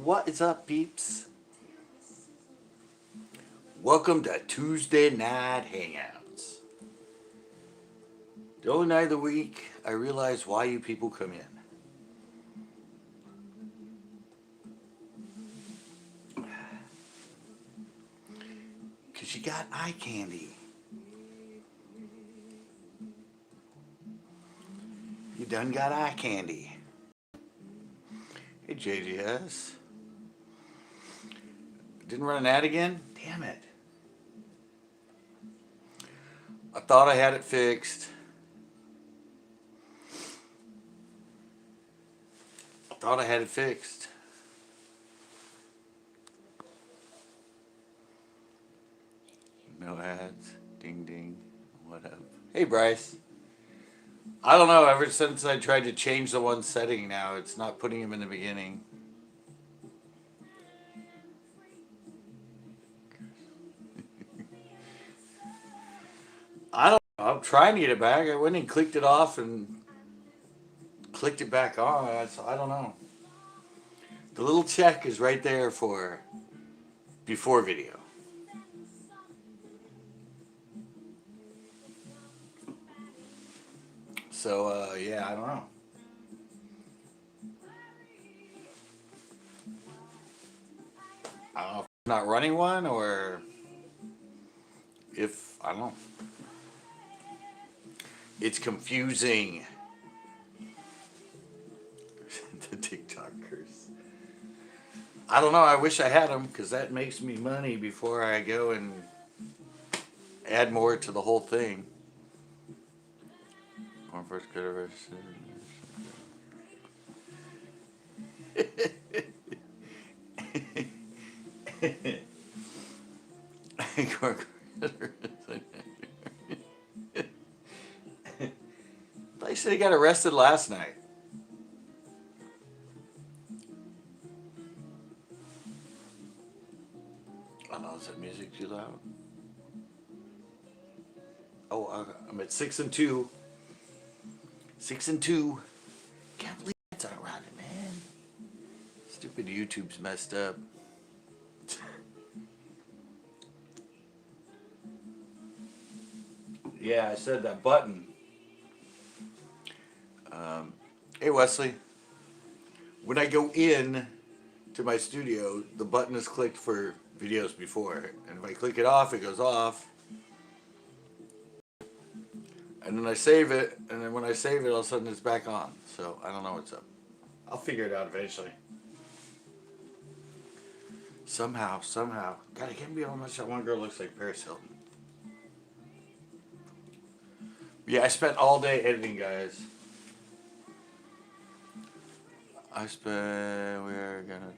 What is up, peeps? Welcome to Tuesday Night Hangouts. The only night of the week I realize why you people come in. Because you got eye candy. You done got eye candy. Hey, JGS. Didn't run an ad again? Damn it. I thought I had it fixed. No ads. Ding ding. What up? Hey, Bryce. I don't know. Ever since I tried to change the one setting now, it's not putting him in the beginning. I don't know. I'm trying to get it back. I went and clicked it off and clicked it back on. I don't know. The little check is right there for before video. So, yeah, I don't know. I don't know if I'm not running one or if, I don't know. It's confusing. The TikTokers. I don't know. I wish I had them because that makes me money before I go and add more to the whole thing. Or first good ever. They said he got arrested last night. Oh no, is that music too loud? Oh, I'm at 6 and 2. 6 and 2. Can't believe it's not running, man. Stupid YouTube's messed up. Yeah, I said that button. Hey, Wesley. When I go in to my studio, the button is clicked for videos before. And if I click it off, it goes off. And then I save it, and then when I save it, all of a sudden it's back on. So I don't know what's up. I'll figure it out eventually. Somehow. God, I can't believe how much that one girl looks like Paris Hilton. Yeah, I spent all day editing, guys. We're gonna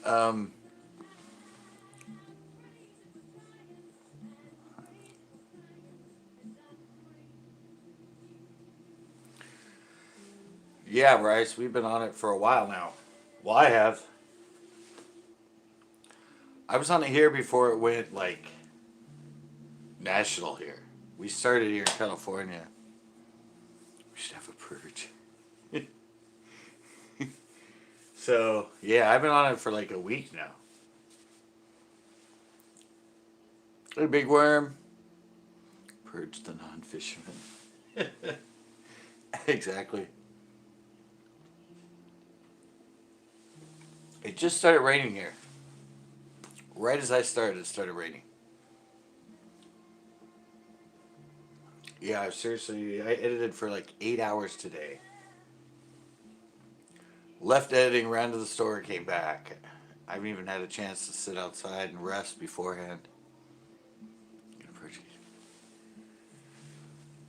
die. Yeah, Bryce, we've been on it for a while now. Well, I have. I was on it here before it went, like, national here. We started here in California. We should have a purge. So, yeah, I've been on it for like a week now. Hey, big worm. Purge the non-fisherman. Exactly. It just started raining here. Right as I started, it started raining. Yeah, seriously, I edited for like 8 hours today. Left editing, ran to the store, came back. I haven't even had a chance to sit outside and rest beforehand.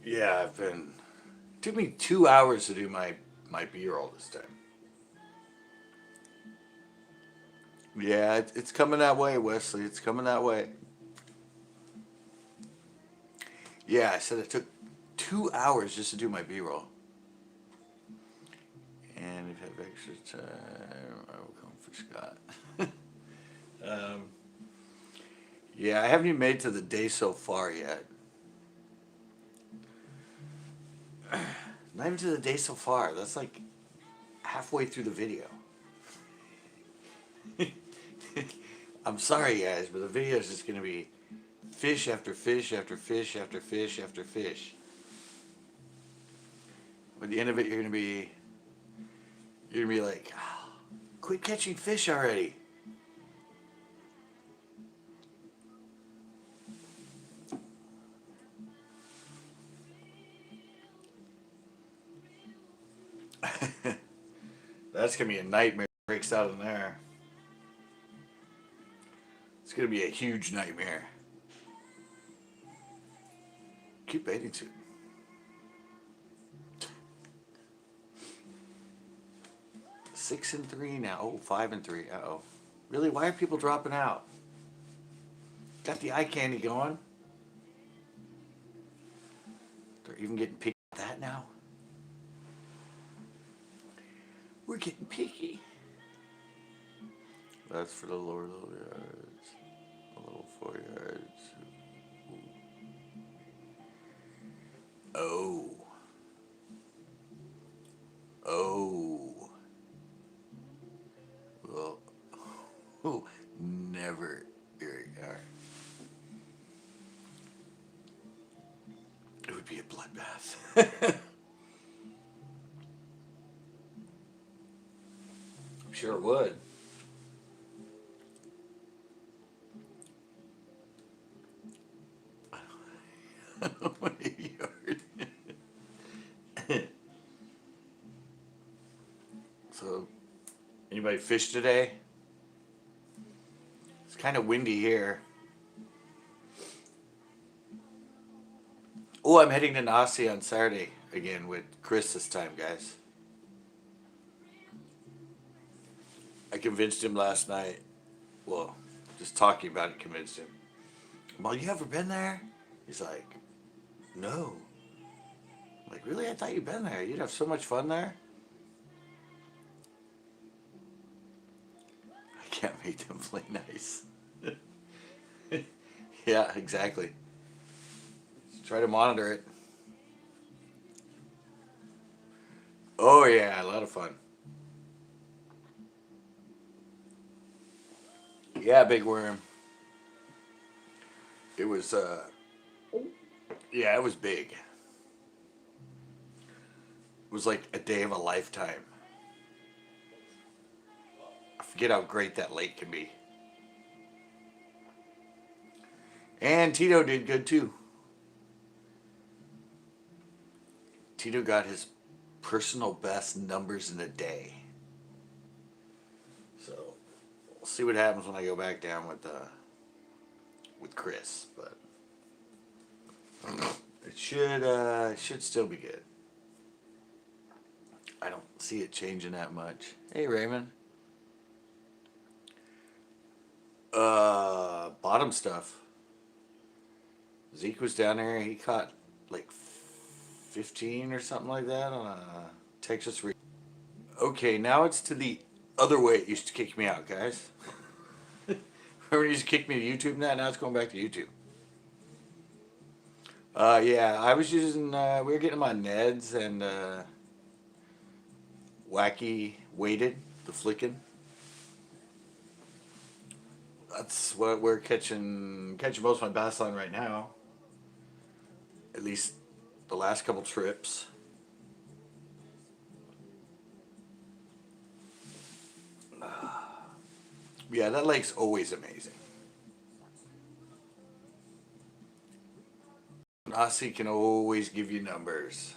Yeah, I've been... It took me 2 hours to do my B-roll this time. Yeah, it's coming that way, Wesley. It's coming that way. Yeah, I said it took 2 hours just to do my B-roll. And if you have extra time, I will come for Scott. Yeah, I haven't even made it to the day so far yet. Not even to the day so far. That's like halfway through the video. I'm sorry, guys, but the video is just going to be fish after fish after fish after fish after fish. By the end of it, you're going to be like, oh, quit catching fish already. That's going to be a nightmare that breaks out in there. It's going to be a huge nightmare. Keep baiting to. 6-3 now. Oh, 5-3. Uh-oh. Really? Why are people dropping out? Got the eye candy going. They're even getting picky at that now. We're getting picky. That's for the lower little yards. A little 4 yards. Oh. Oh. Well. Oh. Never. Here we are. It would be a bloodbath. Sure would. What a yard. So, anybody fish today? It's kind of windy here. Oh, I'm heading to Nasi on Saturday again with Chris this time, guys. I convinced him last night. Well, just talking about it convinced him. Well, you ever been there? He's like, no. I'm like, really? I thought you'd been there. You'd have so much fun there. I can't make them play nice. Yeah, exactly. Just try to monitor it. Oh yeah, a lot of fun. Yeah, big worm. It was, yeah, it was big. It was like a day of a lifetime. I forget how great that lake can be. And Tito did good too. Tito got his personal best numbers in a day. So we'll see what happens when I go back down with Chris, but it should still be good. I don't see it changing that much. Hey Raymond. Bottom stuff. Zeke was down there. He caught like 15 or something like that on a Texas. Okay, now it's to the other way it used to kick me out, guys. Remember, you used to kick me to YouTube now it's going back to YouTube. Yeah, I was using, we were getting them on Neds and Wacky Weighted, the flicking. That's what we're catching most of my bass on right now. At least the last couple trips. Yeah, that lake's always amazing. Nasi can always give you numbers.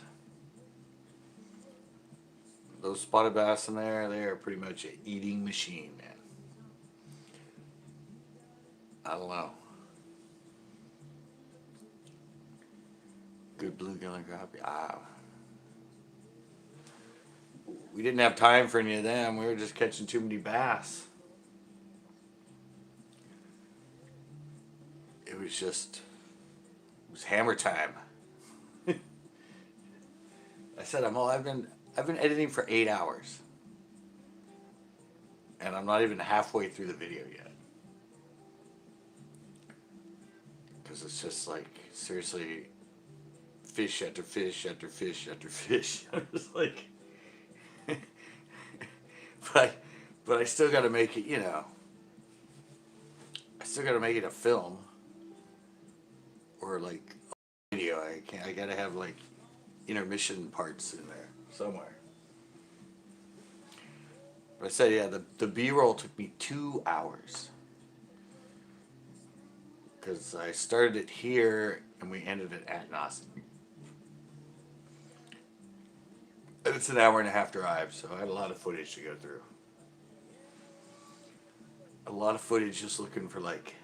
Those spotted bass in there, they are pretty much an eating machine, man. I don't know. Good bluegill and crappie. Ah. We didn't have time for any of them. We were just catching too many bass. It was hammer time. I said, I've been editing for 8 hours. And I'm not even halfway through the video yet. Because it's just like, seriously, fish after fish after fish after fish. I'm just like, but but I still got to make it. I still got to make it a film or like a video. I can't. I got to have like intermission parts in there somewhere. But I said, yeah, the B-roll took me 2 hours because I started it here and we ended it at Austin. And it's an hour and a half drive, so I had a lot of footage to go through. A lot of footage just looking for like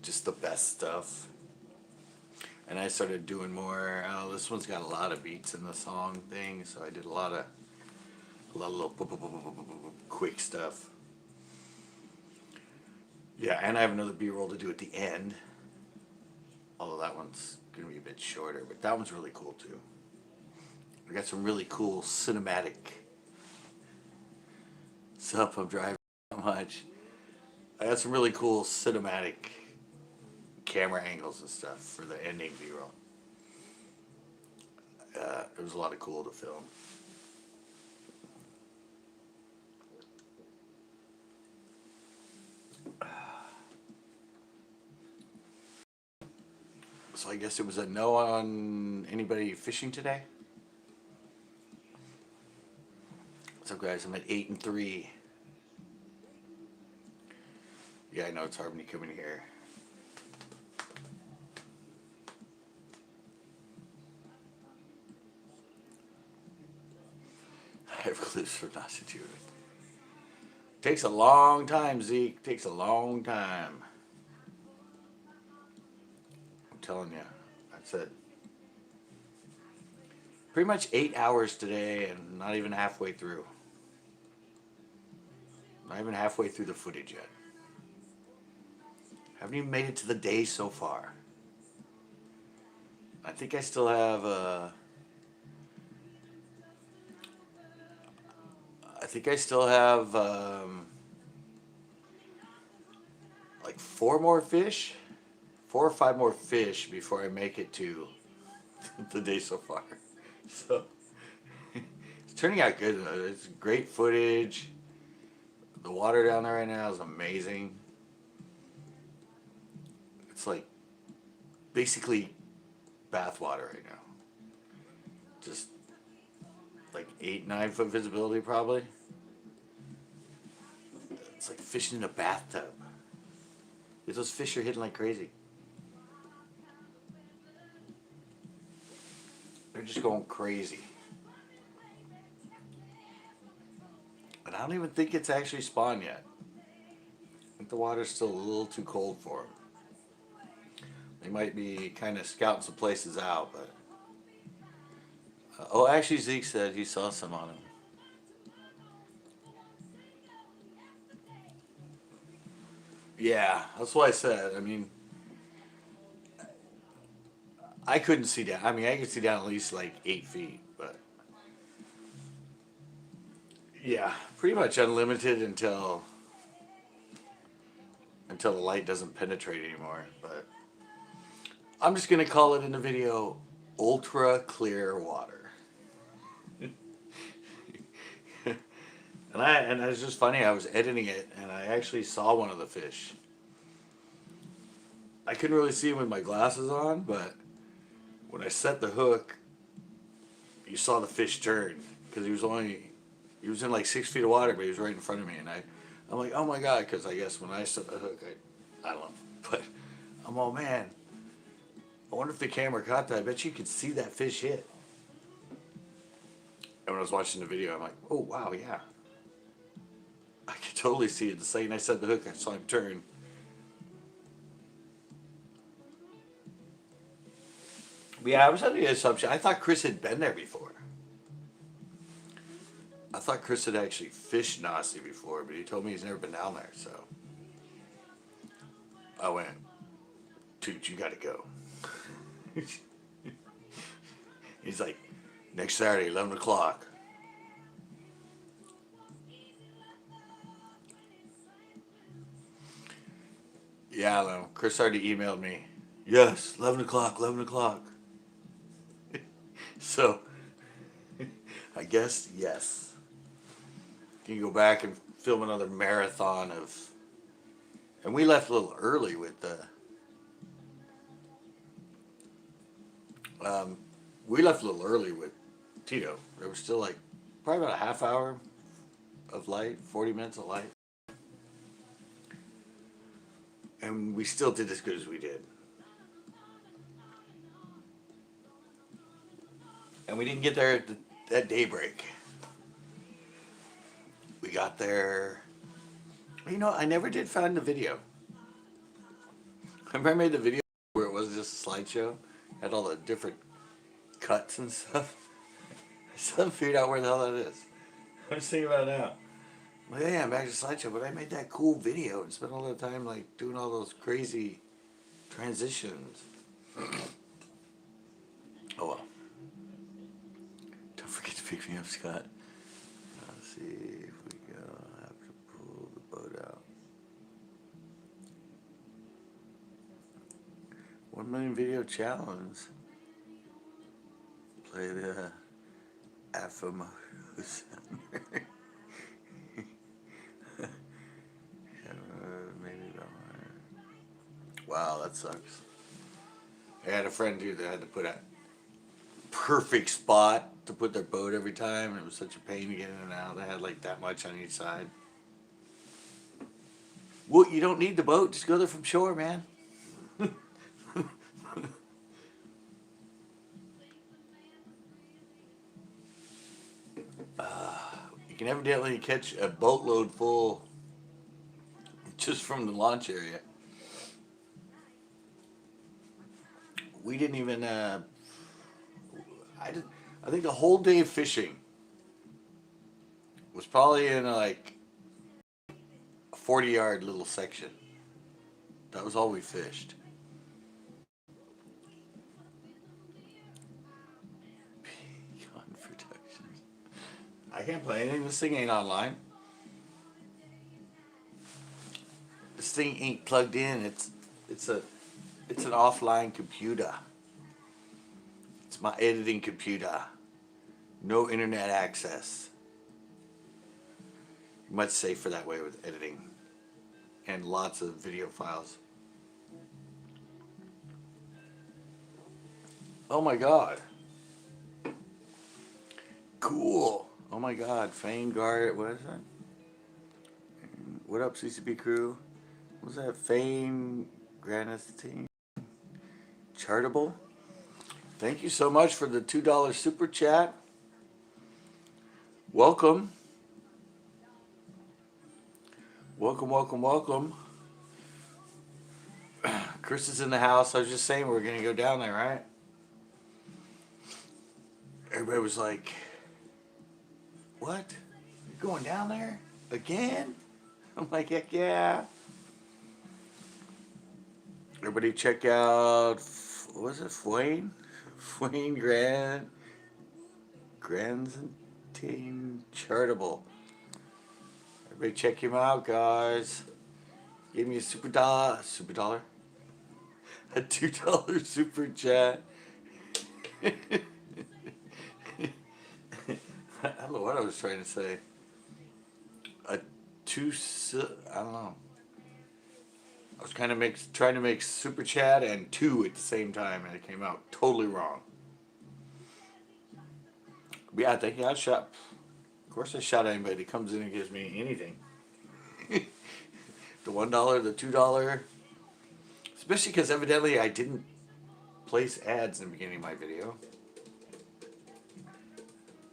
just the best stuff. And I started doing more. Oh, this one's got a lot of beats in the song thing, so I did a lot of little quick stuff. Yeah, and I have another B-roll to do at the end. Although that one's gonna be a bit shorter, but that one's really cool too. I got some really cool cinematic stuff. I'm driving so much. I got some really cool cinematic camera angles and stuff for the ending B-roll. It was a lot of cool to film. So I guess it was a no on anybody fishing today. What's up, guys? I'm at 8-3. Yeah, I know it's hard when you come in here. I have clues for not to do it. Takes a long time, Zeke. Takes a long time. I'm telling you. That's it. Pretty much 8 hours today and not even halfway through. Not even halfway through the footage yet. Haven't even made it to the day so far. I think I still have like 4 or 5 more fish before I make it to the day so far. So it's turning out good. It's great footage. The water down there right now is amazing. It's like basically bath water right now. Just like 8-9 foot visibility probably. It's like fishing in a bathtub. Those fish are hitting like crazy. They're just going crazy. And I don't even think it's actually spawned yet. I think the water's still a little too cold for them. They might be kind of scouting some places out, but... oh, actually Zeke said he saw some on him. Yeah, that's what I said. I mean, I couldn't see down. I mean, I could see down at least like 8 feet, but... yeah, pretty much unlimited until the light doesn't penetrate anymore. But I'm just gonna call it in the video ultra clear water. And it was just funny. I was editing it and I actually saw one of the fish. I couldn't really see him with my glasses on, but when I set the hook, you saw the fish turn because he was in like 6 feet of water, but he was right in front of me, and I'm like, oh my god, because I guess when I set the hook, I don't know, but I'm all, man, I wonder if the camera caught that. I bet you could see that fish hit. And when I was watching the video, I'm like, oh wow, yeah, I could totally see it. The second I set the hook, I saw him turn. But yeah, I was under the assumption, I thought Chris had been there before. I thought Chris had actually fished Nazi before, but he told me he's never been down there, so I went, dude, you gotta go. He's like, next Saturday, 11 o'clock. Yeah, no, Chris already emailed me. Yes, 11 o'clock, 11 o'clock. So, I guess, yes. You can go back and film another marathon of. And we left a little early with the. We left a little early with Tito. There was still like probably about a half hour of light, 40 minutes of light. And we still did as good as we did. And we didn't get there at daybreak. We got there. You know, I never did find the video. Remember I made the video where it wasn't just a slideshow? Had all the different cuts and stuff. I still haven't figured out where the hell that is. I'm just thinking about it now. Well, yeah, I'm back to slideshow, but I made that cool video and spent all the time like doing all those crazy transitions. Oh well. Don't forget to pick me up, Scott. Let's see if we go. I have to pull the boat out. 1 million video challenge. Play the Afamo Center. Wow, that sucks. I had a friend too that had to put a perfect spot to put their boat every time, and it was such a pain to get in and out. They had like that much on each side. Well, you don't need the boat. Just go there from shore, man. You can evidently catch a boatload full just from the launch area. We didn't even. I think the whole day of fishing was probably in like a 40-yard little section. That was all we fished. Pecan Productions. I can't play anything. This thing ain't online. This thing ain't plugged in. It's an offline computer. It's my editing computer. No internet access. Much safer that way with editing. And lots of video files. Oh my god. Cool. Oh my god. Fane Guard. What is that? What up, CCB crew? What was that? Fane Granatine? Chartable? Thank you so much for the $2 super chat. Welcome. Welcome, welcome, welcome. Chris is in the house. I was just saying we're going to go down there, right? Everybody was like, what? You're going down there? Again? I'm like, heck yeah. Everybody check out, what was it, Fwayne? Fwayne Granzantine Chartable. Everybody check him out, guys. Give me a super dollar, a $2 super chat. I don't know what I was trying to say. I don't know. I was kind of trying to make super chat and two at the same time, and it came out totally wrong. But yeah, I think I shot. Of course, I shot anybody that comes in and gives me anything. The $1, the $2, especially because evidently I didn't place ads in the beginning of my video.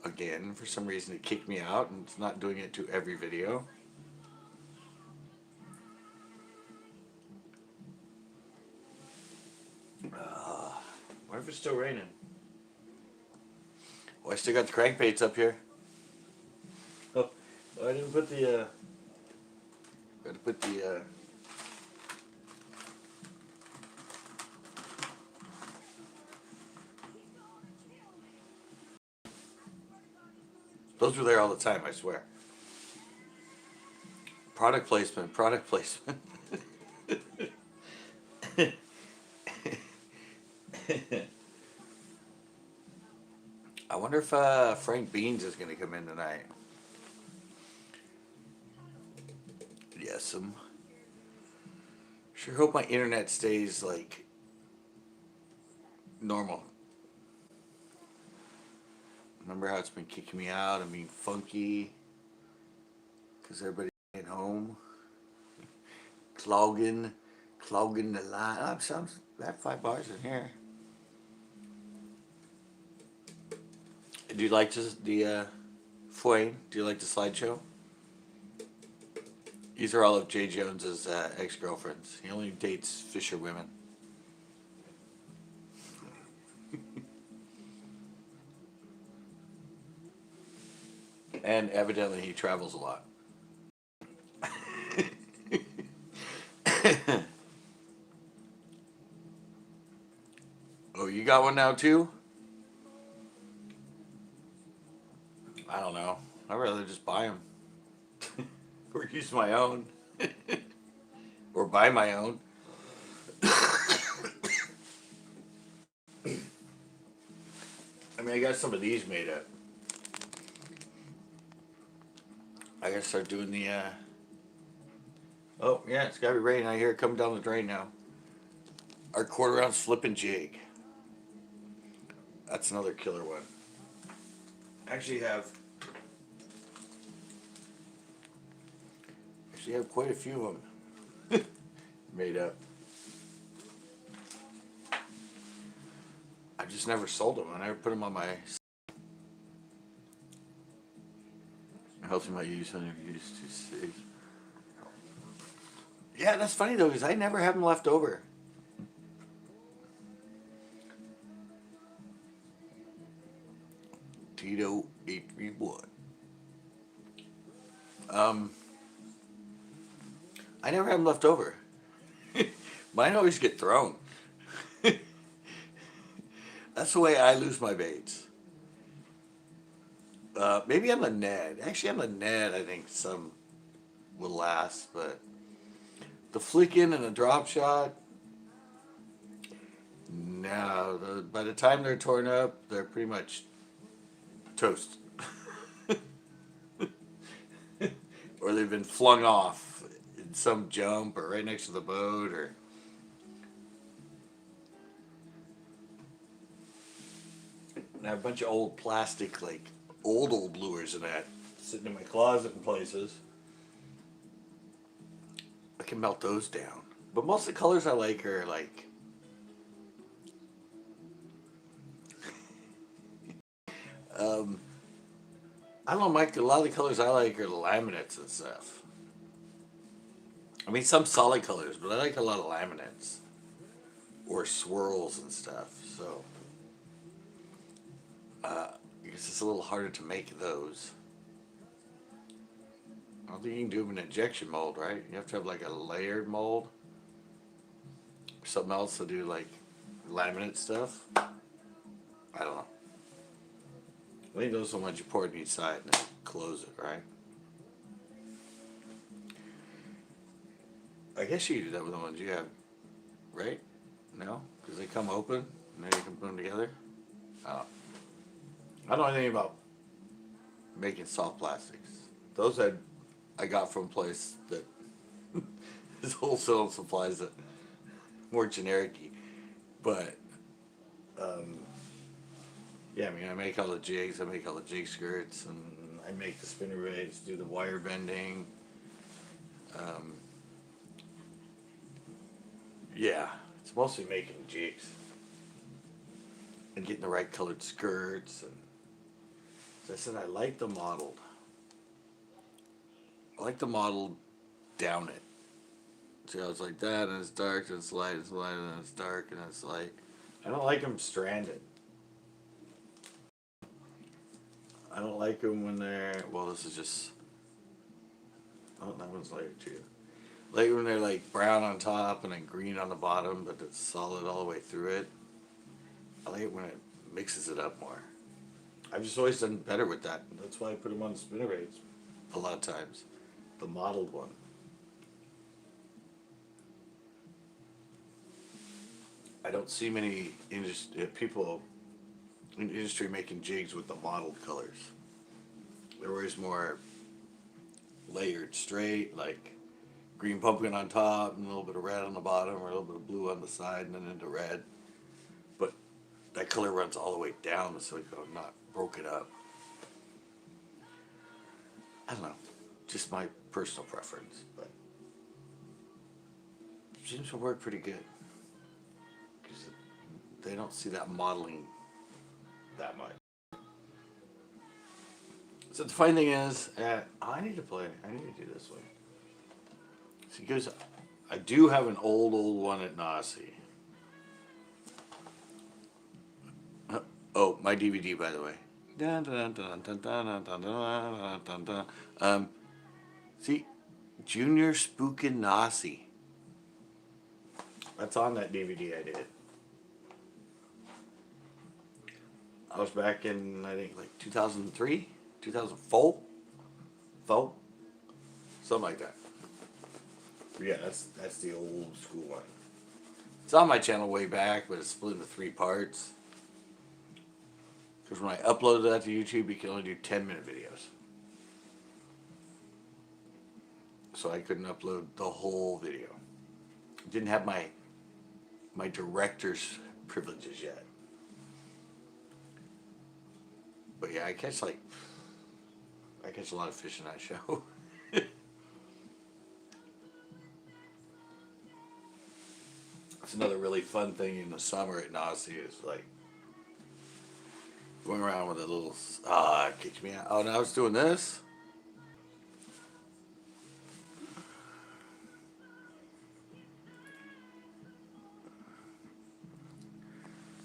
Again, for some reason it kicked me out, and it's not doing it to every video. What if it's still raining? Oh, I still got the crankbaits up here. Oh, I didn't put the, got to put the, those were there all the time, I swear. Product placement, product placement. I wonder if Frank Beans is going to come in tonight. OBS them. Sure hope my internet stays like normal. Remember how it's been kicking me out and being funky because everybody's at home, clogging the line. Oh, I have $5 in here. Do you like the Fwain? Do you like the slideshow? These are all of Jay Jones's ex-girlfriends. He only dates fisher women. And evidently he travels a lot. Oh, you got one now too? I don't know. I'd rather just buy them. Or use my own. Or buy my own. I mean, I got some of these made up. I gotta start doing the, oh, yeah, it's gotta be raining. I hear it coming down the drain now. Our quarter ounce flipping jig. That's another killer one. Actually have quite a few of them made up. I just never sold them. I never put them on my healthy my use on your use to see. Yeah, that's funny though, because I never have them left over. Tito 831. I never have them left over. Mine always get thrown. That's the way I lose my baits. Maybe I'm a Ned. Actually, I'm a Ned. I think some will last, but the flick in and the drop shot, no. By the time they're torn up, they're pretty much toast. Or they've been flung off in some jump or right next to the boat or. And I have a bunch of old plastic, like old lures in that sitting in my closet in places. I can melt those down. But most of the colors I like are like I don't know, Mike. A lot of the colors I like are the laminates and stuff. I mean, some solid colors, but I like a lot of laminates or swirls and stuff. So, I guess it's a little harder to make those. I don't think you can do them in injection mold, right? You have to have like a layered mold. Or something else to do like laminate stuff. I don't know. I think those are the ones you pour it on each side and then close it, right? I guess you do that with the ones you have, right? No? Because they come open and then you can put them together? I don't know anything about making soft plastics. Those I got from a place that is wholesale supplies that more generic-y. But, yeah, I mean, I make all the jigs, I make all the jig skirts, and I make the spinnerbaits, do the wire bending. Yeah, it's mostly making jigs and getting the right colored skirts. And as I said, I like the modeled. I like the modeled down it. See how it's like that, and it's dark, and it's light, and then it's dark, and it's light. I don't like them stranded. I don't like them when they're, well, this is just, oh, that one's lighter too. Like when they're like brown on top and then green on the bottom, but it's solid all the way through it. I like it when it mixes it up more. I've just always done better with that. That's why I put them on the spinnerbaits a lot of times. The modeled one. I don't see many people in the industry making jigs with the modeled colors. They're always more layered straight, like green pumpkin on top and a little bit of red on the bottom, or a little bit of blue on the side, and then into red. But that color runs all the way down, so it's not broken up. I don't know, just my personal preference, but it seems to work pretty good because they don't see that modeling that much. So the funny thing is, I need to do this one. See, because I do have an old one at Nasi. Oh, my DVD, by the way. See, Junior Spookin' Nasi. That's on that DVD I did. I was back in, I think, like 2003, 2004, something like that. Yeah, that's the old school one. It's on my channel way back, but it's split into 3 parts. Because when I uploaded that to YouTube, you can only do 10-minute videos. So I couldn't upload the whole video. Didn't have my director's privileges yet. But yeah, I catch a lot of fish in that show. It's another really fun thing in the summer at Nasi is like going around with a little, it kicks me out. Oh, now it's doing this?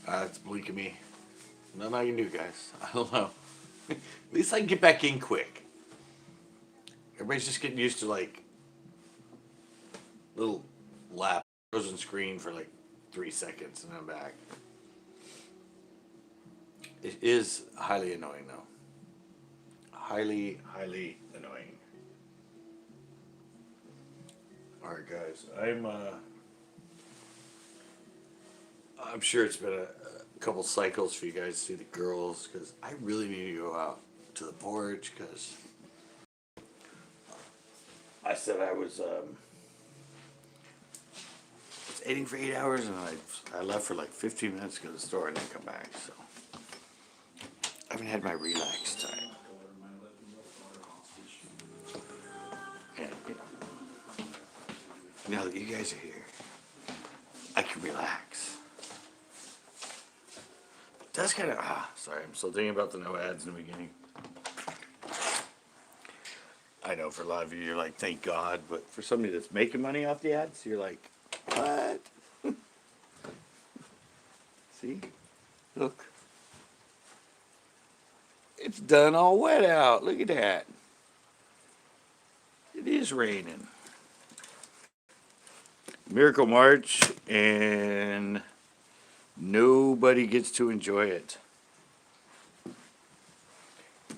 It's blinking me. Nothing I can do, guys. I don't know. At least I can get back in quick. Everybody's just getting used to like little lap frozen screen for like 3 seconds and I'm back. It is highly annoying though. Highly, highly annoying. Alright guys, I'm sure it's been a couple cycles for you guys to see the girls because I really need to go out to the porch because I said I was eating for 8 hours and I left for like 15 minutes to go to the store and then come back, so I haven't had my relax time. And now that you guys are here, I can relax. That's kind of, sorry, I'm still thinking about the no ads in the beginning. I know for a lot of you, you're like, thank God, but for somebody that's making money off the ads, you're like, what? See? Look. It's done all wet out. Look at that. It is raining. Miracle March, and nobody gets to enjoy it.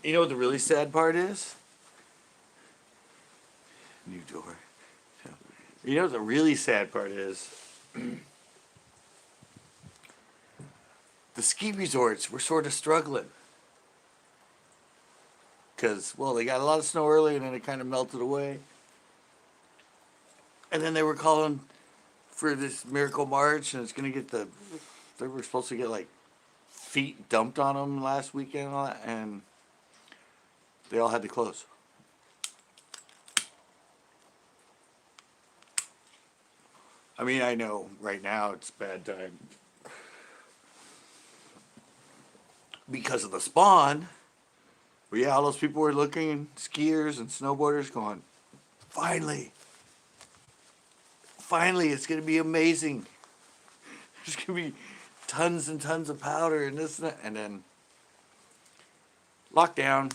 You know what the really sad part is? New door. You know what the really sad part is? The ski resorts were sort of struggling. Because, well, they got a lot of snow early and then it kind of melted away. And then they were calling for this Miracle March and it's going to get they were supposed to get like feet dumped on them last weekend and all that, and they all had to close. I mean, I know right now it's bad time because of the spawn. But yeah, all those people were looking, skiers and snowboarders going, finally, it's going to be amazing. There's going to be tons and tons of powder and this and that. And then lockdown.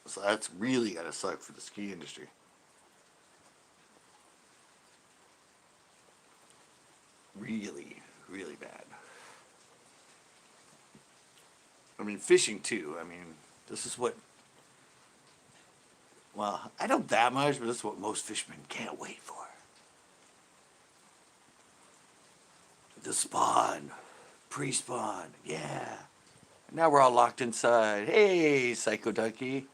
So that's really got to suck for the ski industry. Really, really bad. I mean, fishing too. I mean, this is what, well, I don't that much, but this is what most fishermen can't wait for. The spawn, pre-spawn, yeah. And now we're all locked inside. Hey, Psycho Ducky.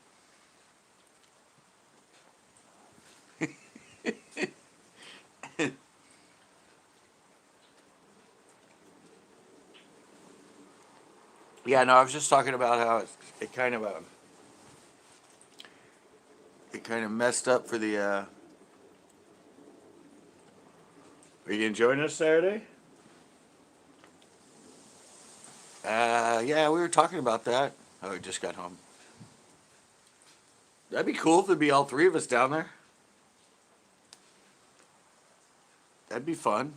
Yeah, no, I was just talking about how it kind of messed up for the. Are you enjoying us Saturday? Yeah, we were talking about that. Oh, we just got home. That'd be cool if there'd be all three of us down there. That'd be fun.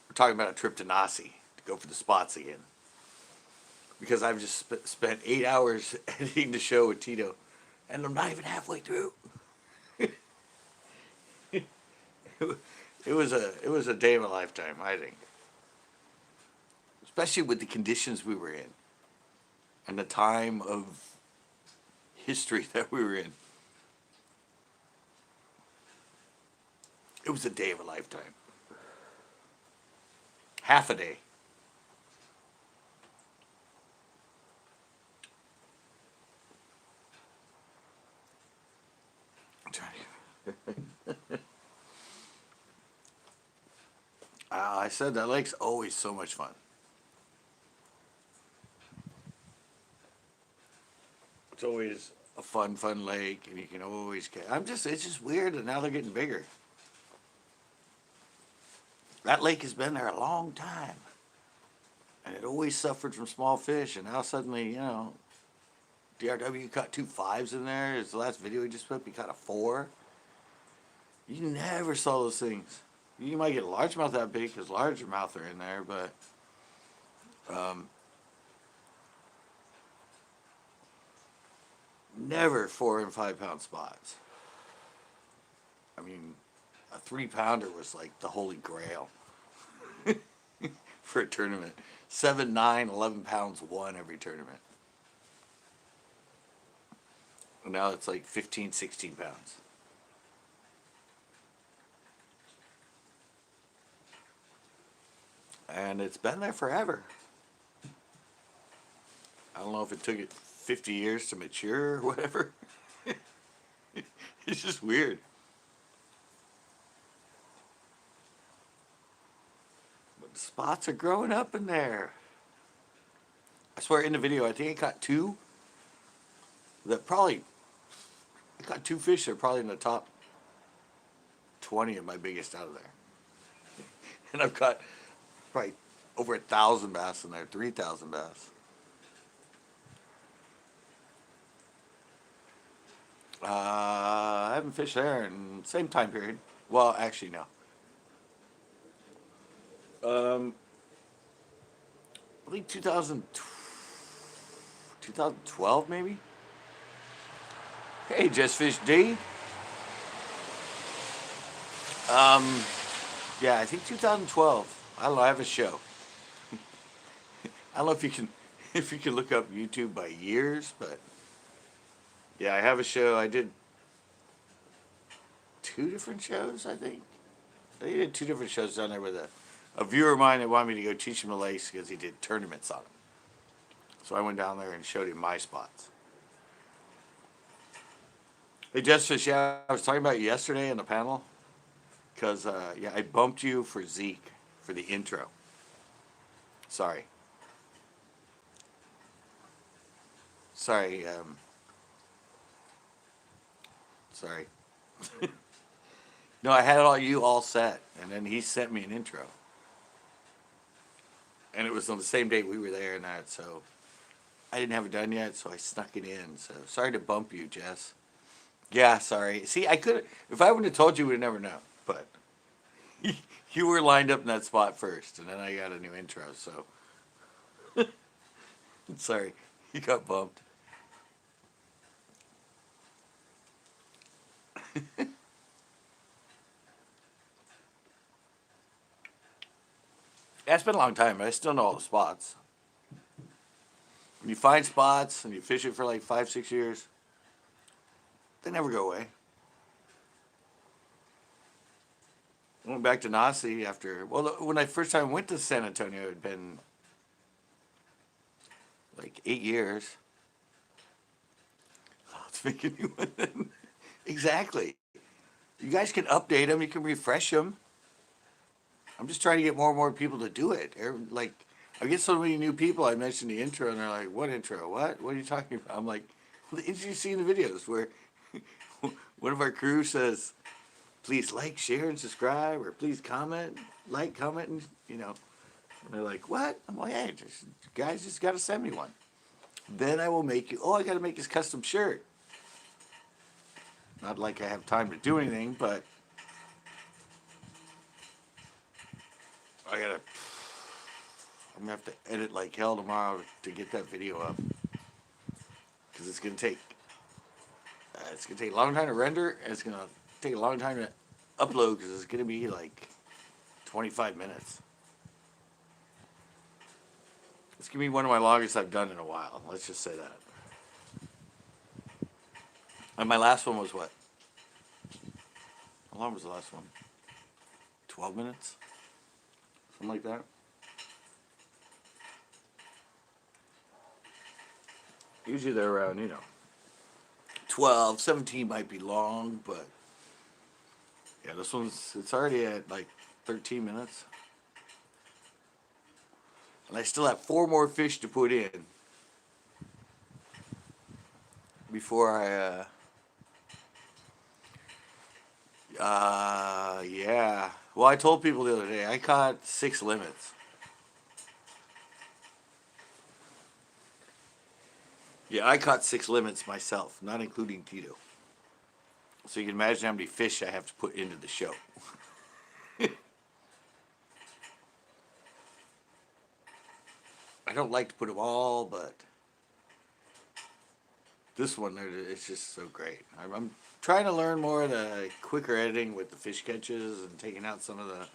We're talking about a trip to Nasi to go for the spots again. Because I've just spent 8 hours editing the show with Tito, and I'm not even halfway through. It was a day of a lifetime, I think, especially with the conditions we were in and the time of history that we were in. It was a day of a lifetime, half a day. I'm trying to- I said that lake's always so much fun. It's always a fun lake, and you can always get. It's just weird that now they're getting bigger. That lake has been there a long time, and it always suffered from small fish, and now suddenly, DRW caught two fives in there. It's the last video he just put. He caught a four. You never saw those things. You might get a largemouth that big because largemouth are in there, but um, never 4 and 5 pound spots. I mean, a 3 pounder was like the holy grail for a tournament. 7, 9, 11 pounds won every tournament. And now it's like 15, 16 pounds. And it's been there forever. I don't know if it took it 50 years to mature or whatever. It's just weird. But the spots are growing up in there. I swear in the video, I think I caught two that probably, I caught two fish that are probably in the top 20 of my biggest out of there. And I've caught probably over 1,000 bass in there, 3,000 bass. I haven't fished there in the same time period. Well, actually, no. I think 2012 maybe. Hey, Just Fish D. Um, yeah, I think 2012. I don't know. I have a show. I don't know if you can, if you can look up YouTube by years, but yeah, I have a show. I did two different shows. I think I did two different shows down there with a viewer of mine that wanted me to go teach him the lace because he did tournaments on them. So I went down there and showed him my spots. Hey, Just Fish, yeah, I was talking about you yesterday in the panel because yeah, I bumped you for Zeke for the intro. Sorry. Sorry. Sorry. No, I had all you all set, and then he sent me an intro, and it was on the same day we were there and that. So I didn't have it done yet, so I snuck it in. So sorry to bump you, Jess. Yeah, sorry. See, I could if I wouldn't have told you, we'd never know. But you were lined up in that spot first, and then I got a new intro. So sorry, you got bumped. Yeah, it's been a long time, but I still know all the spots. When you find spots and you fish it for like 5, 6 years, they never go away. I went back to Nasi after, well, when I first time went to San Antonio, it had been like 8 years. Oh, it's making you exactly. You guys can update them. You can refresh them. I'm just trying to get more and more people to do it. Like, I get so many new people. I mentioned the intro, and they're like, "What intro? What? What are you talking about?" I'm like, "Well, the intro you see in the videos where one of our crew says, 'Please like, share, and subscribe,' or 'Please comment, like, comment,' and you know." And they're like, "What?" I'm like, "Hey, guys, just gotta send me one. Then I will make you. Oh, I gotta make this custom shirt. Not like I have time to do anything, but I gotta. I'm gonna have to edit like hell tomorrow to get that video up because it's gonna take a long time to render, and it's gonna take a long time to upload because it's gonna be like 25 minutes. It's gonna be one of my longest I've done in a while. Let's just say that. And my last one was what? How long was the last one? 12 minutes? Something like that. Usually they're around, 12, 17 might be long, but yeah, it's already at like 13 minutes. And I still have 4 more fish to put in before yeah. Well, I told people the other day, I caught 6 limits. Yeah, I caught 6 limits myself, not including Tito. So you can imagine how many fish I have to put into the show. I don't like to put them all, but this one, it's just so great. I'm trying to learn more of the quicker editing with the fish catches and taking out some of the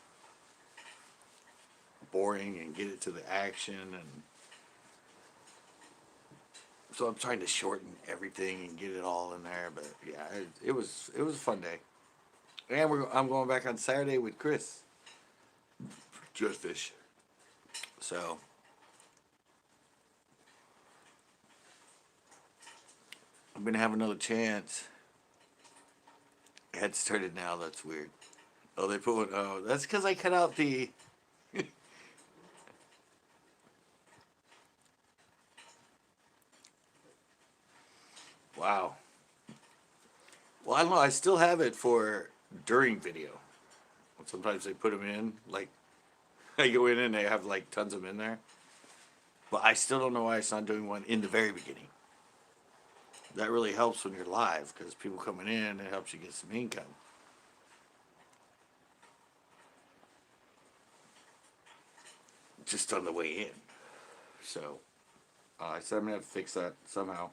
boring and get it to the action. And so I'm trying to shorten everything and get it all in there. But yeah, it was a fun day. And I'm going back on Saturday with Chris for just fish. So I'm gonna have another chance. It had started now. That's weird. Oh, they put one. Oh, that's because I cut out the. Wow. Well, I don't know. I still have it for during video. Sometimes they put them in. Like, I go in and they have like tons of them in there. But I still don't know why it's not doing one in the very beginning. That really helps when you're live because people coming in, it helps you get some income. Just on the way in. So, I said I'm going to have to fix that somehow.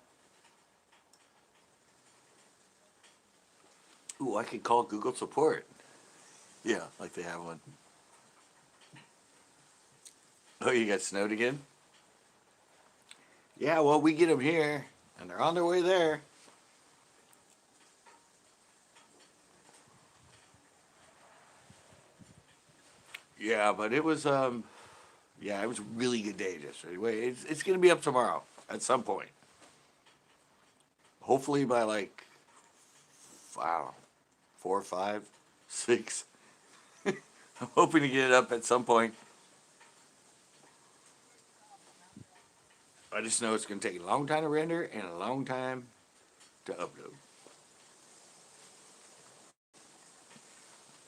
Ooh, I could call Google support. Yeah, like they have one. Oh, you got snowed again? Yeah, well, we get them here, and they're on their way there. Yeah, but it was yeah, it was a really good day yesterday. Wait, it's gonna be up tomorrow at some point. Hopefully by like, wow, 4, 5, 6. I'm hoping to get it up at some point. I just know it's gonna take a long time to render and a long time to upload.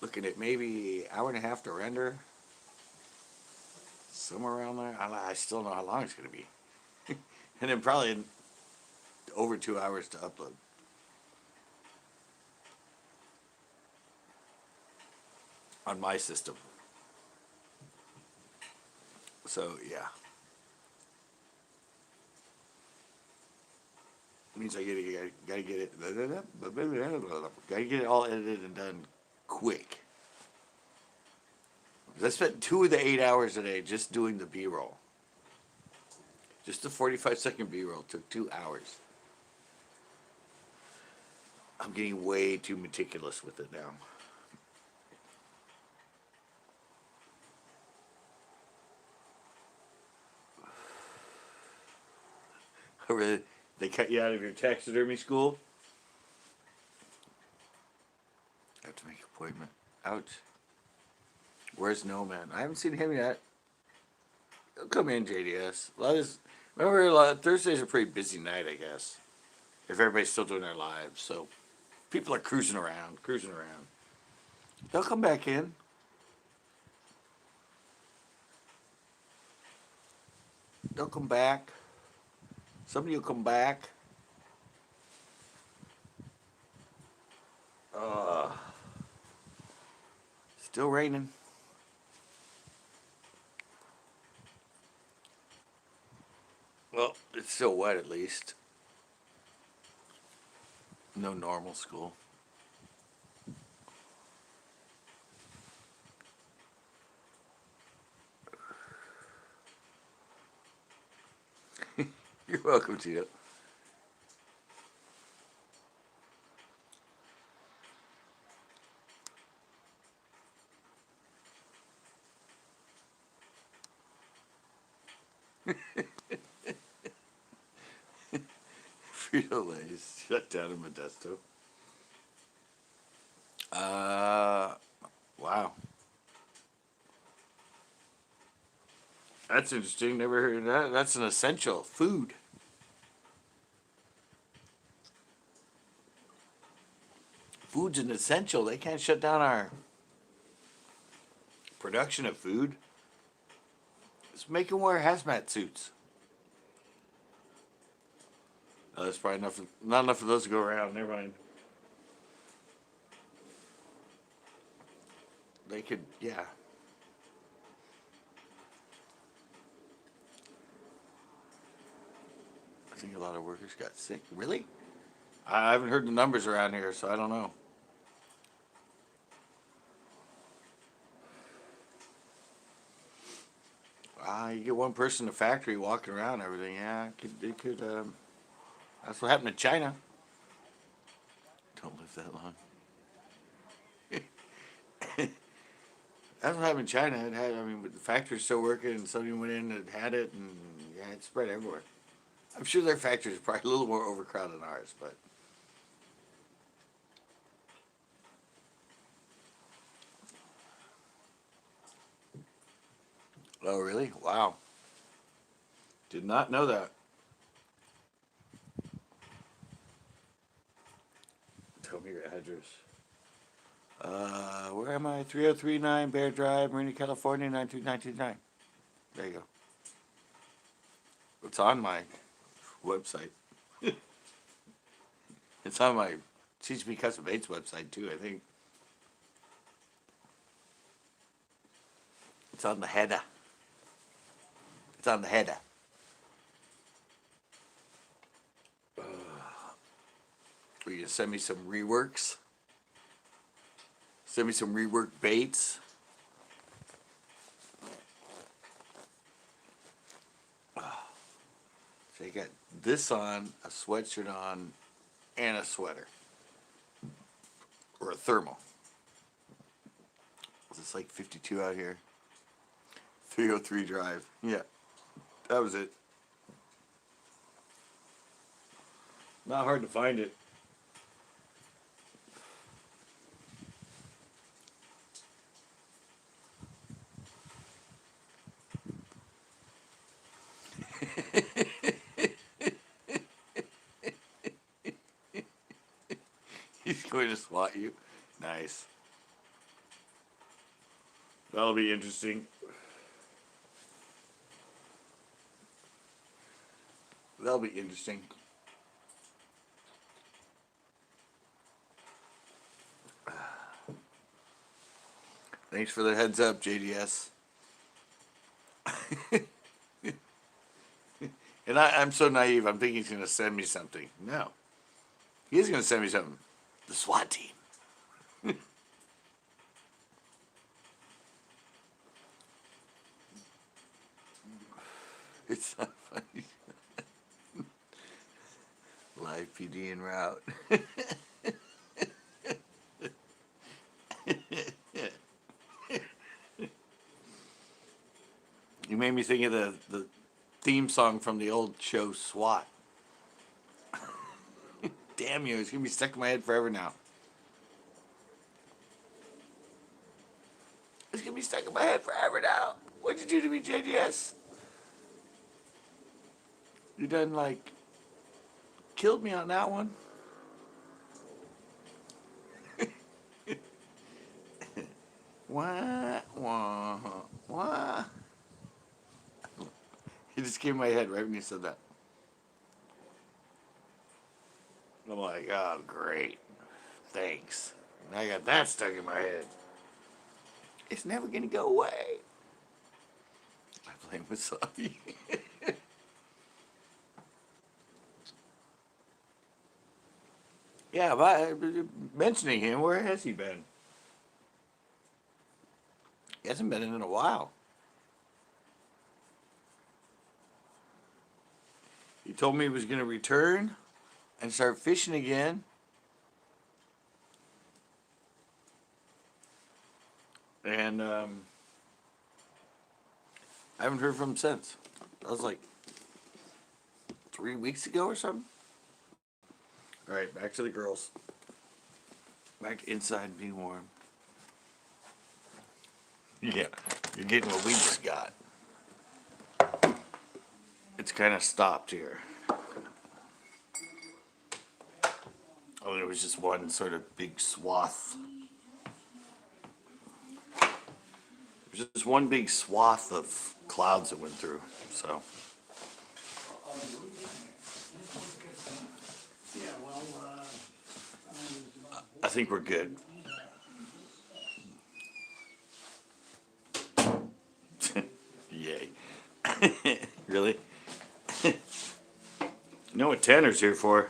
Looking at maybe hour and a half to render, somewhere around there. I still don't know how long it's gonna be, and then probably over 2 hours to upload. On my system. So yeah, it means gotta get it gotta get it all edited and done quick. I spent 2 of the 8 hours today just doing the B-roll. Just the 45-second B-roll took 2 hours. I'm getting way too meticulous with it now. Really? They cut you out of your taxidermy school? I have to make an appointment. Ouch. Where's Nomad? I haven't seen him yet. He'll come in, JDS. Remember, Thursday's a pretty busy night, I guess. If everybody's still doing their lives, so people are cruising around, cruising around. They'll come back in. They'll come back. Somebody will come back. Uh, Still raining. Well, it's still wet at least. No normal school. You're welcome, Tito. Frito Lay's shut down in Modesto. Uh, wow. That's interesting. Never heard of that. That's an essential food. Food's an essential. They can't shut down our production of food. Let's make them wear hazmat suits. Oh, there's probably not enough of those to go around. Never mind. They could, yeah. I think a lot of workers got sick. Really? I haven't heard the numbers around here, so I don't know. You get one person in the factory walking around and everything. Yeah, it could. That's what happened to China. Don't live that long. That's what happened in China. It had, I mean, the factory's still working, and somebody went in and had it, and yeah, it spread everywhere. I'm sure their factories are probably a little more overcrowded than ours, but. Oh, really? Wow. Did not know that. Tell me your address. Where am I? 3039 Bear Drive, Marina, California, 92929. There you go. It's on my website. It's on my CCB Custom Baits website, too, I think. It's on the header. It's on the header. Will you send me some reworks? Send me some rework baits. So you got this on, a sweatshirt on, and a sweater. Or a thermal. Is this like 52 out here? 303 Drive. Yeah, that was it. Not hard to find it. He's going to swat you. Nice. That'll be interesting. That'll be interesting. Thanks for the heads up, JDS. And I'm so naive. I'm thinking he's going to send me something. No. He's going to send me something. The SWAT team. It's not funny. Live PD en route. You made me think of the theme song from the old show SWAT. Damn you, it's going to be stuck in my head forever now. It's gonna be stuck in my head forever now. What'd you do to me, JDS? You done like killed me on that one. Wah, wah, wah. It just came in my head right when you said that. I'm like, oh, great. Thanks. I got that stuck in my head. It's never gonna go away. I blame Wasabi. Yeah, but mentioning him, where has he been? He hasn't been in a while. He told me he was gonna return and start fishing again. And I haven't heard from him since. That was like 3 weeks ago or something. All right, back to the girls. Back inside being warm. Yeah, you're getting what we just got. It's kind of stopped here. Oh, there was just one sort of big swath. There's just one big swath of clouds that went through, so. I think we're good. Yay. Really? You know what Tanner's here for?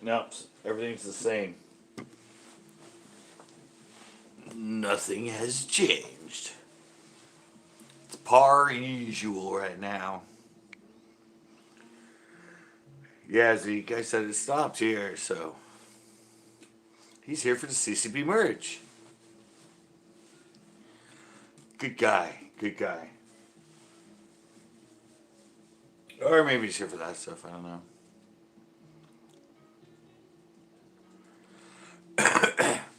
No, everything's the same. Nothing has changed. It's par usual right now. Yeah, Zeke, I said it stopped here, so he's here for the CCB merge. Good guy, good guy. Or maybe he's here for that stuff, I don't know.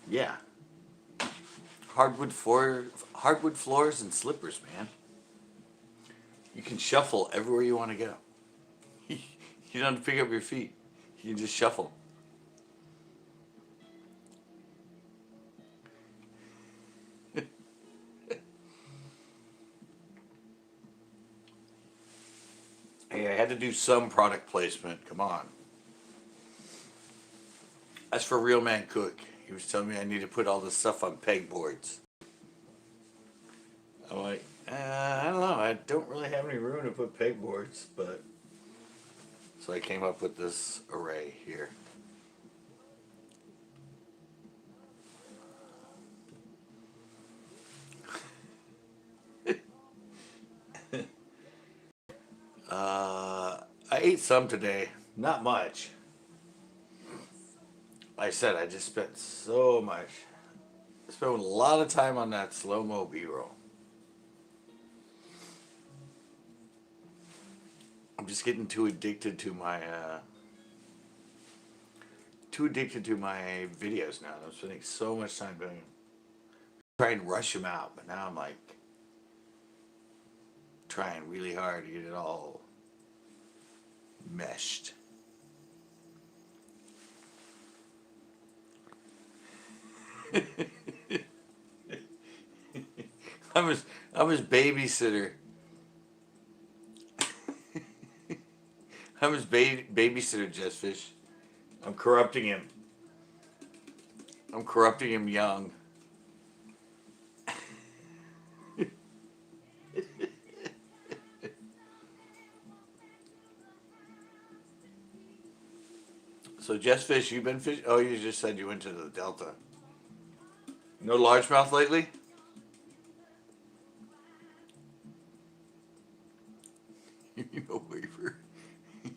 Yeah. Hardwood floors and slippers, man. You can shuffle everywhere you want to go. You don't have to pick up your feet. You can just shuffle. Hey, I had to do some product placement. Come on. That's for Real Man Cook. He was telling me I need to put all this stuff on pegboards. I'm like, I don't know. I don't really have any room to put pegboards, but so I came up with this array here. I ate some today. Not much. Like I said, I just spent so much. I spent a lot of time on that slow-mo B-roll. I'm just getting too addicted to my videos now. I'm spending so much time doing them. Trying to rush them out, but now I'm like trying really hard to get it all meshed. I'm his babysitter. I'm his babysitter, Jessfish. I'm corrupting him. I'm corrupting him young. So Jessfish, you've been fishing? Oh, you just said you went to the Delta. No largemouth lately? No waiver.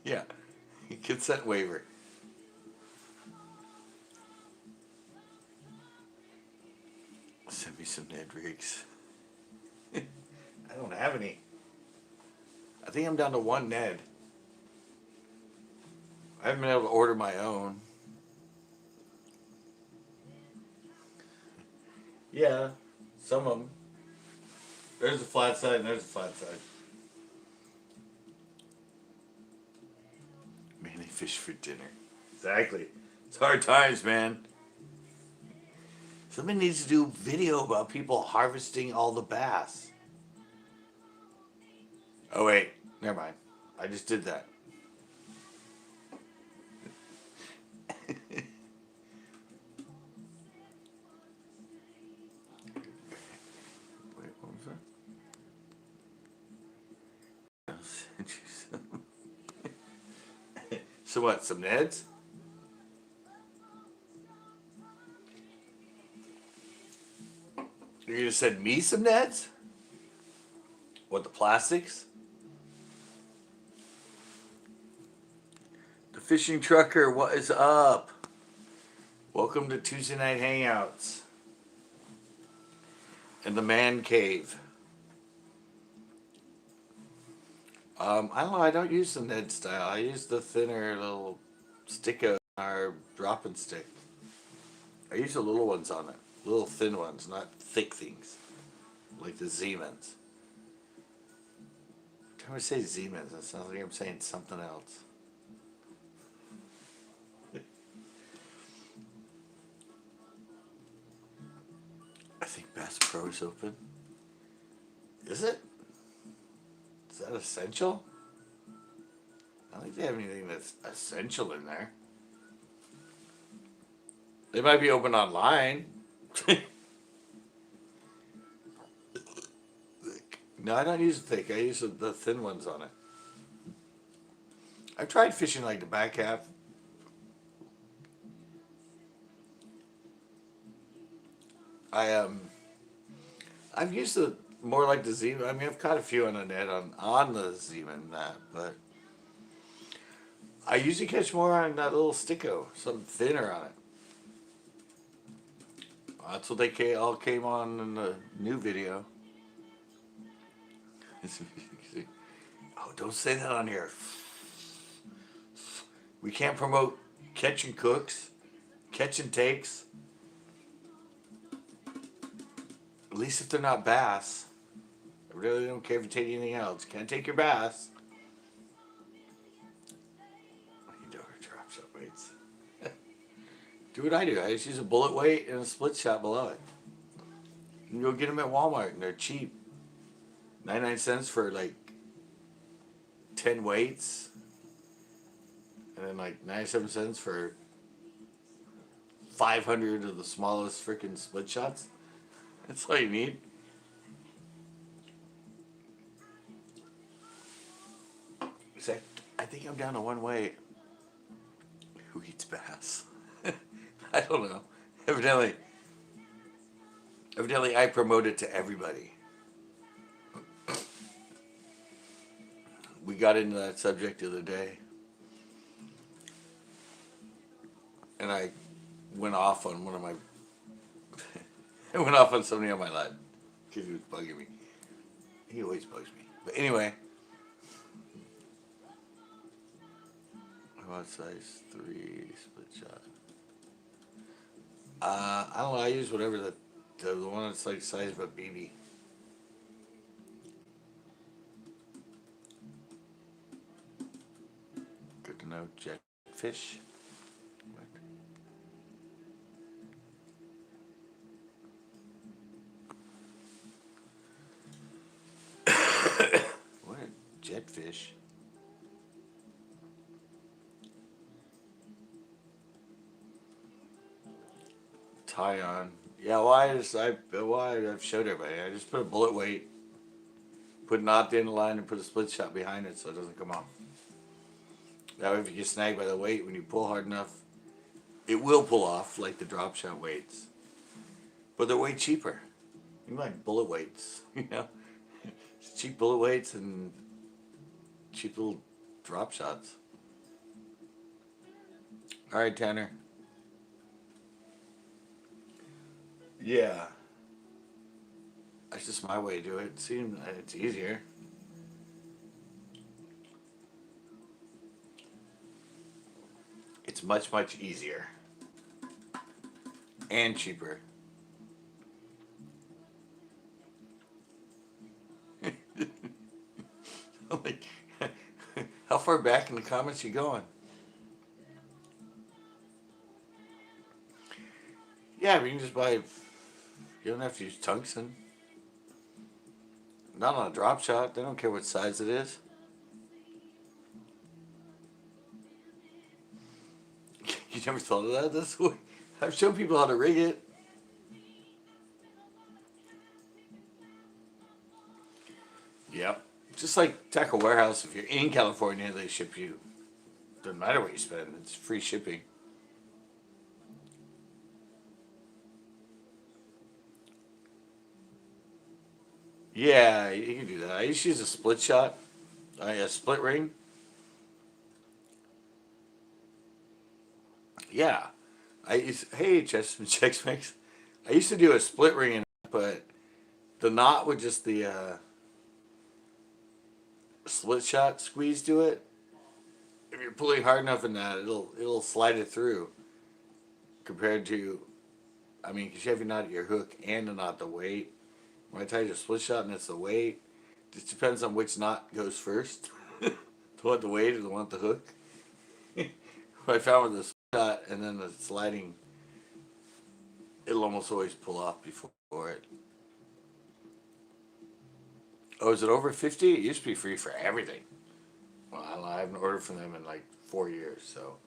Yeah, consent waiver. Send me some Ned rigs. I don't have any. I think I'm down to one Ned. I haven't been able to order my own. Yeah, some of them. There's a flat side and there's a flat side. Man, they fish for dinner. Exactly. It's hard times, man. Somebody needs to do a video about people harvesting all the bass. Oh wait, never mind. I just did that. Wait, what was that? I'll send you some. So what? Some Neds? You're gonna send me some Neds? What, the plastics? The fishing trucker, what is up? Welcome to Tuesday Night Hangouts in the man cave. I don't know, I don't use the Ned style. I use the thinner little sticko or dropping stick. I use the little ones on it. Little thin ones, not thick things. Like the Siemens. Every time I say Siemens, it sounds like I'm saying something else. I think Bass Pro is open. Is it? Is that essential? I don't think they have anything that's essential in there. They might be open online. No, I don't use the thick. I use the thin ones on it. I've tried fishing like the back half. I've used the more like the Zeman. I mean, I've caught a few on the net on the Zeman that, but I usually catch more on that little sticko, something thinner on it. That's what they all came on in the new video. Oh, don't say that on here. We can't promote catch and cooks, catch and takes. At least if they're not bass. I really don't care if you take anything else. Can't take your bass. You don't drop shot weights. Do what I do. I just use a bullet weight and a split shot below it. You can go get them at Walmart and they're cheap. 99 cents for like 10 weights. And then like 97 cents for 500 of the smallest freaking split shots. That's all you need. Except, I think I'm down to one weight. Who eats bass? I don't know. Evidently, I promote it to everybody. We got into that subject the other day. And I went off on one of my... I went off on somebody on my lad. Because he was bugging me. He always bugs me. But anyway. What size 3 split shot? I don't know. I use whatever the one that's like size of a BB. Good to know. Jetfish. What a jetfish. Tie on. Yeah, I've showed everybody. I just put a bullet weight, put a knot in the line, and put a split shot behind it so it doesn't come off. That way, if you get snagged by the weight, when you pull hard enough, it will pull off like the drop shot weights. But they're way cheaper. You like bullet weights, you know? It's cheap bullet weights and cheap little drop shots. All right, Tanner. Yeah. That's just my way to do it. It seems it's easier. It's much, much easier. And cheaper. far back in the comments you going? Yeah, but you can just buy. You don't have to use tungsten. Not on a drop shot. They don't care what size it is. You never thought of that? That's what I've shown people how to rig it. Yep. Just like Tackle Warehouse, if you're in California, they ship you. Doesn't matter what you spend, it's free shipping. Yeah, you can do that. I used to use a split shot, a split ring. Yeah. Hey, Chex Mix. I used to do a split ring, but the knot with just the split shot squeeze to it. If you're pulling hard enough in that, it'll slide it through. Compared to, I mean, because you have your knot at your hook and the knot the weight. When I tell you a split shot and it's the weight, just depends on which knot goes first. The one with the weight or the one with the hook. What I found with the split shot and then the sliding, it'll almost always pull off before it. Oh, is it over 50? It used to be free for everything. Well, I don't know. I haven't ordered from them in like 4 years, so.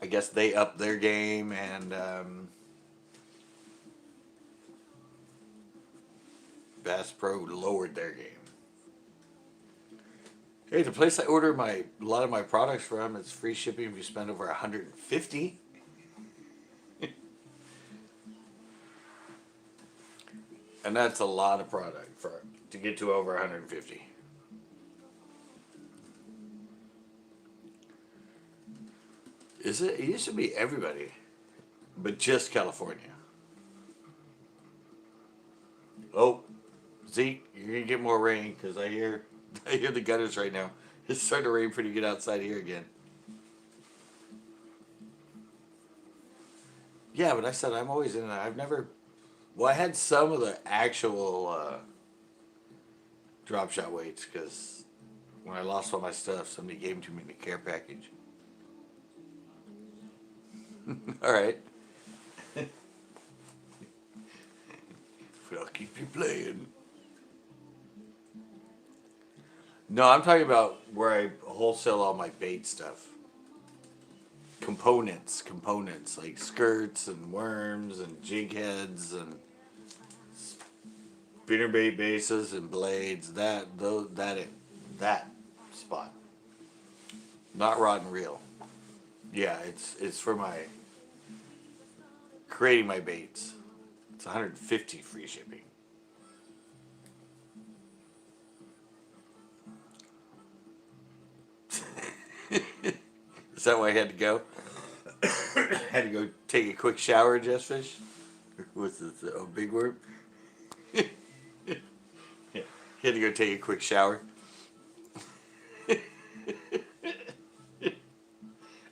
I guess they upped their game and Bass Pro lowered their game. Hey, the place I order a lot of my products from, it's free shipping if you spend over 150. And that's a lot of product to get to over 150. Is it? It used to be everybody, but just California. Oh, Zeke, you're gonna get more rain because I hear the gutters right now. It's starting to rain pretty good outside here again. Yeah, but I said I'm always in there. I've never. Well, I had some of the actual drop shot weights because when I lost all my stuff, somebody gave them to me in a care package. All right. I'll keep you playing. No, I'm talking about where I wholesale all my bait stuff. Components like skirts and worms and jig heads and spinnerbait bases and blades. That spot. Not rod and reel. Yeah, it's for my creating my baits. It's 150 free shipping. Is that why I had to go? Had to go take a quick shower, Just Fish? Was this a big worm? Yeah. He had to go take a quick shower.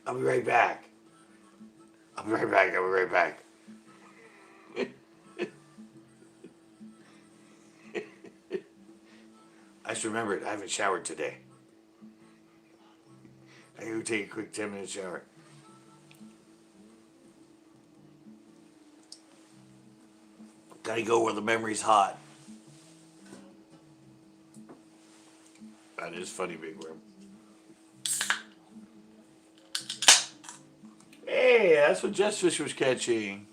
I'll be right back. I'll be right back. I'll be right back. I just remembered I haven't showered today. I gotta go take a quick 10-minute shower. Gotta go where the memory's hot. That is funny, big worm. Hey, that's what Just Fish was catching.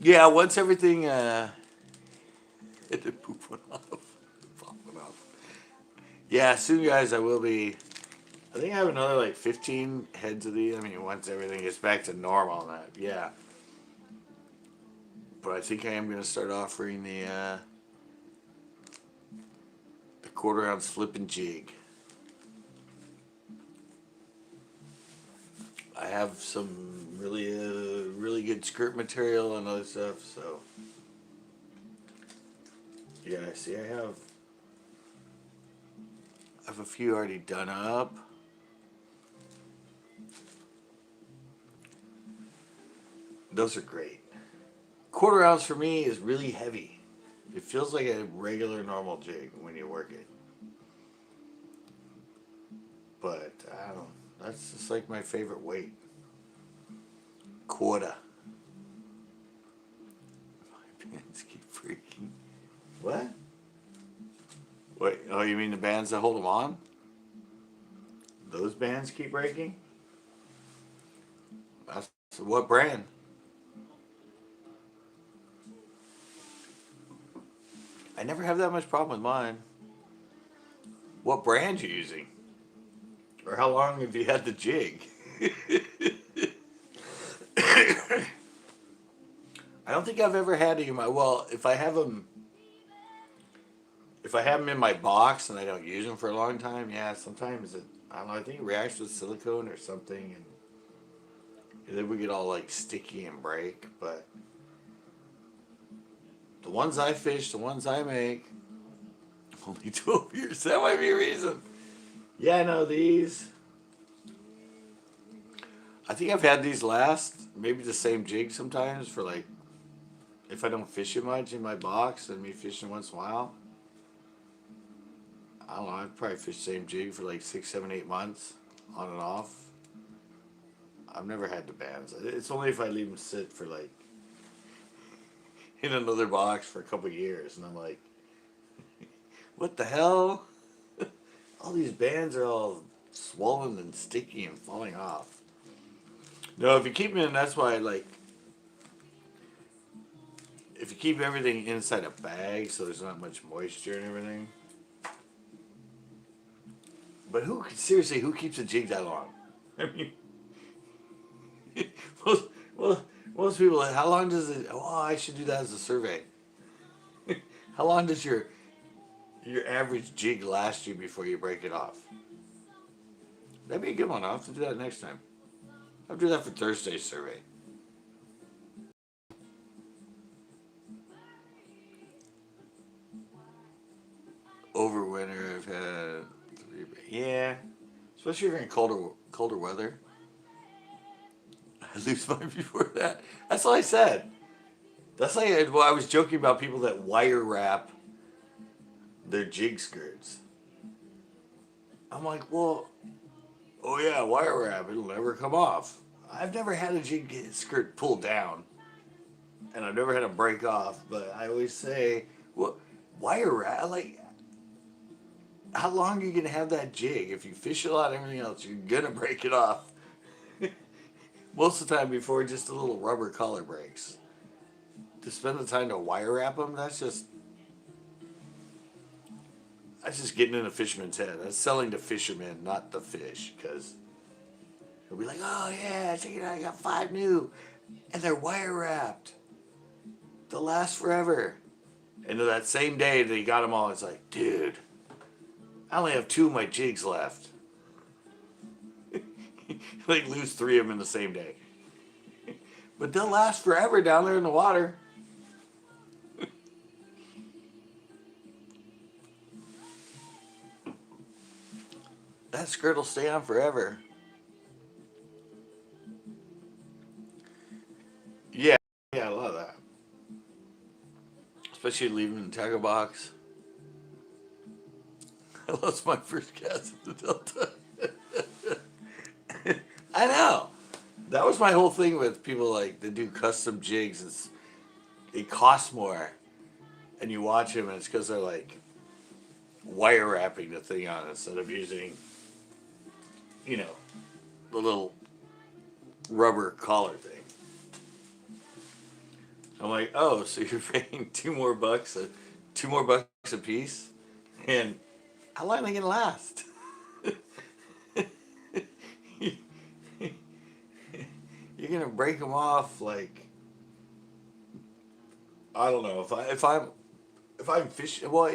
Yeah, once everything the poop went off. Yeah, soon guys I will be I think I have another like 15 heads of these. I mean once everything gets back to normal and that, yeah. But I think I am gonna start offering the quarter-ounce flip and jig. I have some really good skirt material and other stuff, so yeah, see I have a few already done up. Those are great. Quarter ounce for me is really heavy. It feels like a regular normal jig when you work it. But I don't. That's just like my favorite weight. Quarter. My bands keep freaking. What? Wait. Oh, you mean the bands that hold them on? Those bands keep breaking. That's what brand? I never have that much problem with mine. What brand you using? Or how long have you had the jig? I don't think I've ever had any. Well, if I have them in my box and I don't use them for a long time, yeah, sometimes I don't know. I think it reacts with silicone or something, and then we get all like sticky and break. But the ones I fish, the ones I make, only 12 years. That might be a reason. Yeah, no, these. I think I've had these last, maybe the same jig sometimes for like, if I don't fish it much in my box and me fishing once in a while. I don't know, I've probably fished the same jig for like 6, 7, 8 months on and off. I've never had the bands. It's only if I leave them sit for like in another box for a couple of years and I'm like, what the hell? All these bands are all swollen and sticky and falling off. No, if you keep them in, that's why like, if you keep everything inside a bag so there's not much moisture and everything. But seriously, who keeps a jig that long? I mean, most, well, most people, how long does it, oh, I should do that as a survey. How long does your average jig last you before you break it off? That'd be a good one. I'll have to do that next time. I'll do that for Thursday's survey. Over winter, I've had 3, yeah, especially if you're in colder weather. I lose mine before that. That's all I said. That's like, well, I was joking about people that wire wrap their jig skirts. I'm like, well, oh yeah, wire wrap, it'll never come off. I've never had a jig skirt pull down, and I've never had it break off. But I always say, well, wire wrap, like, how long are you gonna have that jig? If you fish a lot and everything else, you're gonna break it off. Most of the time before just a little rubber collar breaks. To spend the time to wire wrap them, that's just getting in a fisherman's head. That's selling to fishermen, not the fish, because they'll be like, oh yeah, check it out, I got 5 new, and they're wire wrapped. They'll last forever. And that same day they got them all, it's like, dude, I only have 2 of my jigs left. Like lose 3 of them in the same day. But they'll last forever down there in the water. That skirt will stay on forever. Yeah, yeah, I love that. Especially leaving in the tackle box. I lost my first cast at the Delta. I know. That was my whole thing with people like that do custom jigs. It costs more, and you watch them, and it's because they're like wire wrapping the thing on instead of using, you know, the little rubber collar thing. I'm like, oh, so you're paying $2 more $2 a piece, and how long are they gonna last? You're gonna break them off like, I don't know, if I'm fishing, well,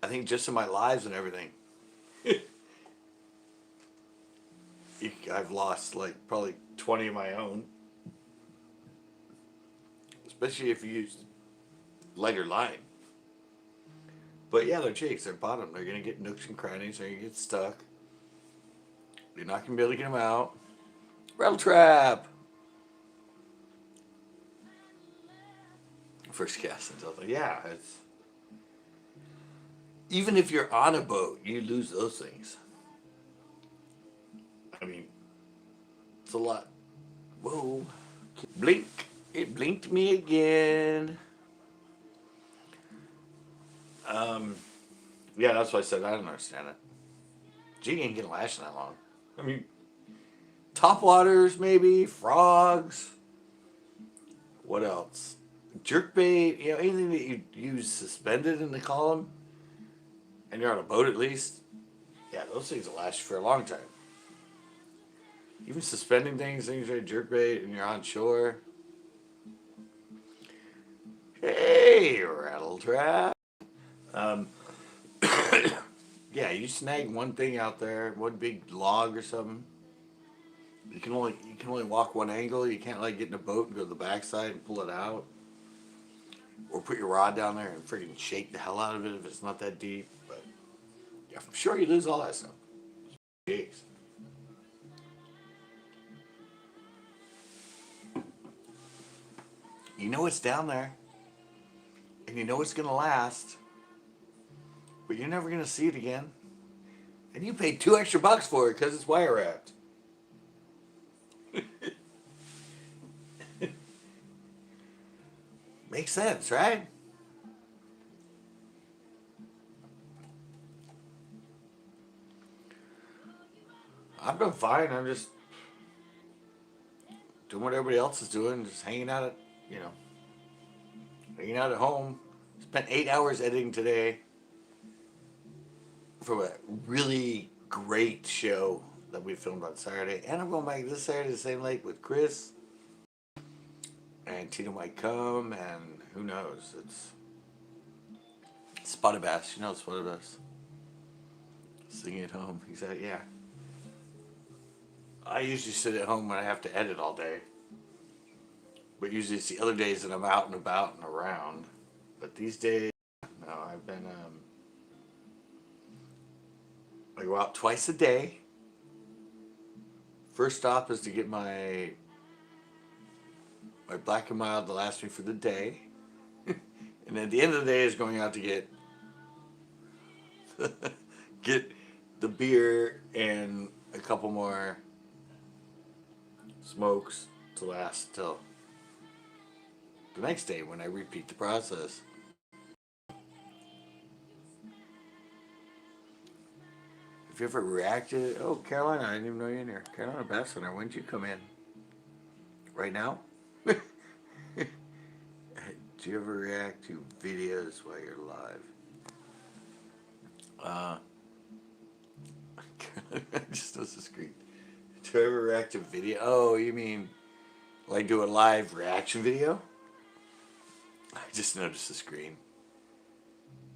I think just in my lives and everything, I've lost like probably 20 of my own, especially if you use lighter line. But yeah, they're jigs, they're bottom, they're gonna get nooks and crannies, they're gonna get stuck. You're not gonna be able to get them out. Rattle trap. First cast until yeah, it's even if you're on a boat, you lose those things. I mean, it's a lot. Whoa. Blink. It blinked me again. Um, yeah, that's why I said I don't understand it. Gee ain't gonna last that long. I mean, topwaters maybe, frogs. What else? Jerkbait, you know, anything that you use suspended in the column, and you're on a boat at least. Yeah, those things will last you for a long time. Even suspending things like jerkbait, and you're on shore. Hey, rattle trap. Um, yeah, you snag one thing out there, one big log or something. You can only walk one angle. You can't like get in a boat and go to the backside and pull it out, or put your rod down there and freaking shake the hell out of it if it's not that deep. But yeah, I'm sure you lose all that stuff. Jeez. You know it's down there, and you know it's gonna last, but you're never gonna see it again. And you paid $2 extra for it because it's wire wrapped. Makes sense, right? I'm doing fine. I'm just doing what everybody else is doing, just hanging out at, you know, hanging out at home. Spent 8 hours editing today for a really great show that we filmed on Saturday. And I'm going back this Saturday to the same lake with Chris. And Tina might come, and who knows? It's Spotted Bass. You know Spotted Bass. Singing at home. Exactly, yeah. I usually sit at home when I have to edit all day. But usually it's the other days that I'm out and about and around. But these days, no, I've been, I go out twice a day. First stop is to get my black and mild to last me for the day. And at the end of the day is going out to get the beer and a couple more smokes to last till the next day when I repeat the process. Have you ever reacted? Oh, Carolina, I didn't even know you're in here. Carolina Bass Center, when did you come in? Right now? Do you ever react to videos while you're live? I just noticed the screen. Do you ever react to video? Oh, you mean like do a live reaction video? I just noticed the screen.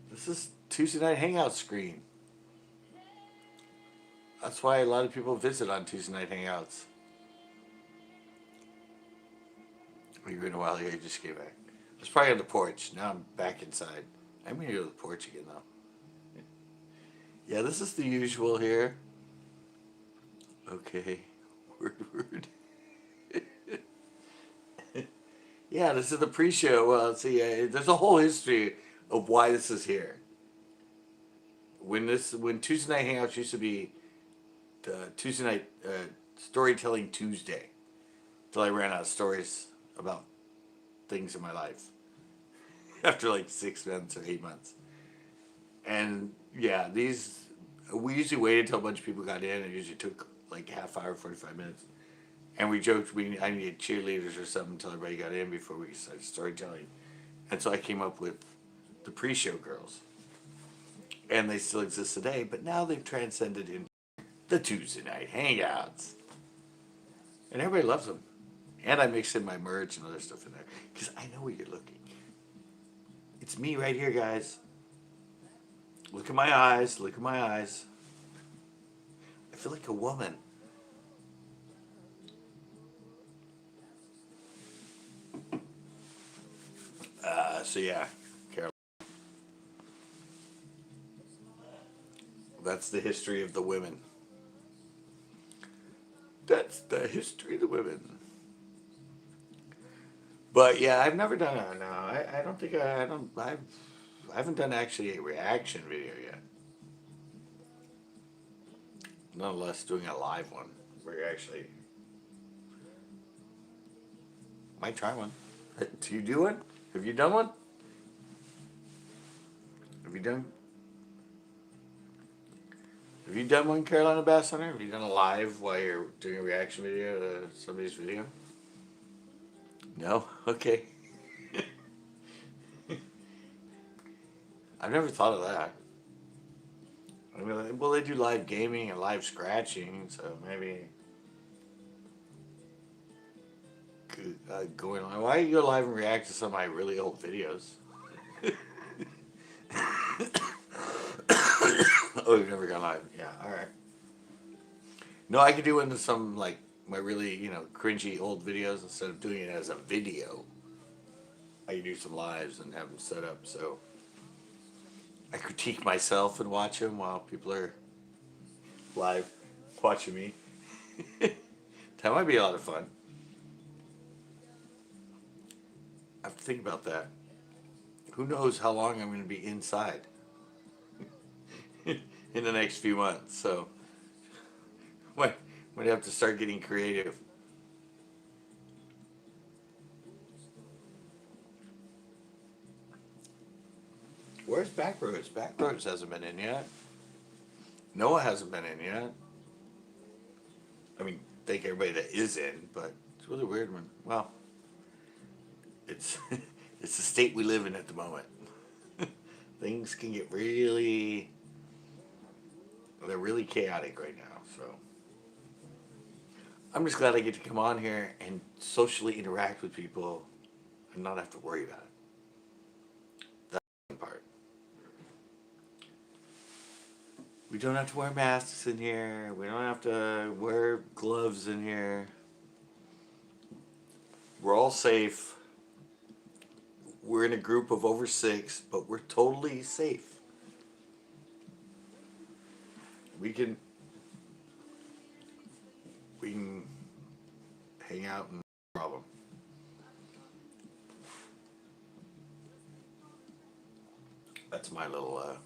This is Tuesday Night Hangout screen. That's why a lot of people visit on Tuesday Night Hangouts. You've been a while here, you just came back. I was probably on the porch. Now I'm back inside. I'm going to go to the porch again, though. Yeah, this is the usual here. Okay. Word. Yeah, this is the pre-show. Well, see, there's a whole history of why this is here. When Tuesday Night Hangouts used to be the Tuesday Night Storytelling Tuesday, till I ran out of stories about things in my life after like 6 months or 8 months. And yeah, we usually waited until a bunch of people got in. It usually took like half hour, 45 minutes. And we joked I needed cheerleaders or something until everybody got in before we started storytelling. And so I came up with the pre-show girls. And they still exist today, but now they've transcended into the Tuesday Night Hangouts. And everybody loves them. And I mix in my merch and other stuff in there. Because I know where you're looking. It's me right here, guys. Look at my eyes. Look at my eyes. I feel like a woman. So yeah, Carol. That's the history of the women. That's the history of the women. But yeah, I've never done it. No, I don't think I don't. I haven't done actually a reaction video yet. Nonetheless, doing a live one where you actually might try one. Do you do one? Have you done one? Have you done? Have you done one, Carolina Bass Hunter? Have you done a live while you're doing a reaction video to somebody's video? No. Okay. I've never thought of that. I mean, well, they do live gaming and live scratching, so maybe going on. Why do you go live and react to some of my really old videos? Oh, you've never gone live? Yeah, all right. No, I could do into some like my really cringy old videos instead of doing it as a video. I could do some lives and have them set up so I critique myself and watch them while people are live watching me. That might be a lot of fun. I have to think about that. Who knows how long I'm going to be inside in the next few months. So might have to start getting creative. Where's Backroads? Backroads hasn't been in yet. Noah hasn't been in yet. I mean, thank everybody that is in, but it's really weird when, well, it's it's the state we live in at the moment. Things can get really, they're really chaotic right now, so I'm just glad I get to come on here and socially interact with people and not have to worry about it. That's the part. We don't have to wear masks in here. We don't have to wear gloves in here. We're all safe. We're in a group of over 6, but we're totally safe. We can hang out and no problem. That's my little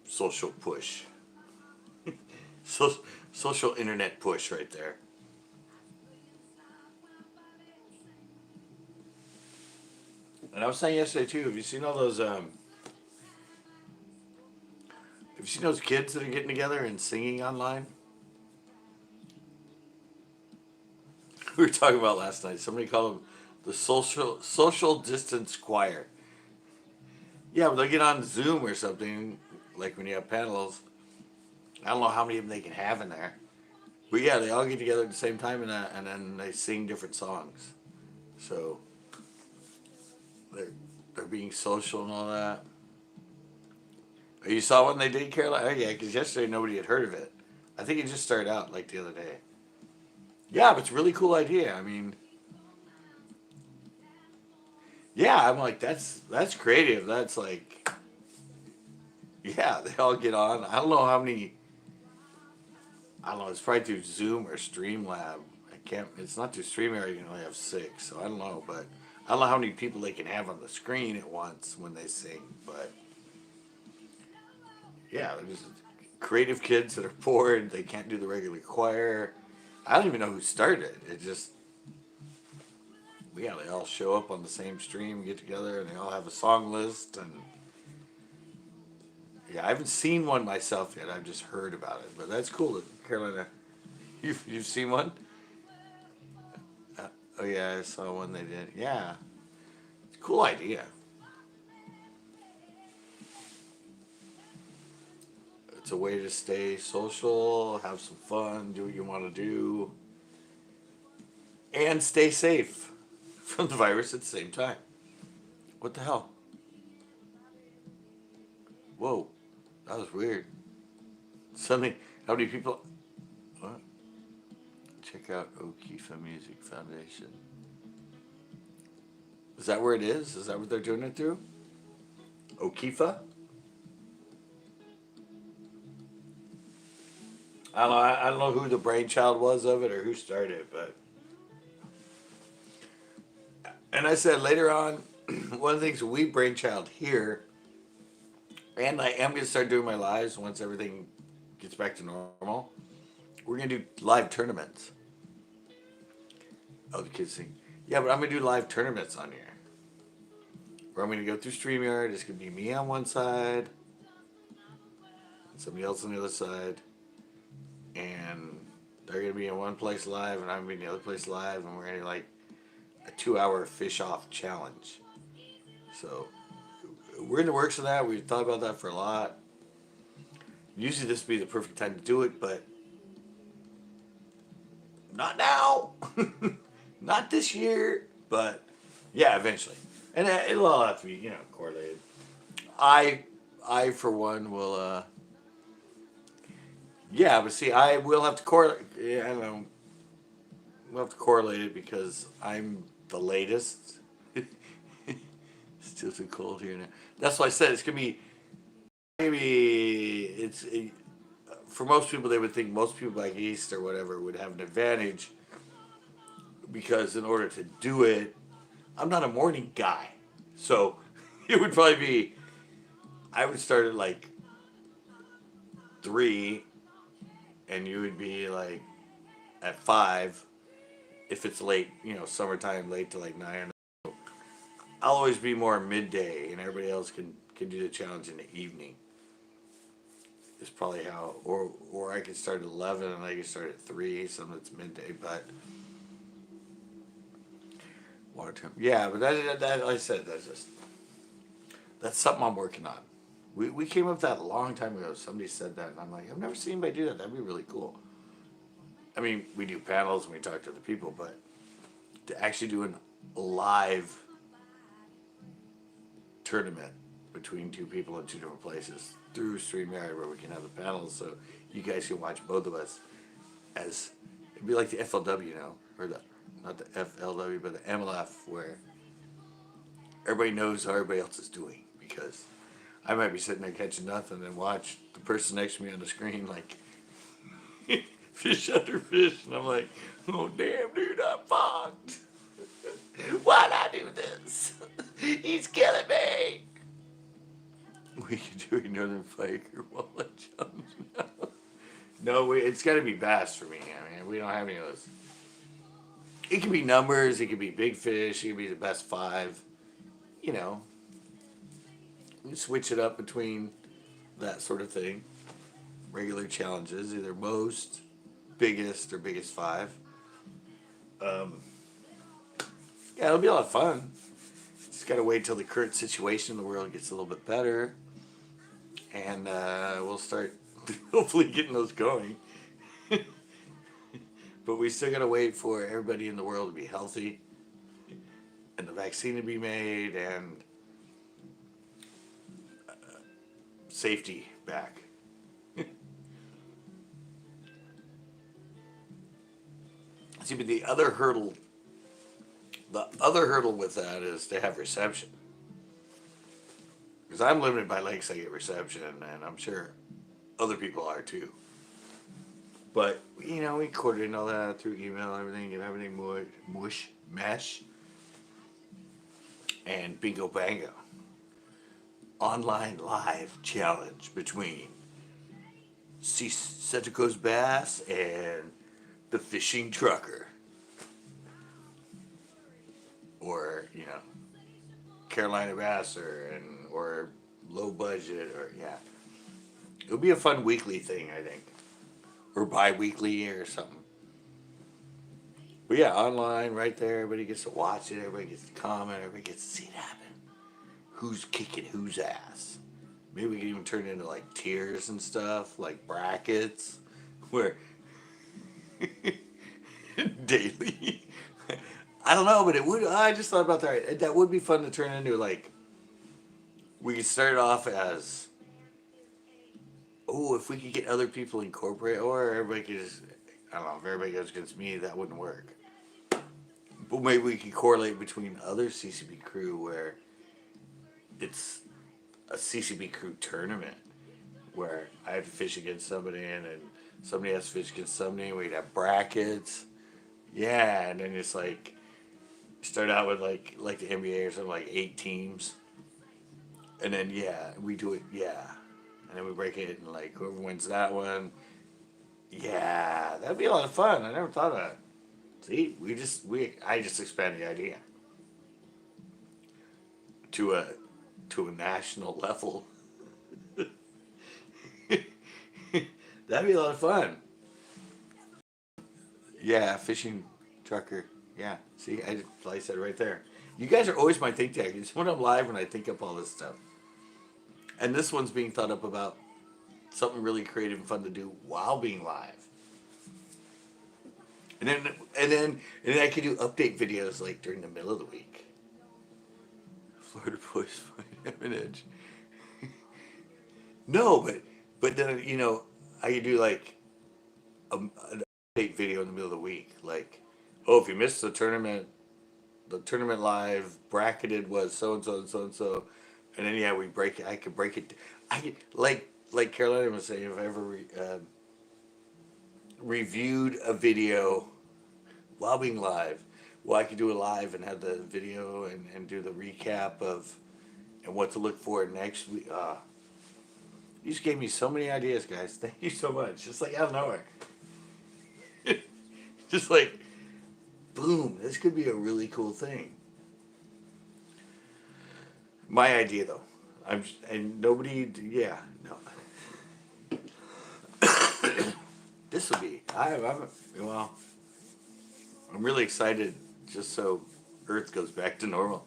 social push. Social internet push right there. And I was saying yesterday too, have you seen all those have you seen those kids that are getting together and singing online? We were talking about last night. Somebody called them the social distance choir. Yeah, but they get on Zoom or something, like when you have panels. I don't know how many of them they can have in there. But yeah, they all get together at the same time and then they sing different songs. So they're being social and all that. Oh, you saw one they did, Caroline? Oh yeah, because yesterday nobody had heard of it. I think it just started out like the other day. Yeah, but it's a really cool idea. I mean, yeah, I'm like that's creative. That's like, yeah, they all get on. I don't know how many. I don't know. It's probably through Zoom or Streamlab. I can't. It's not through StreamYard. You can only have 6, so I don't know. But I don't know how many people they can have on the screen at once when they sing. But yeah, they're just creative kids that are bored. They can't do the regular choir. I don't even know who started it. It just, yeah, they all show up on the same stream, get together, and they all have a song list. And yeah, I haven't seen one myself yet. I've just heard about it. But that's cool, Carolina. You've seen one? Oh yeah, I saw one they did. Yeah, it's a cool idea. It's a way to stay social, have some fun, do what you want to do, and stay safe from the virus at the same time. What the hell? Whoa, that was weird. Something. How many people? What? Check out O'Keefe Music Foundation. Is that where it is? Is that what they're doing it through? O'Keefe? I don't know who the brainchild was of it or who started it, but and I said later on, one of the things we brainchild here, and I am gonna start doing my lives once everything gets back to normal. We're gonna do live tournaments. Oh, the kids sing. Yeah, but I'm gonna do live tournaments on here. Where I'm gonna go through StreamYard. It's gonna be me on one side, and somebody else on the other side, and they're gonna be in one place live, and I'm gonna be in the other place live, and we're gonna do like a 2 hour fish off challenge. So we're in the works of that. We've thought about that for a lot. Usually this would be the perfect time to do it, but not now. Not this year, but yeah, eventually. And it'll all have to be, correlated. I, I for one will. Yeah, but see, I will have to correlate. Yeah, I don't know. We'll have to correlate it because I'm the latest. It's still too cold here now. That's why I said it's gonna be maybe for most people they would think most people back east or whatever would have an advantage because in order to do it, I'm not a morning guy, so it would probably be I would start at like 3, and you would be like at 5 if it's late, summertime, late to like 9. I'll always be more midday, and everybody else can do the challenge in the evening. Is probably how, or I could start at 11 and I could start at 3. Some it's midday, but water temp. Yeah, but that like I said that's something I'm working on. We came up with that a long time ago. Somebody said that, and I'm like, I've never seen anybody do that. That'd be really cool. I mean, we do panels and we talk to other people, but to actually do a live tournament between two people in two different places through StreamYard where we can have the panels so you guys can watch both of us as it'd be like the FLW, or the not the FLW but the MLF where everybody knows how everybody else is doing because I might be sitting there catching nothing and watch the person next to me on the screen like fish under fish and I'm like, oh damn dude, I'm fucked. Why'd I do this? He's killing me. We could do a northern pike or walleye challenge now. No, it's got to be bass for me. I mean, we don't have any of those. It can be numbers. It can be big fish. It can be the best 5. You know, we switch it up between that sort of thing. Regular challenges, either most, biggest, or biggest 5. Yeah, it'll be a lot of fun. Just gotta wait till the current situation in the world gets a little bit better, and we'll start hopefully getting those going. But we still gotta wait for everybody in the world to be healthy, and the vaccine to be made, and safety back. See, but the other hurdle with that is to have reception. Because I'm limited by lakes I get reception, and I'm sure other people are too. But, we coordinate all that through email, everything, and everything mesh, and bingo bango. Online live challenge between Central Coast Bass and the Fishing Trucker. Or, Carolina Bass or low budget or yeah. It'll be a fun weekly thing, I think. Or bi-weekly or something. But yeah, online, right there, everybody gets to watch it, everybody gets to comment, everybody gets to see it happen. Who's kicking whose ass? Maybe we can even turn it into like tiers and stuff, like brackets, where daily. I don't know, but it would. I just thought about that. That would be fun to turn into like. We could start off as. Oh, if we could get other people incorporate, or everybody could just. I don't know. If everybody goes against me, that wouldn't work. But maybe we could correlate between other CCB crew where it's a CCB crew tournament where I have to fish against somebody and then somebody has to fish against somebody. We'd have brackets. Yeah, and then it's like start out with like the NBA or something, like 8 teams, and then yeah, we do it. Yeah, and then we break it, and like whoever wins that one. Yeah, that'd be a lot of fun. I never thought of that. See, I just expanded the idea to a national level. That'd be a lot of fun. Yeah, fishing trucker. Yeah, see, I said right there. You guys are always my think tank. It's when I'm live when I think up all this stuff. And this one's being thought up about something really creative and fun to do while being live. And then and then I can do update videos like during the middle of the week. Florida boys might have an edge. No, but then I could do like an update video in the middle of the week. Like, oh, if you missed the tournament live bracketed was so and so and so and so, and then yeah, we break it. I could break it. I could, like Carolina was saying, if I ever reviewed a video while being live, well, I could do it live and have the video and do the recap of and what to look for next week. You just gave me so many ideas, guys. Thank you so much. Just like out of nowhere. Just like, boom, this could be a really cool thing. My idea, though. And nobody, yeah, no. This will be, well, I'm really excited just so Earth goes back to normal.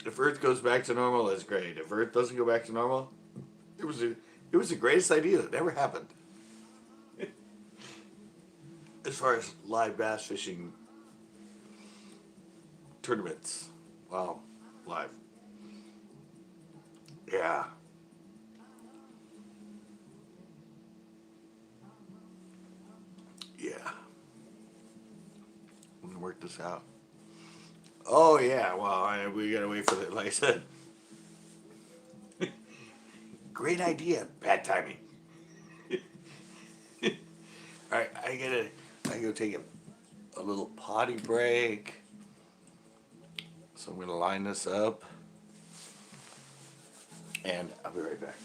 If Earth goes back to normal, that's great. If Earth doesn't go back to normal, it was the greatest idea that ever happened. As far as live bass fishing tournaments, wow, live, yeah, yeah. We can work this out. Oh yeah, well, we gotta wait for the. Like I said, great idea, bad timing. All right, I go take a little potty break. So I'm gonna line this up, and I'll be right back.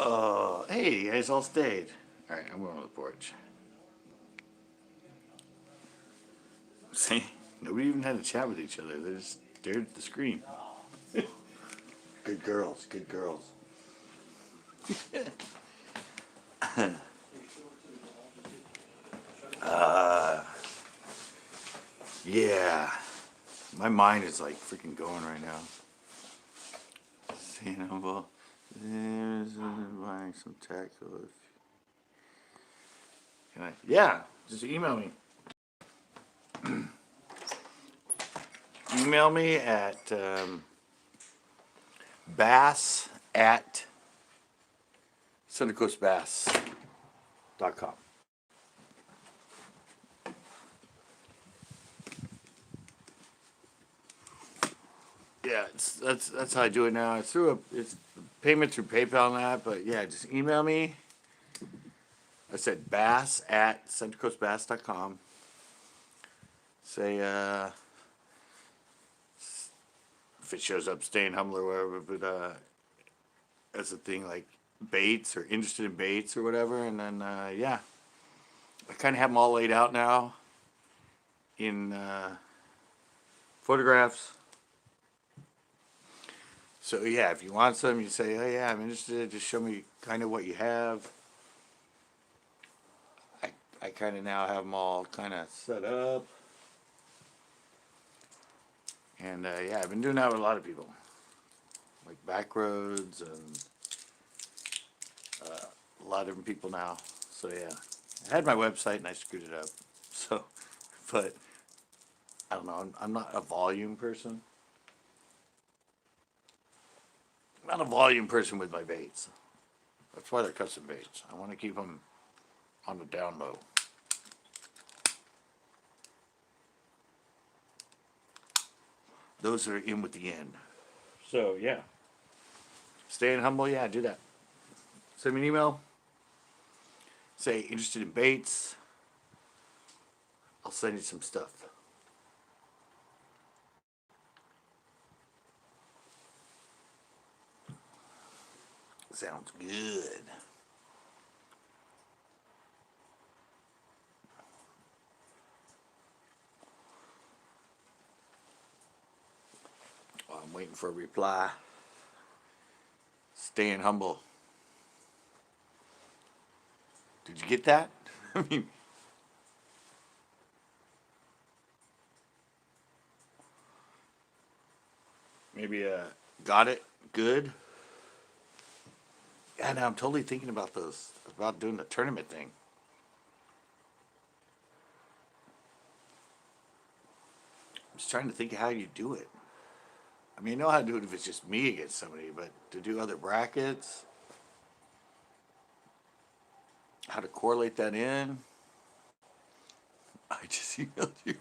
Oh, hey, you guys all stayed. All right, I'm going to the porch. See, nobody even had a chat with each other. They just stared at the screen. Good girls, good girls. uh, yeah, my mind is like freaking going right now. Sustainable. There's buying some tackle. Yeah, just email me. Email me at bass at centercoastbass.com. Yeah, that's how I do it now. It's payment through PayPal and that, but yeah, just email me. I said bass@centralcoastbass.com. Say, if it shows up, staying humble or whatever, but as a thing like baits or interested in baits or whatever, and then yeah, I kind of have them all laid out now in photographs. So yeah, if you want some, you say, oh yeah, I'm interested. Just show me kind of what you have. I kind of now have them all kind of set up, and yeah, I've been doing that with a lot of people, like Backroads and a lot of different people now. So yeah, I had my website and I screwed it up. So, but I don't know. I'm not a volume person. I'm not a volume person with my baits. That's why they're custom baits. I want to keep them on the down low. Those are in with the end. So yeah, staying humble. Yeah, do that. Send me an email. Say interested in baits. I'll send you some stuff. Sounds good. Oh, I'm waiting for a reply. Staying humble. Did you get that? I mean, maybe got it. Good. Yeah, now I'm totally thinking about about doing the tournament thing. I'm just trying to think of how you do it. I mean, I know how to do it if it's just me against somebody, but to do other brackets, how to correlate that in. I just emailed you.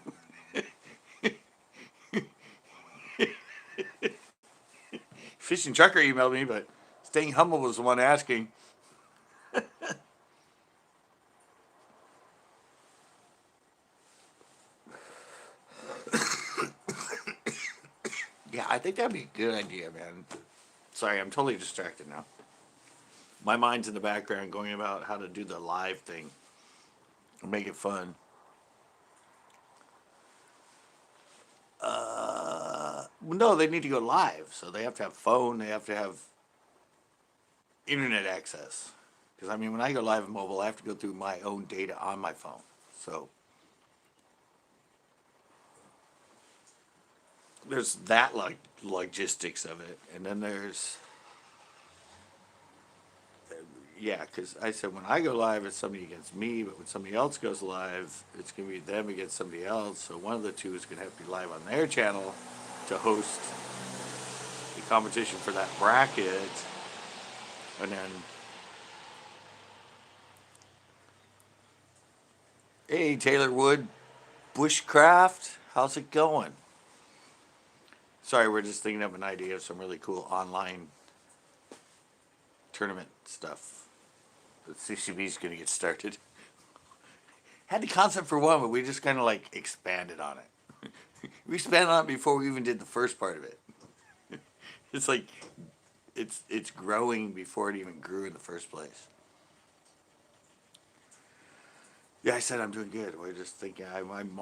Fishing Trucker emailed me, but Staying Humble was the one asking. Yeah, I think that'd be a good idea, man. Sorry, I'm totally distracted now. My mind's in the background going about how to do the live thing and make it fun. No, they need to go live, so they have to have phone, they have to have internet access. Because I mean, when I go live mobile, I have to go through my own data on my phone. So there's that like logistics of it, and then there's yeah, because I said when I go live, it's somebody against me, but when somebody else goes live, it's gonna be them against somebody else. So one of the two is gonna have to be live on their channel to host the competition for that bracket, and then hey Taylor Wood, Bushcraft, how's it going? Sorry, we're just thinking of an idea of some really cool online tournament stuff. The CCB is going to get started. Had the concept for one, but we just kind of like expanded on it. We expanded on it before we even did the first part of it. It's like it's growing before it even grew in the first place. Yeah, I said I'm doing good. We're just thinking. I'm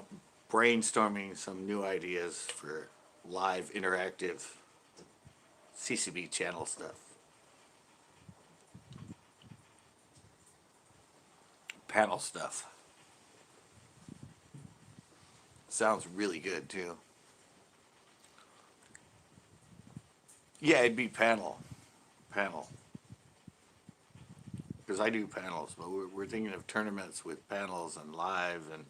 brainstorming some new ideas for live interactive CCB channel stuff. Panel stuff. Sounds really good too. Yeah, it'd be panel. Because I do panels, but we're thinking of tournaments with panels and live, and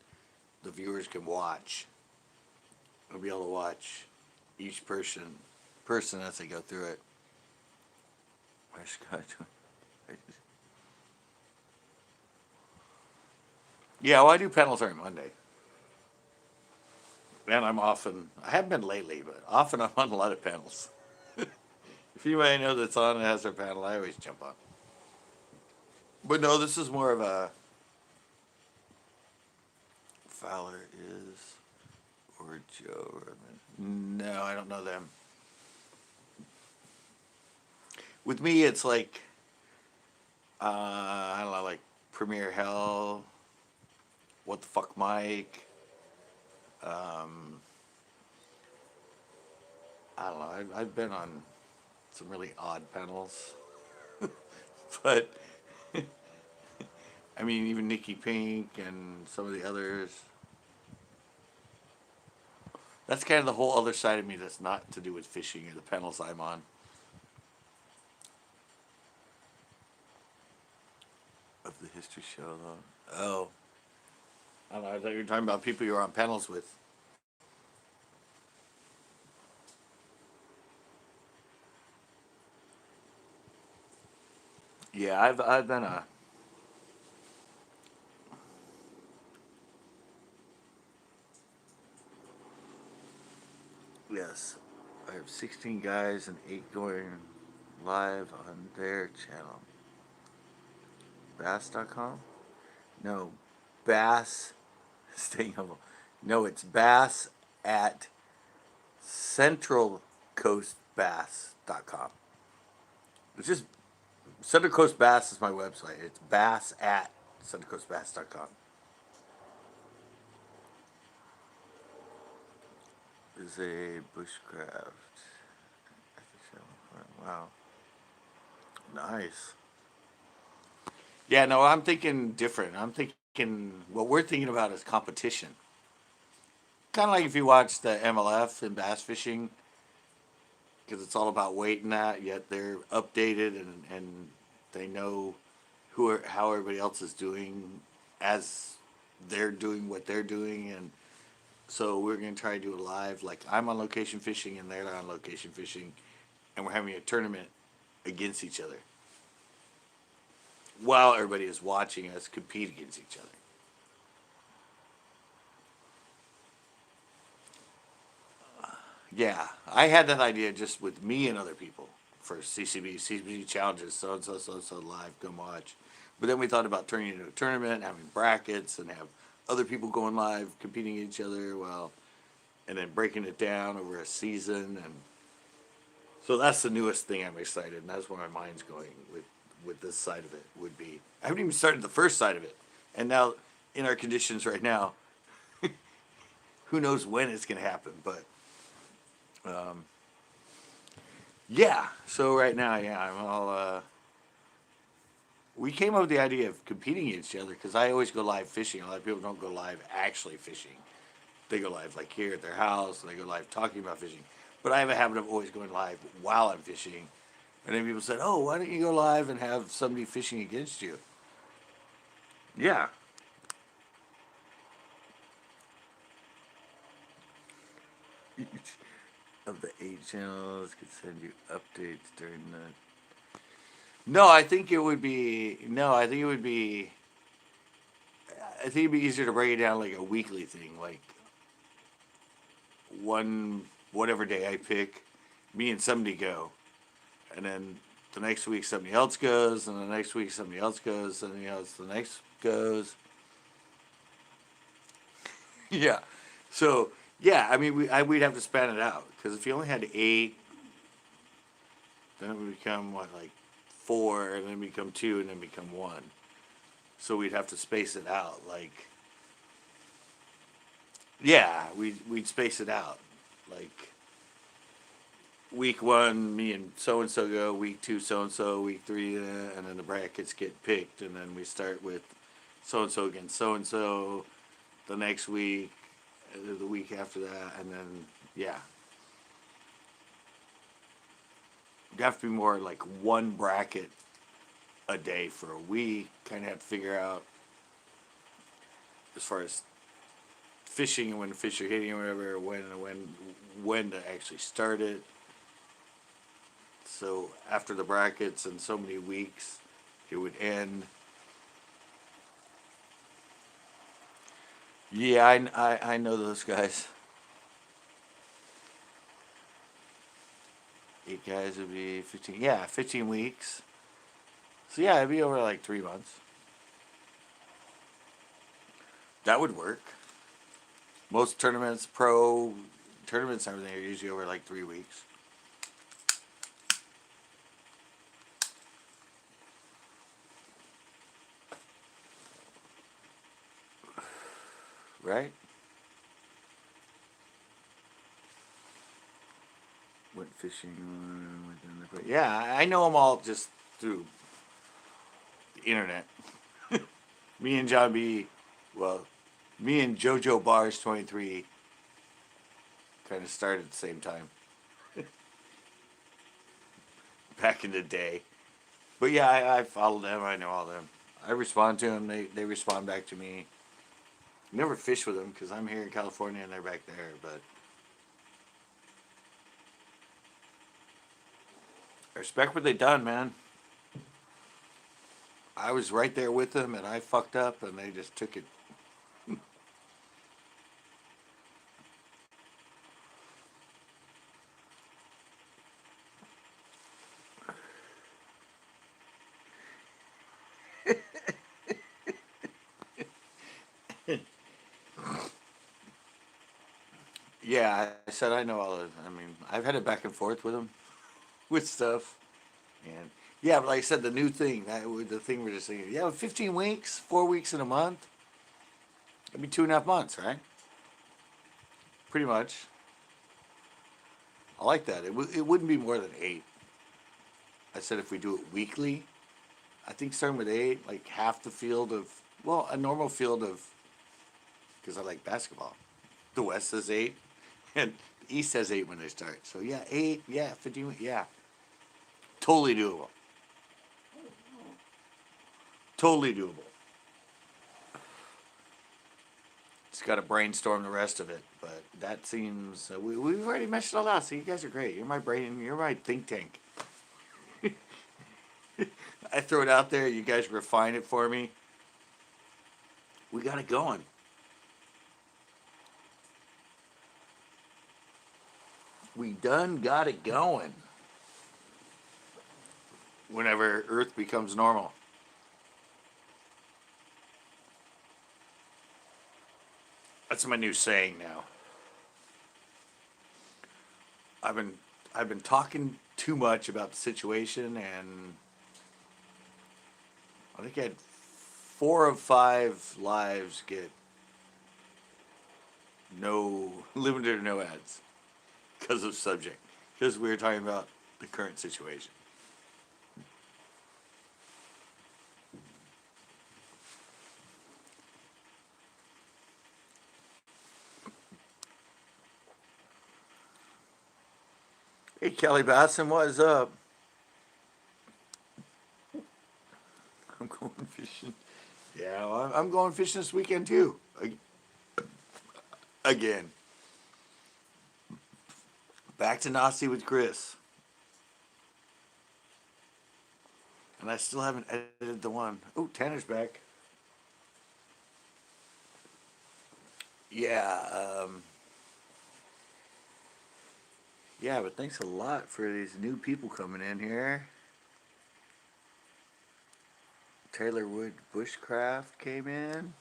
the viewers can watch. They'll be able to watch each person as they go through it. Where's Scott? Yeah, well, I do panels every Monday. And I haven't been lately, but often I'm on a lot of panels. If anybody knows that's on and has their panel, I always jump on. But no, this is more of a Fowler is or Joe Redman. No, I don't know them. With me, it's like I don't know, like Premier Hell, What the Fuck Mike. Um, I don't know. I've been on some really odd panels, but I mean, even Nikki Pink and some of the others. That's kind of the whole other side of me that's not to do with fishing or the panels I'm on. Of the history show, though. Oh, I don't know. I thought you were talking about people you were on panels with. Yeah, I've been a yes. I have 16 guys and 8 going live on their channel. Bass.com? No, Bass. Staying humble. No, it's Bass at centralcoastbass.com. It's just Central Coast Bass is my website. It's bass at centralcoastbass.com. Is a bushcraft. Wow. Nice. Yeah, no, I'm thinking different. I'm thinking what we're thinking about is competition. Kind of like if you watch the MLF and bass fishing, because it's all about weight and that, yet they're updated and they know how everybody else is doing as they're doing what they're doing. And so we're going to try to do it live. Like I'm on location fishing and they're on location fishing, and we're having a tournament against each other while everybody is watching us compete against each other. Yeah, I had that idea just with me and other people for CCB challenges, so live, come watch. But then we thought about turning it into a tournament, having brackets, and have other people going live, competing each other, well, and then breaking it down over a season, and so that's the newest thing I'm excited, and that's where my mind's going with this side of it would be. I haven't even started the first side of it, and now in our conditions right now, who knows when it's going to happen, but. Um, Yeah. So right now, yeah, I'm all. We came up with the idea of competing against each other because I always go live fishing. A lot of people don't go live actually fishing. They go live like here at their house, and they go live talking about fishing. But I have a habit of always going live while I'm fishing. And then people said, "Oh, why don't you go live and have somebody fishing against you?" Yeah. Of the 8 channels, could send you updates during the. No, I think it would be. No, I think it would be. I think it'd be easier to break it down like a weekly thing, like one whatever day I pick, me and somebody go, and then the next week somebody else goes, and the next week somebody else goes, somebody else the next goes. Yeah, so yeah, I mean we'd have to span it out because if you only had 8, then it would become what like 4, and then become 2, and then become 1. So we'd have to space it out like yeah, we'd space it out like week 1, me and so go. Week 2, so Week 3, and then the brackets get picked, and then we start with so against so. The next week, the week after that, and then yeah, you have to be more like one bracket a day for a week. Kind of have to figure out as far as fishing and when fish are hitting or whatever, when to actually start it. So after the brackets and so many weeks, it would end. Yeah, I know those guys. 8 guys would be 15. Yeah, 15 weeks. So yeah, it'd be over like 3 months. That would work. Most tournaments, pro tournaments, and everything are usually over like 3 weeks. Right? Went fishing. Yeah, I know them all just through the internet. Me and John B. Well, me and JoJo Bars 23 kind of started at the same time back in the day. But yeah, I follow them. I know all them. I respond to them. They respond back to me. Never fish with them because I'm here in California and they're back there. But I respect what they done, man. I was right there with them and I fucked up and they just took it. Yeah, I said I know all of. I mean, I've had it back and forth with them with stuff, and yeah, but like I said, the new thing, the thing we're just saying, yeah, 15 weeks, 4 weeks in a month, it'd be 2.5 months, right? Pretty much. I like that. It wouldn't be more than 8. I said if we do it weekly, I think starting with 8, like half the field of, well, a normal field of, because I like basketball. The West says 8, and the East says 8 when they start. So yeah, 8, yeah, 15, yeah, totally doable. Totally doable. Just got to brainstorm the rest of it, but that seems we've already meshed it all out. So you guys are great. You're my brain. You're my think tank. I throw it out there. You guys refine it for me. We got it going. We done got it going. Whenever Earth becomes normal. That's my new saying now. I've been I've been talking too much about the situation, and I think I had 4 of 5 lives get no limited or no ads because of subject, because we were talking about the current situation. Hey, Kelly Basson, what is up? I'm going fishing. Yeah, well, I'm going fishing this weekend too. Again, back to Nazi with Chris, and I still haven't edited the one. Oh, Tanner's back. Yeah, yeah, but thanks a lot for these new people coming in here. Taylor Wood Bushcraft came in.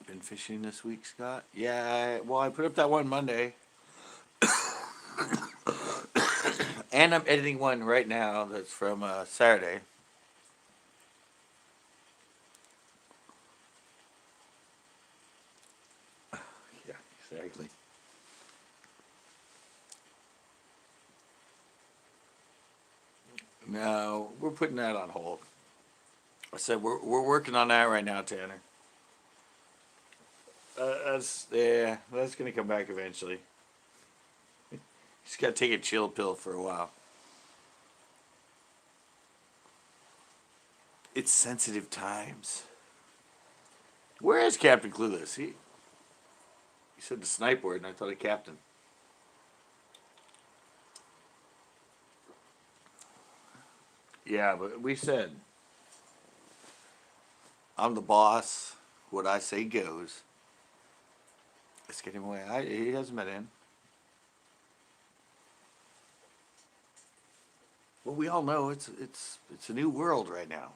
Been fishing this week, Scott? Yeah, well, I put up that one Monday. And I'm editing one right now that's from Saturday. Yeah, exactly. No, we're putting that on hold. I said we're working on that right now, Tanner. That's gonna come back eventually. Just gotta take a chill pill for a while. It's sensitive times. Where is Captain Clueless? He said the snipe word, and I thought a captain. Yeah, but we said I'm the boss. What I say goes. Let's get him away. He hasn't been in. Well, we all know it's a new world right now.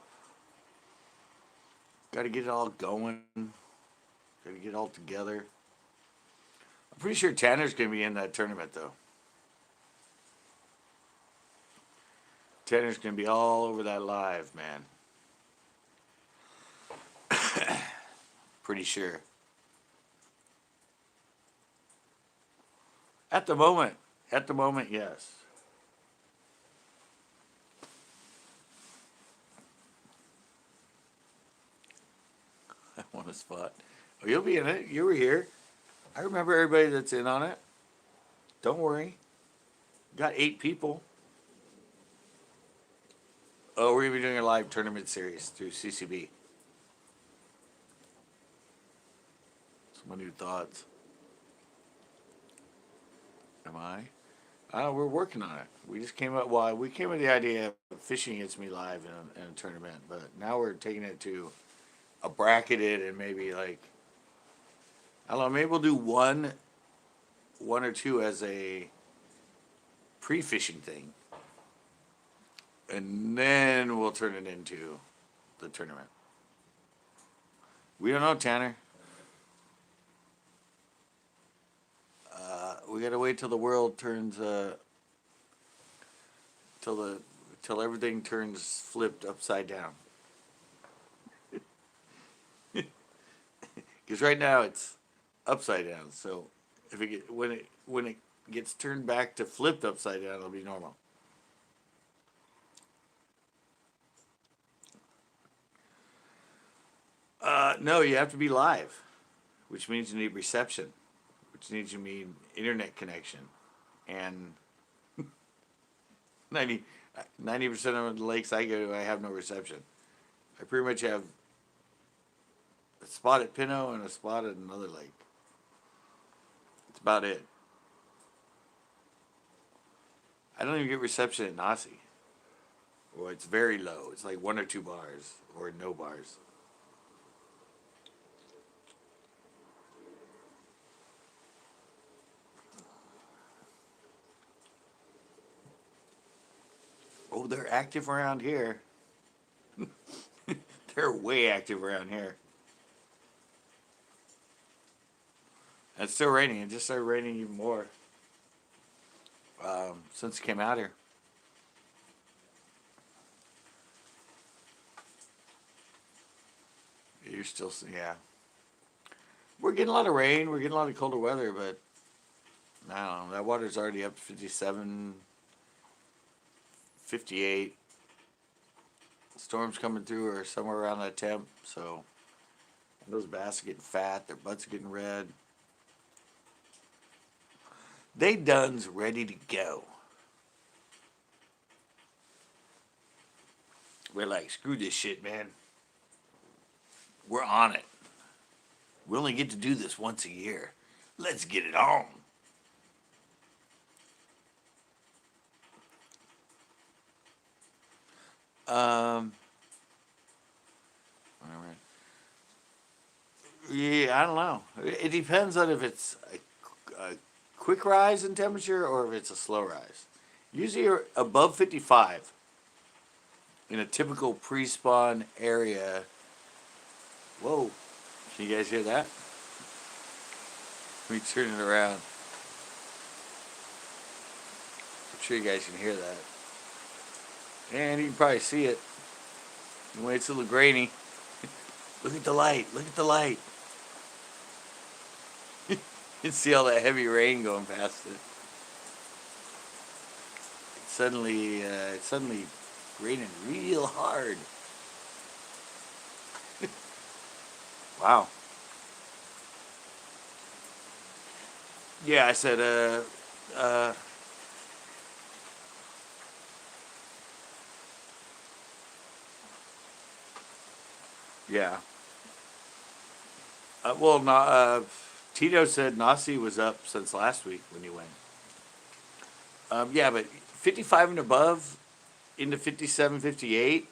Got to get it all going. Got to get it all together. I'm pretty sure Tanner's gonna be in that tournament though. Tanner's gonna be all over that live, man. Pretty sure. At the moment, yes. I want a spot. Oh, you'll be in it. You were here. I remember everybody that's in on it. Don't worry. Got 8 people. Oh, we're gonna be doing a live tournament series through CCB. Some new thoughts. Am I? We're working on it. We just came up. Well, we came with the idea of fishing against me live in a tournament, but now we're taking it to a bracketed and maybe like I don't know. Maybe we'll do one or two as a pre-fishing thing, and then we'll turn it into the tournament. We don't know, Tanner. We gotta wait till the world turns, till everything turns flipped upside down. Because right now it's upside down. So if when it gets turned back to flipped upside down, it'll be normal. No, you have to be live, which means you need reception, which means you need internet connection, and 90% of the lakes I go to, I have no reception. I pretty much have a spot at Pinot and a spot at another lake. That's about it. I don't even get reception at Nasi. Well, it's very low. It's like 1 or 2 bars or no bars. Oh, they're active around here. They're way active around here. And it's still raining. It just started raining even more since it came out here. You're still, yeah. We're getting a lot of rain. We're getting a lot of colder weather, but I don't know. That water's already up to 57, 58. Storms coming through are somewhere around that temp, so those bass are getting fat. Their butts are getting red. They done's ready to go. We're like, screw this shit, man. We're on it. We only get to do this once a year. Let's get it on. Whatever. Yeah, I don't know. It depends on if it's a quick rise in temperature or if it's a slow rise. Usually you're above 55 in a typical pre-spawn area. Whoa, can you guys hear that? Let me turn it around. I'm sure you guys can hear that. And you can probably see it. The way it's a little grainy. Look at the light. Look at the light. You can see all that heavy rain going past it. It's suddenly raining real hard. Wow. Yeah, I said, yeah. Well, no, Tito said Nasi was up since last week when you went. Yeah, but 55 and above into 57, 58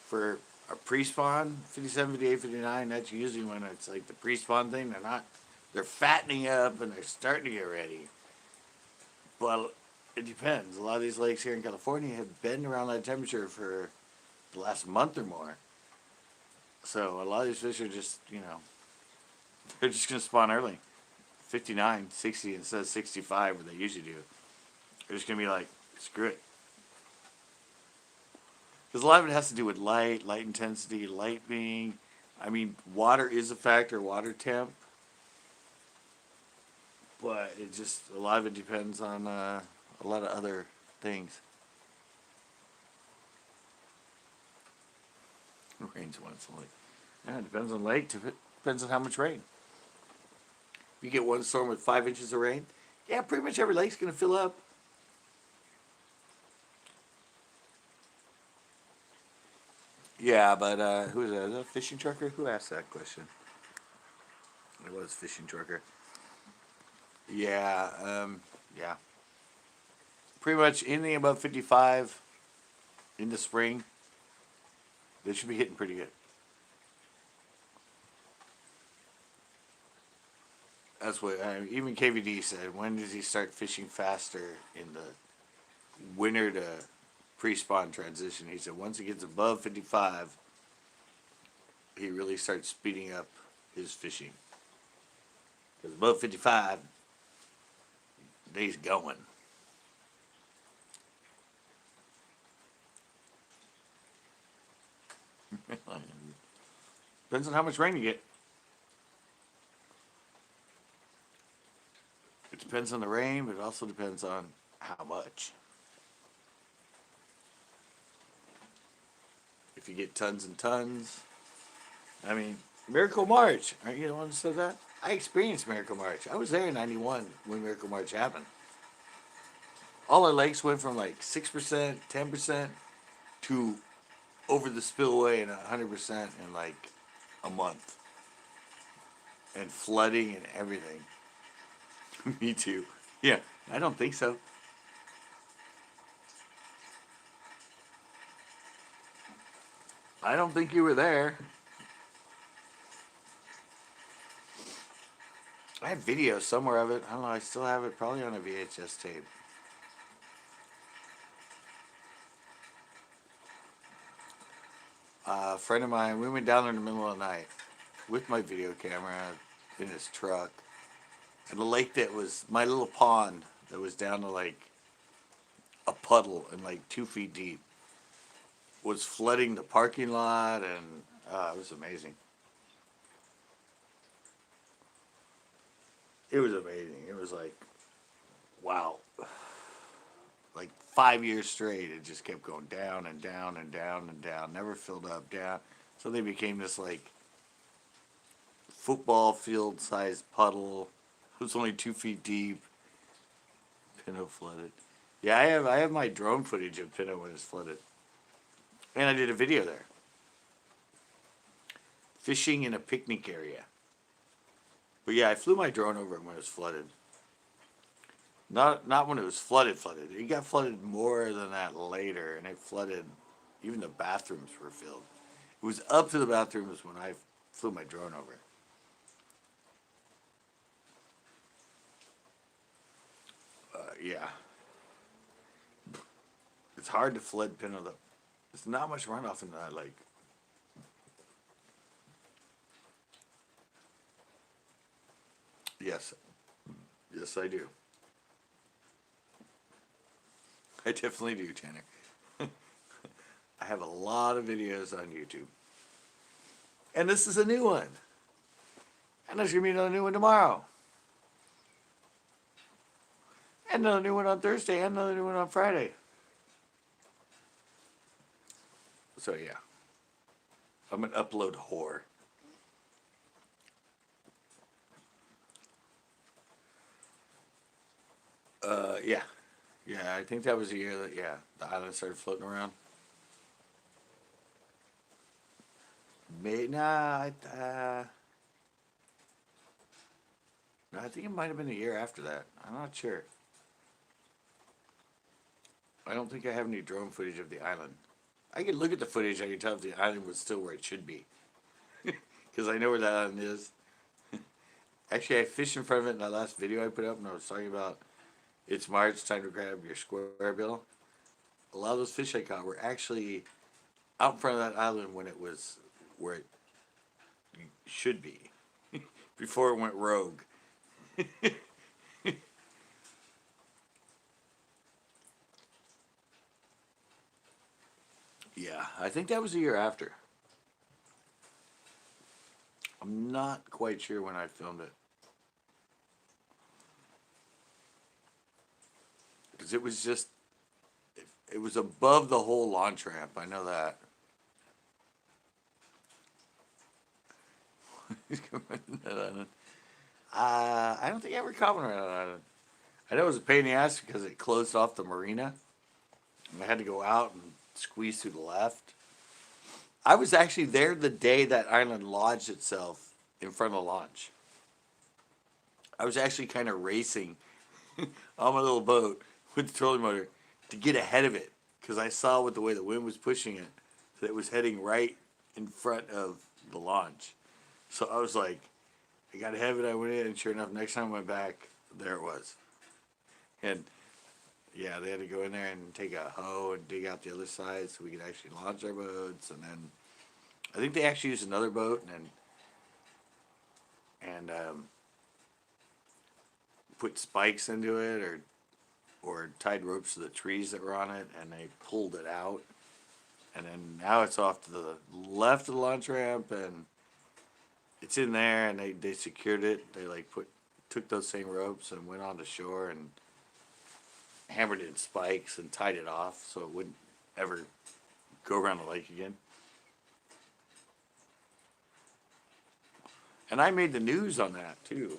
for a pre-spawn, 57, 58, 59, that's usually when it's like the pre-spawn thing. They're fattening up and they're starting to get ready. But It depends. A lot of these lakes here in California have been around that temperature for the last month or more. So a lot of these fish are just, they're just going to spawn early. 59, 60 instead of 65 where they usually do. They're just going to be like, screw it. Because a lot of it has to do with light intensity, light being. I mean, water is a factor, water temp. But it just, a lot of it depends on a lot of other things. Rain's once a lake. Yeah, it depends on lake. Depends on how much rain. If you get one storm with 5 inches of rain, yeah, pretty much every lake's going to fill up. Yeah, but who is that? Is that a fishing trucker? Who asked that question? It was fishing trucker. Yeah, yeah. Pretty much anything above 55 in the spring, they should be hitting pretty good. That's what even KVD said. When does he start fishing faster in the winter to pre-spawn transition? He said once it gets above 55, he really starts speeding up his fishing. Because above 55, he's going. Depends on how much rain you get. It depends on the rain, but it also depends on how much. If you get tons and tons. I mean, Miracle March. Aren't you the one that said that? I experienced Miracle March. I was there in 91 when Miracle March happened. All our lakes went from like 6%, 10% to over the spillway and 100% in like a month. And flooding and everything. Me too. Yeah, I don't think so. I don't think you were there. I have video somewhere of it. I don't know. I still have it probably on a VHS tape. A friend of mine, we went down there in the middle of the night with my video camera in his truck. And the lake that was my little pond that was down to like a puddle and like 2 feet deep was flooding the parking lot, and it was amazing. It was amazing. It was like, wow. Like 5 years straight, it just kept going down and down and down and down. Never filled up, down. So they became this like football field sized puddle. It was only 2 feet deep. Pinot flooded. Yeah, I have my drone footage of Pinot when it's flooded. And I did a video there. Fishing in a picnic area. But yeah, I flew my drone over it when it was flooded. Not when it was flooded. It got flooded more than that later, and it flooded. Even the bathrooms were filled. It was up to the bathrooms when I flew my drone over it. Yeah. It's hard to flood Pinot though. There's not much runoff in that lake. Yes. Yes, I do. I definitely do, Tanner. I have a lot of videos on YouTube. And this is a new one. And there's going to be another new one tomorrow. And another new one on Thursday. And another new one on Friday. So, yeah. I'm an upload whore. Yeah. Yeah, I think that was the year that, the island started floating around. No, I think it might have been a year after that. I'm not sure. I don't think I have any drone footage of the island. I can look at the footage. I can tell if the island was still where it should be. Because I know where that island is. Actually, I fished in front of it in that last video I put up, and I was talking about it's March, time to grab your square bill. A lot of those fish I caught were actually out in front of that island when it was where it should be before it went rogue. Yeah, I think that was the year after. I'm not quite sure when I filmed it because it was just it was above the whole launch ramp. I know that. I don't think I ever commented on it. I know it was a pain in the ass because it closed off the marina. And I had to go out and squeeze through the left. I was actually there the day that island lodged itself in front of the launch. I was actually kind of racing on my little boat with the trolling motor to get ahead of it because I saw with the way the wind was pushing it that it was heading right in front of the launch. So I was like, I got ahead of it. I went in, and sure enough, next time I went back, there it was. And yeah, they had to go in there and take a hoe and dig out the other side so we could actually launch our boats. And then I think they actually used another boat and put spikes into it or tied ropes to the trees that were on it, and they pulled it out. And then now it's off to the left of the launch ramp, and it's in there, and they secured it. They like took those same ropes and went onto shore and hammered it in spikes and tied it off so it wouldn't ever go around the lake again. And I made the news on that too.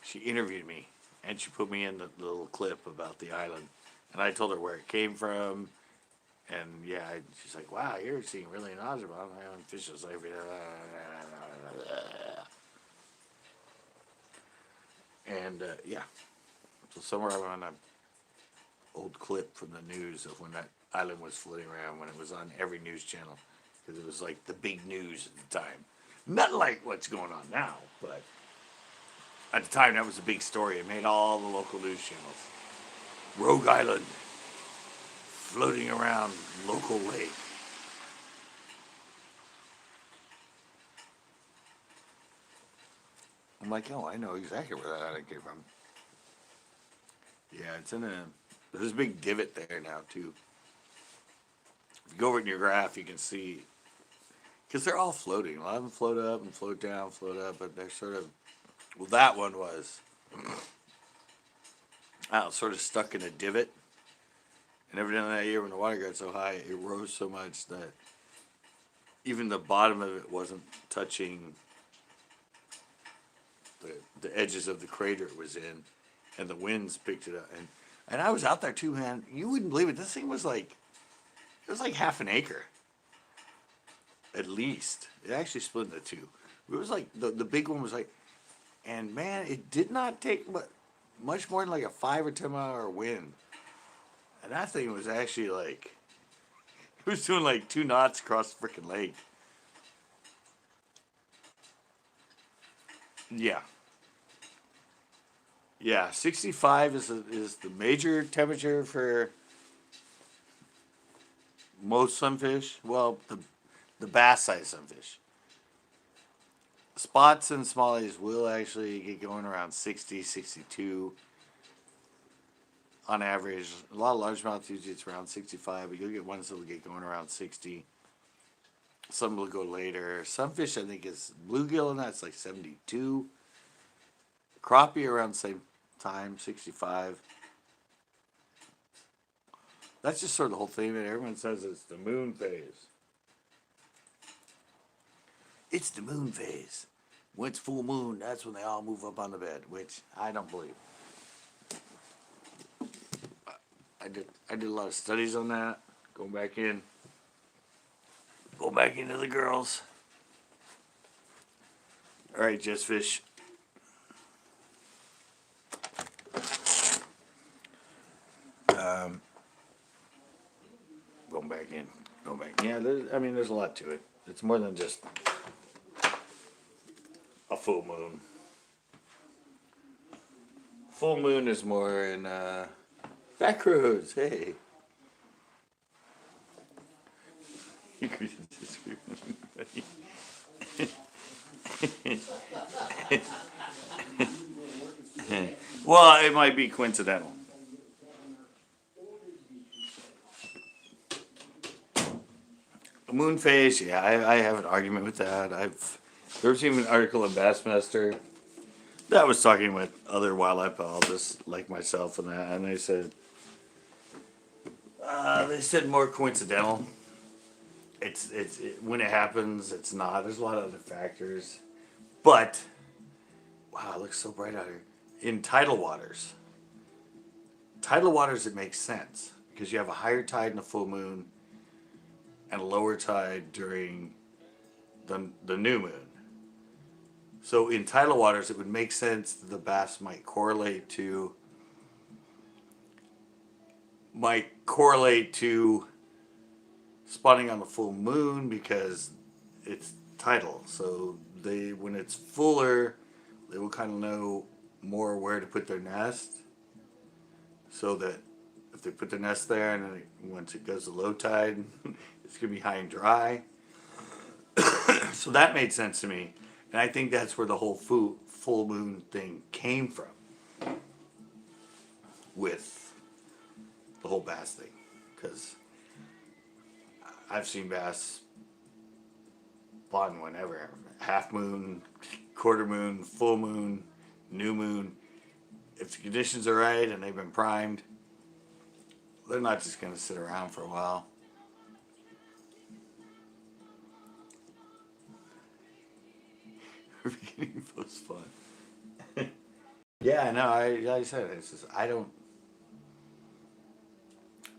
She interviewed me and she put me in the little clip about the island. And I told her where it came from. And yeah, she's like, wow, you're seeing really knowledgeable. My own fish is like, and yeah. So somewhere I'm on an old clip from the news of when that island was floating around when it was on every news channel. Because it was like the big news at the time. Not like what's going on now, but at the time that was a big story. It made all the local news channels. Rogue Island floating around local lake. I'm like, oh, I know exactly where that island came from. Yeah, it's in there's a big divot there now too. If you go over in your graph, you can see, because they're all floating. A lot of them float up and float down, float up, but they're sort of, well, that one was, sort of stuck in a divot. And evidently that year when the water got so high, it rose so much that even the bottom of it wasn't touching the edges of the crater it was in, and the winds picked it up. And I was out there too, man. You wouldn't believe it. This thing was like, it was like half an acre, at least. It actually split into two. It was like the big one was like, and man, it did not take much more than like a 5 or 10 mile hour wind. And that thing was actually like, it was doing like 2 knots across the freaking lake. Yeah. Yeah, 65 is the major temperature for most sunfish. Well, the bass size sunfish. Spots and smallies will actually get going around 60, 62 on average. A lot of largemouth usually it's around 65, but you'll get ones that will get going around 60. Some will go later. Some fish I think is bluegill and that's like 72. Crappie around the same time, 65. That's just sort of the whole thing that everyone says it's the moon phase. It's the moon phase. When it's full moon, that's when they all move up on the bed, which I don't believe. I did a lot of studies on that. Go back into the girls. All right, just fish. Going back in. Yeah, there's a lot to it. It's more than just a full moon. Full moon is more in back roads. Hey. You could disagree with me. Well, it might be coincidental. Moon phase, yeah, I have an argument with that. There was even an article in Bassmaster that was talking with other wildlife biologists like myself and that, and they said more coincidental. When it happens, it's not. There's a lot of other factors, but wow, it looks so bright out here. In tidal waters, it makes sense because you have a higher tide in the full moon and a lower tide during the new moon. So in tidal waters, it would make sense that the bass might correlate to spawning on the full moon because it's tidal. So when it's fuller, they will kind of know more where to put their nest. So that if they put their nest there and then once it goes to low tide, it's going to be high and dry. So that made sense to me. And I think that's where the whole full moon thing came from with the whole bass thing. Because I've seen bass spawn whenever. Half moon, quarter moon, full moon, new moon. If the conditions are right and they've been primed, they're not just going to sit around for a while. Beginning was fun. Yeah, no, like I said, it's just I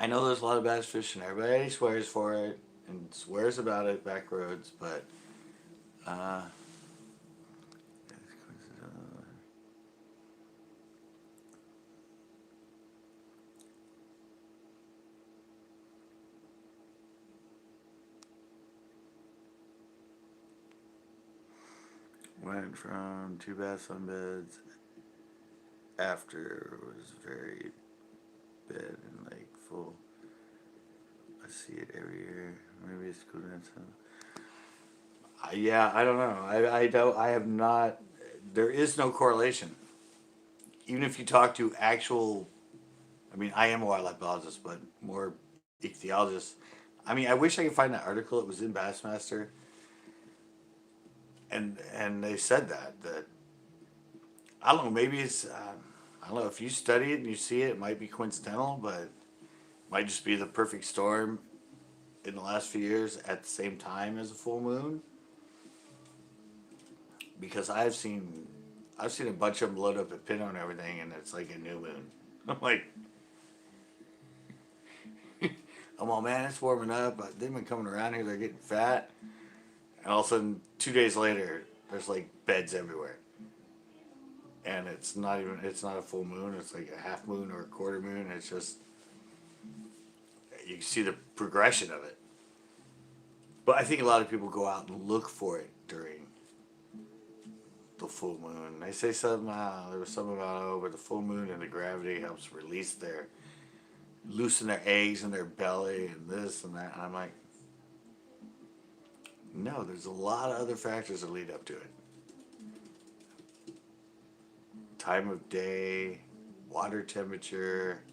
know there's a lot of bass fishing. Everybody swears for it and swears about it back roads, but went from 2 bass sunbeds after it was very bed and like full. I see it every year. Maybe it's cool. Yeah, I don't know. I have not. There is no correlation. Even if you talk to actual, I mean, I am a wildlife biologist, but more ichthyologist. I mean, I wish I could find that article. It was in Bassmaster, and they said that I don't know. Maybe it's I don't know if you study it and you see it. It might be coincidental, but it might just be the perfect storm in the last few years at the same time as a full moon. Because I've seen a bunch of them load up at Pinot and everything, and it's like a new moon. I'm like, I'm all, man, it's warming up. They've been coming around here. They're getting fat, and all of a sudden, 2 days later, there's like beds everywhere. And it's not a full moon. It's like a half moon or a quarter moon. It's just you can see the progression of it. But I think a lot of people go out and look for it during the full moon. They say something. There was something about but the full moon and the gravity helps loosen their eggs in their belly and this and that. And I'm like, no, there's a lot of other factors that lead up to it. Time of day, water temperature,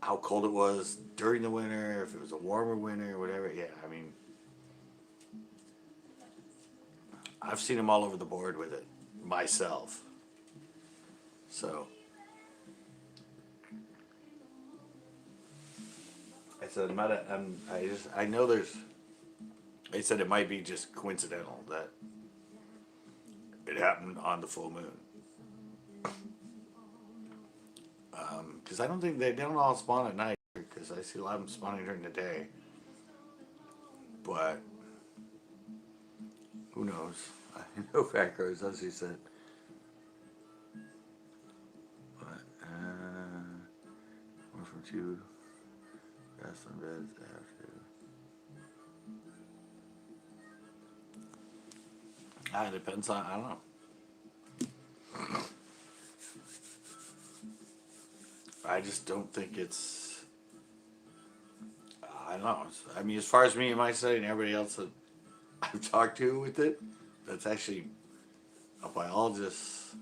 how cold it was during the winter, if it was a warmer winter, whatever. Yeah, I mean, I've seen them all over the board with it myself. So I said, I know there's. I said it might be just coincidental that it happened on the full moon. Because I don't think they don't all spawn at night. Because I see a lot of them spawning during the day. But who knows? I know fat crows, as he said. But went from 2 bass sunbeds after. It depends on, I don't know. I just don't think it's. I don't know. I mean, as far as me and my study and everybody else that I've talked to with it, that's actually a biologist.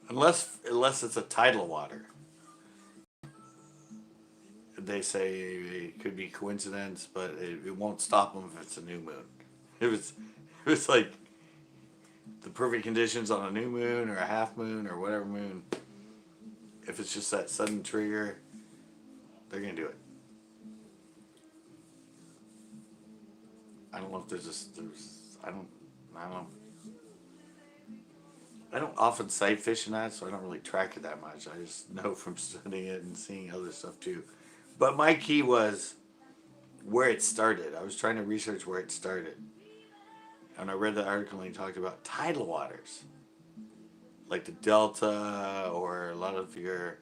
Unless it's a tidal water, they say it could be coincidence, but it won't stop them if it's a new moon. If it's like the perfect conditions on a new moon or a half moon or whatever moon, if it's just that sudden trigger, they're gonna do it. I don't know if I don't know. I don't often sight fish in that, so I don't really track it that much. I just know from studying it and seeing other stuff too. But my key was where it started. I was trying to research where it started. And I read the article and he talked about tidal waters. Like the delta or a lot of your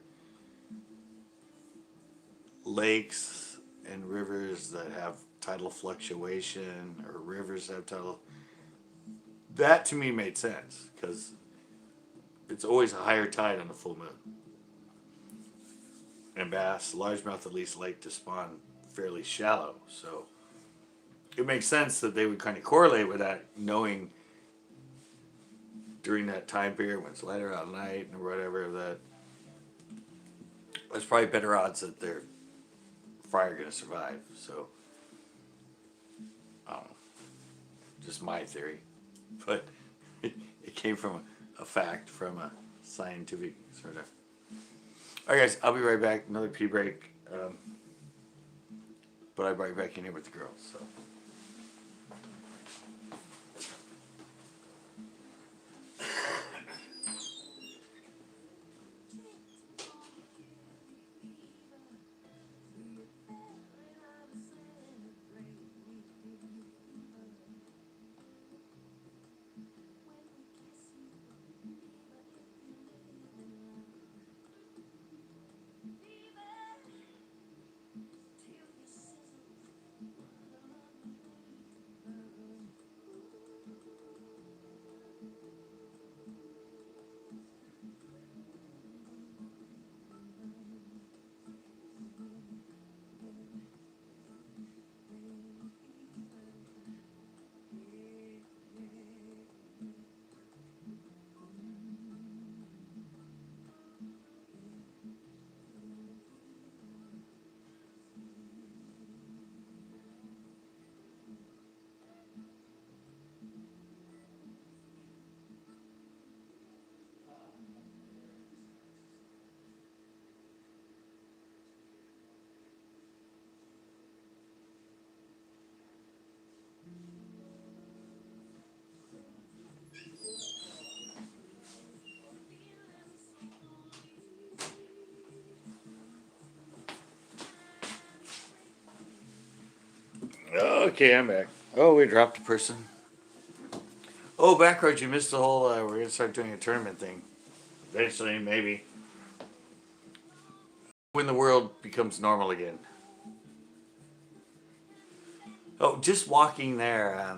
lakes and rivers that have tidal fluctuation or rivers that have tidal. That to me made sense because it's always a higher tide on the full moon. And bass, largemouth at least, like to spawn fairly shallow. So it makes sense that they would kind of correlate with that, knowing during that time period when it's lighter out at night or whatever, that there's probably better odds that their fry are going to survive. So, I don't know. Just my theory. But it came from a fact, from a scientific sort of. All right, guys, I'll be right back. Another pee break. But I'll be right back in here with the girls. So. Okay, I'm back. Oh, we dropped a person. Oh, backroads, you missed the whole, we're going to start doing a tournament thing. Eventually, maybe. When the world becomes normal again. Oh, just walking there.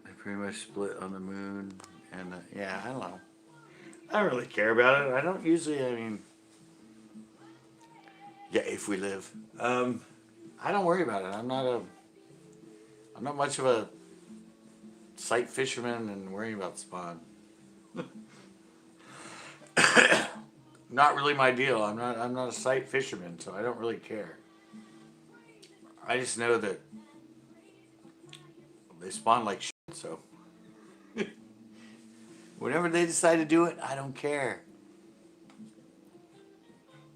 They pretty much split on the moon. And, yeah, I don't know. I don't really care about it. I don't usually, I mean... Yeah, if we live. I don't worry about it. I'm not much of a sight fisherman and worrying about spawn. Not really my deal. I'm not a sight fisherman, so I don't really care. I just know that they spawn like shit, so whenever they decide to do it, I don't care.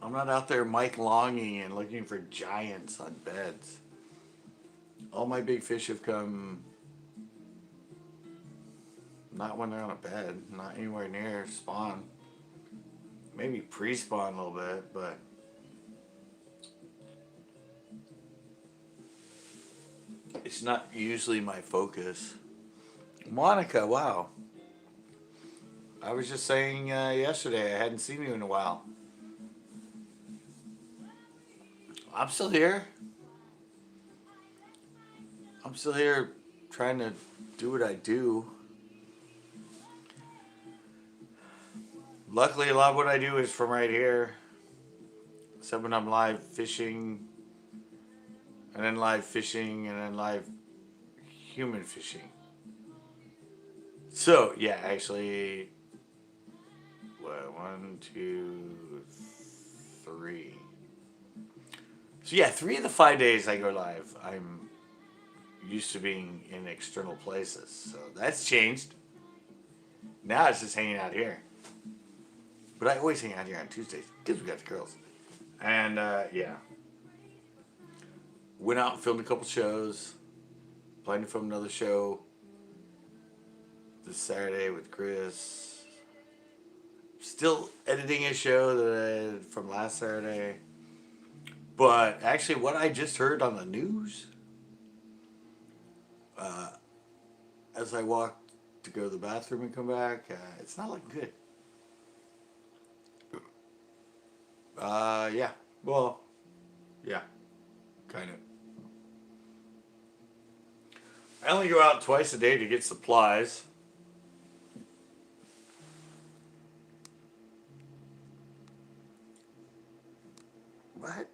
I'm not out there Mike Longing and looking for giants on beds. All my big fish have come not when they're on a bed, not anywhere near spawn. Maybe pre-spawn a little bit, but it's not usually my focus. Monica, wow. I was just saying yesterday I hadn't seen you in a while. I'm still here. I'm still here trying to do what I do. Luckily, a lot of what I do is from right here. Except when I'm live fishing, and then live fishing, and then live human fishing. So, yeah, actually, what, 1, 2, 3. So, yeah, 3 of the 5 days I go live, I'm used to being in external places. So, that's changed. Now it's just hanging out here. But I always hang out here on Tuesdays because we got the girls. And, yeah. Went out and filmed a couple shows. Planning to film another show this Saturday with Chris. Still editing a show that I did from last Saturday. But actually, what I just heard on the news, as I walked to go to the bathroom and come back, it's not looking good. Yeah. Well, yeah. Kind of. I only go out twice a day to get supplies. What?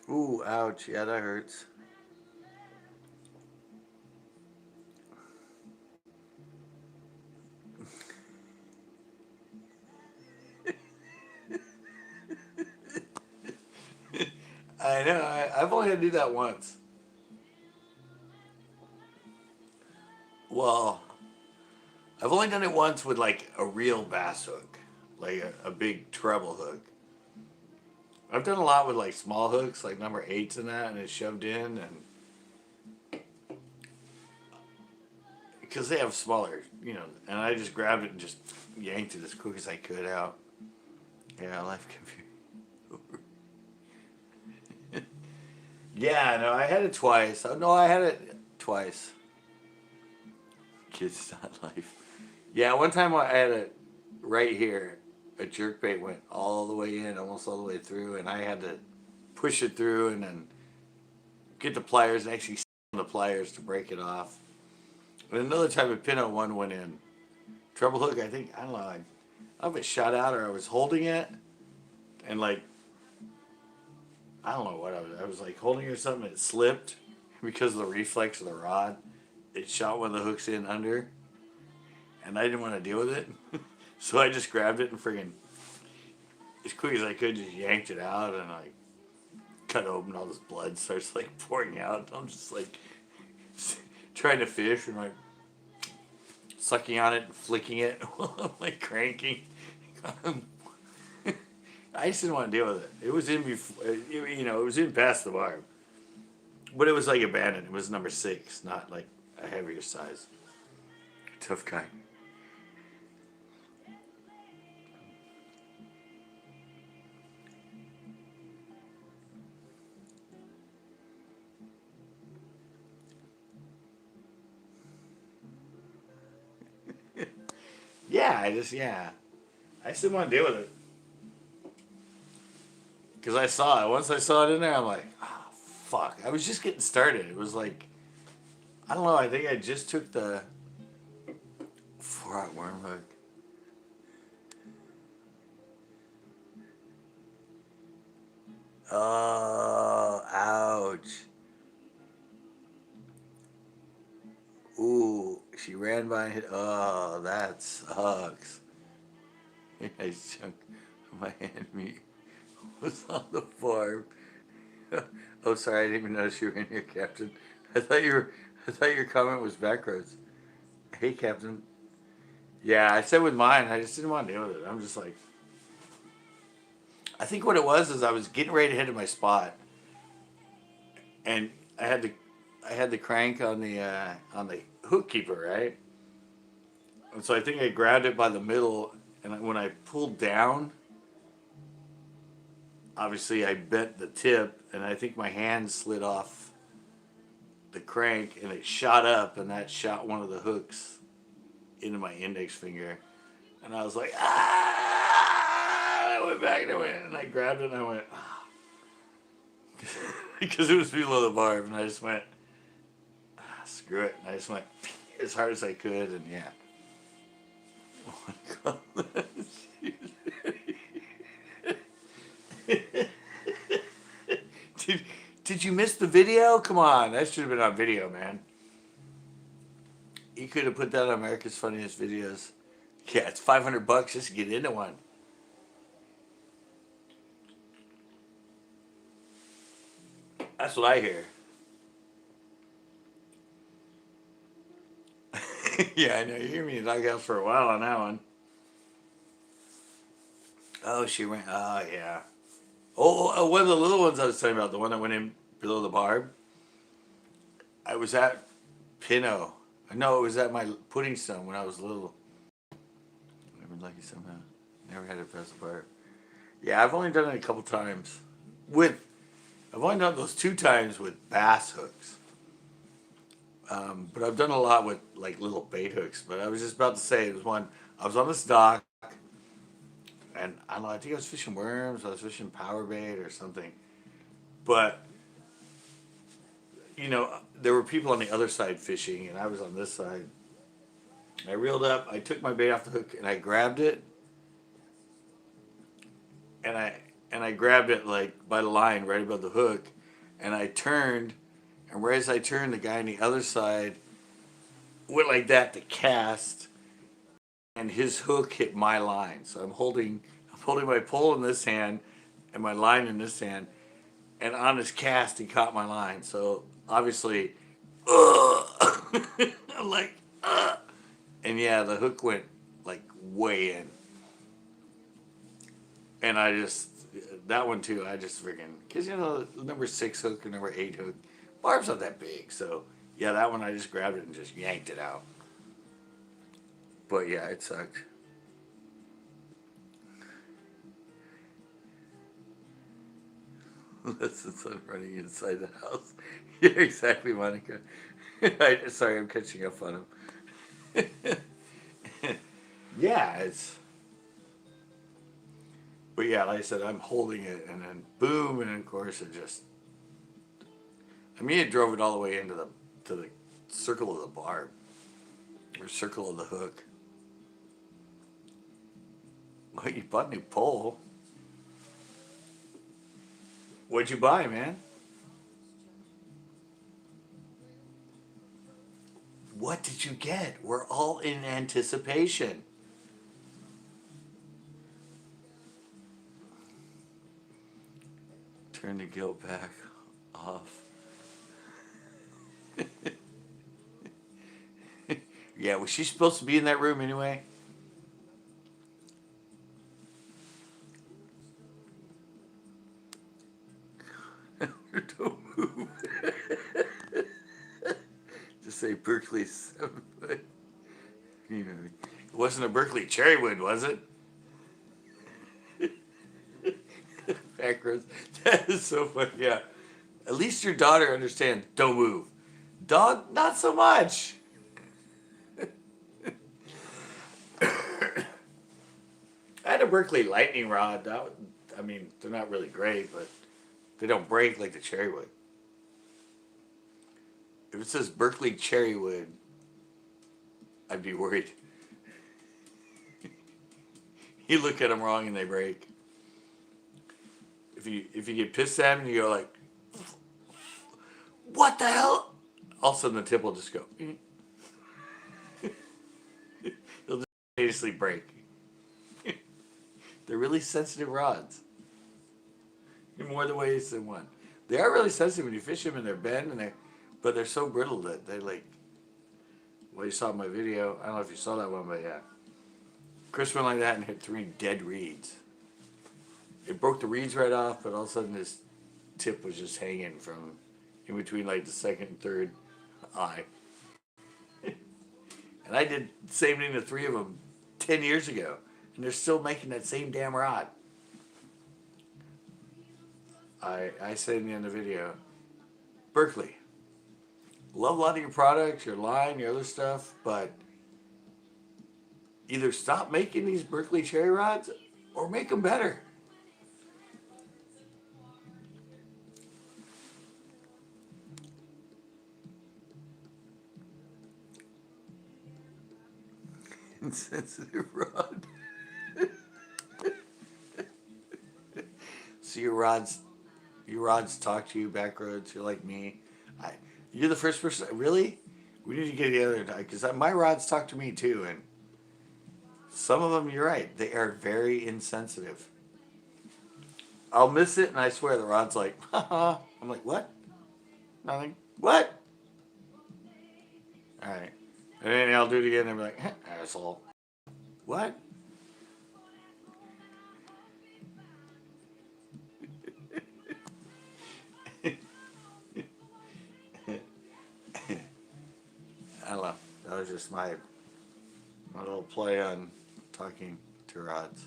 Ooh, ouch. Yeah, that hurts. I know. I've only had to do that once. Well, I've only done it once with like a real bass hook, like a big treble hook. I've done a lot with like small hooks, like number 8s and that, and it's shoved in, and because they have smaller, and I just grabbed it and just yanked it as quick as I could out. Yeah, life computer. Yeah, no, I had it twice. Oh, no, I had it twice. Kids not life. Yeah, one time I had it right here. A jerkbait went all the way in, almost all the way through, and I had to push it through and then get the pliers and actually the pliers to break it off. And another time a pinot one went in. Treble hook, I think, I don't know, I don't know if it shot out or I was holding it, and like, I don't know what I was like holding it or something, it slipped because of the reflex of the rod. It shot one of the hooks in under, and I didn't want to deal with it. So I just grabbed it and friggin', as quick as I could, just yanked it out, and I cut open, all this blood starts like pouring out. I'm just like trying to fish and like sucking on it and flicking it while I'm like cranking. I just didn't want to deal with it. It was in before, it was in past the barb, but it was like abandoned. It was number 6, not like a heavier size. Tough guy. Yeah, I just didn't want to deal with it. Because I saw it. Once I saw it in there, I'm like, ah, fuck. I was just getting started. It was like, I don't know, I think I just took the 4-aught worm hook. Oh, ouch. Ooh, she ran by and hit. Oh, that sucks. I chunked my hand meat was on the farm. Oh, sorry, I didn't even notice you were in here, Captain. I thought your comment was backwards. Hey, Captain. Yeah, I said with mine, I just didn't want to deal with it. I'm just like, I think what it was is I was getting ready to hit my spot, and I had the crank on the hook keeper, right? And so I think I grabbed it by the middle, and when I pulled down, obviously I bent the tip, and I think my hand slid off the crank, and it shot up, and that shot one of the hooks into my index finger, and I was like, ah! I went back and I grabbed it, and I went, ah. because it was below the barb, and I just went, screw it. And I just went as hard as I could, and yeah. Oh my god. did, did you miss the video? Come on, that should have been on video, man. You could have put that on America's Funniest Videos. Yeah, it's $500 just to get into one. That's what I hear. Yeah, I know. You hear me in the doghouse for a while on that one. Oh, she went. Oh, yeah. One of the little ones I was talking about, the one that went in below the barb. I was at Pinot. No, it was at my pudding stone when I was little. I've been lucky somehow. Never had it past the barb. Yeah, I've only done it a couple times. I've only done those 2 times with bass hooks. But I've done a lot with like little bait hooks. But I was just about to say, it was one. I was on this dock, and I don't know. I think I was fishing worms. I was fishing power bait or something. But you know, there were people on the other side fishing, and I was on this side. I reeled up. I took my bait off the hook, and I grabbed it. And I grabbed it like by the line right above the hook, and I turned, and right as I turned, the guy on the other side went like that to cast, and his hook hit my line. So I'm holding my pole in this hand and my line in this hand, and on his cast he caught my line. So obviously, I'm like, and yeah, the hook went like way in, and that one too, I just freaking, because you know, the number 6 hook or number 8 hook, barb's not that big, so yeah, that one I just grabbed it and just yanked it out. But yeah, it sucked. Listen, son running inside the house. Yeah, exactly, Monica. Sorry, I'm catching up on him. Yeah, but yeah, like I said, I'm holding it, and then boom, and then of course it just, I mean, it drove it all the way into the circle of the barb, or circle of the hook. Well, you bought a new pole. What'd you buy, man? What did you get? We're all in anticipation. Turn the guilt back off. Yeah, was she supposed to be in that room anyway? Don't move. Just say Berkeley 7 foot. You know, it wasn't a Berkeley cherrywood, was it? Backwards. That is so funny. Yeah. At least your daughter understands. Don't move. Dog, not so much. I had a Berkeley lightning rod. I mean, they're not really great, but they don't break like the cherrywood. If it says Berkeley cherrywood, I'd be worried. You look at them wrong and they break. If you get pissed at them, you go like, "What the hell?" All of a sudden, the tip will just go. They'll just immediately break. They're really sensitive rods. In more ways than one. They are really sensitive when you fish them, and they're bent, but they're so brittle that they like. Well, you saw my video. I don't know if you saw that one, but yeah. Chris went like that and hit 3 dead reeds. It broke the reeds right off, but all of a sudden his tip was just hanging from in between like the second and third eye. And I did the same thing to 3 of them 10 years ago, and they're still making that same damn rod. I said in the end of the video, Berkeley, love a lot of your products, your line, your other stuff, but either stop making these Berkeley cherry rods or make them better. Insensitive rod. So your rods talk to you back roads. You're like me. I, you're the first person. Really? We need to get together because my rods talk to me too, and some of them, you're right. They are very insensitive. I'll miss it, and I swear the rod's like, haha. I'm like, what? Nothing. What? All right. And then I'll do it again, and I'm like, asshole. What? I don't know. That was just my little play on talking to rods.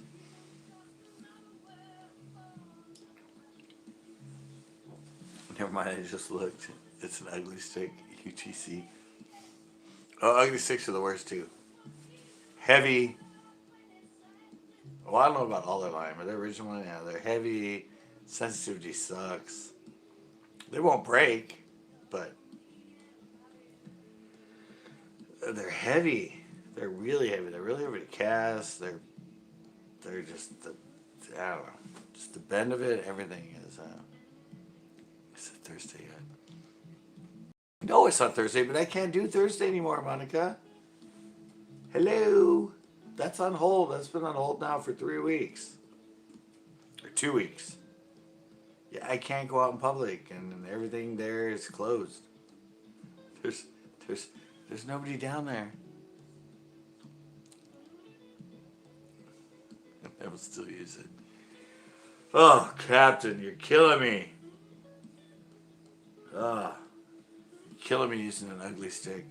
Never mind, I just looked. It's an ugly stick, UTC. Oh, ugly sticks are the worst too. Heavy. Well, I don't know about all their line, but the original one, yeah, they're heavy. Sensitivity sucks. They won't break, but they're heavy. They're really heavy. They're really heavy to cast. They're just the, I don't know, just the bend of it. Everything is. Is it Thursday yet? No, it's not Thursday, but I can't do Thursday anymore, Monica. Hello. That's on hold. That's been on hold now for 3 weeks. Or 2 weeks. Yeah, I can't go out in public and everything there is closed. There's there's there's nobody down there. I will still use it. Oh, Captain, you're killing me. Ah, you're killing me using an ugly stick.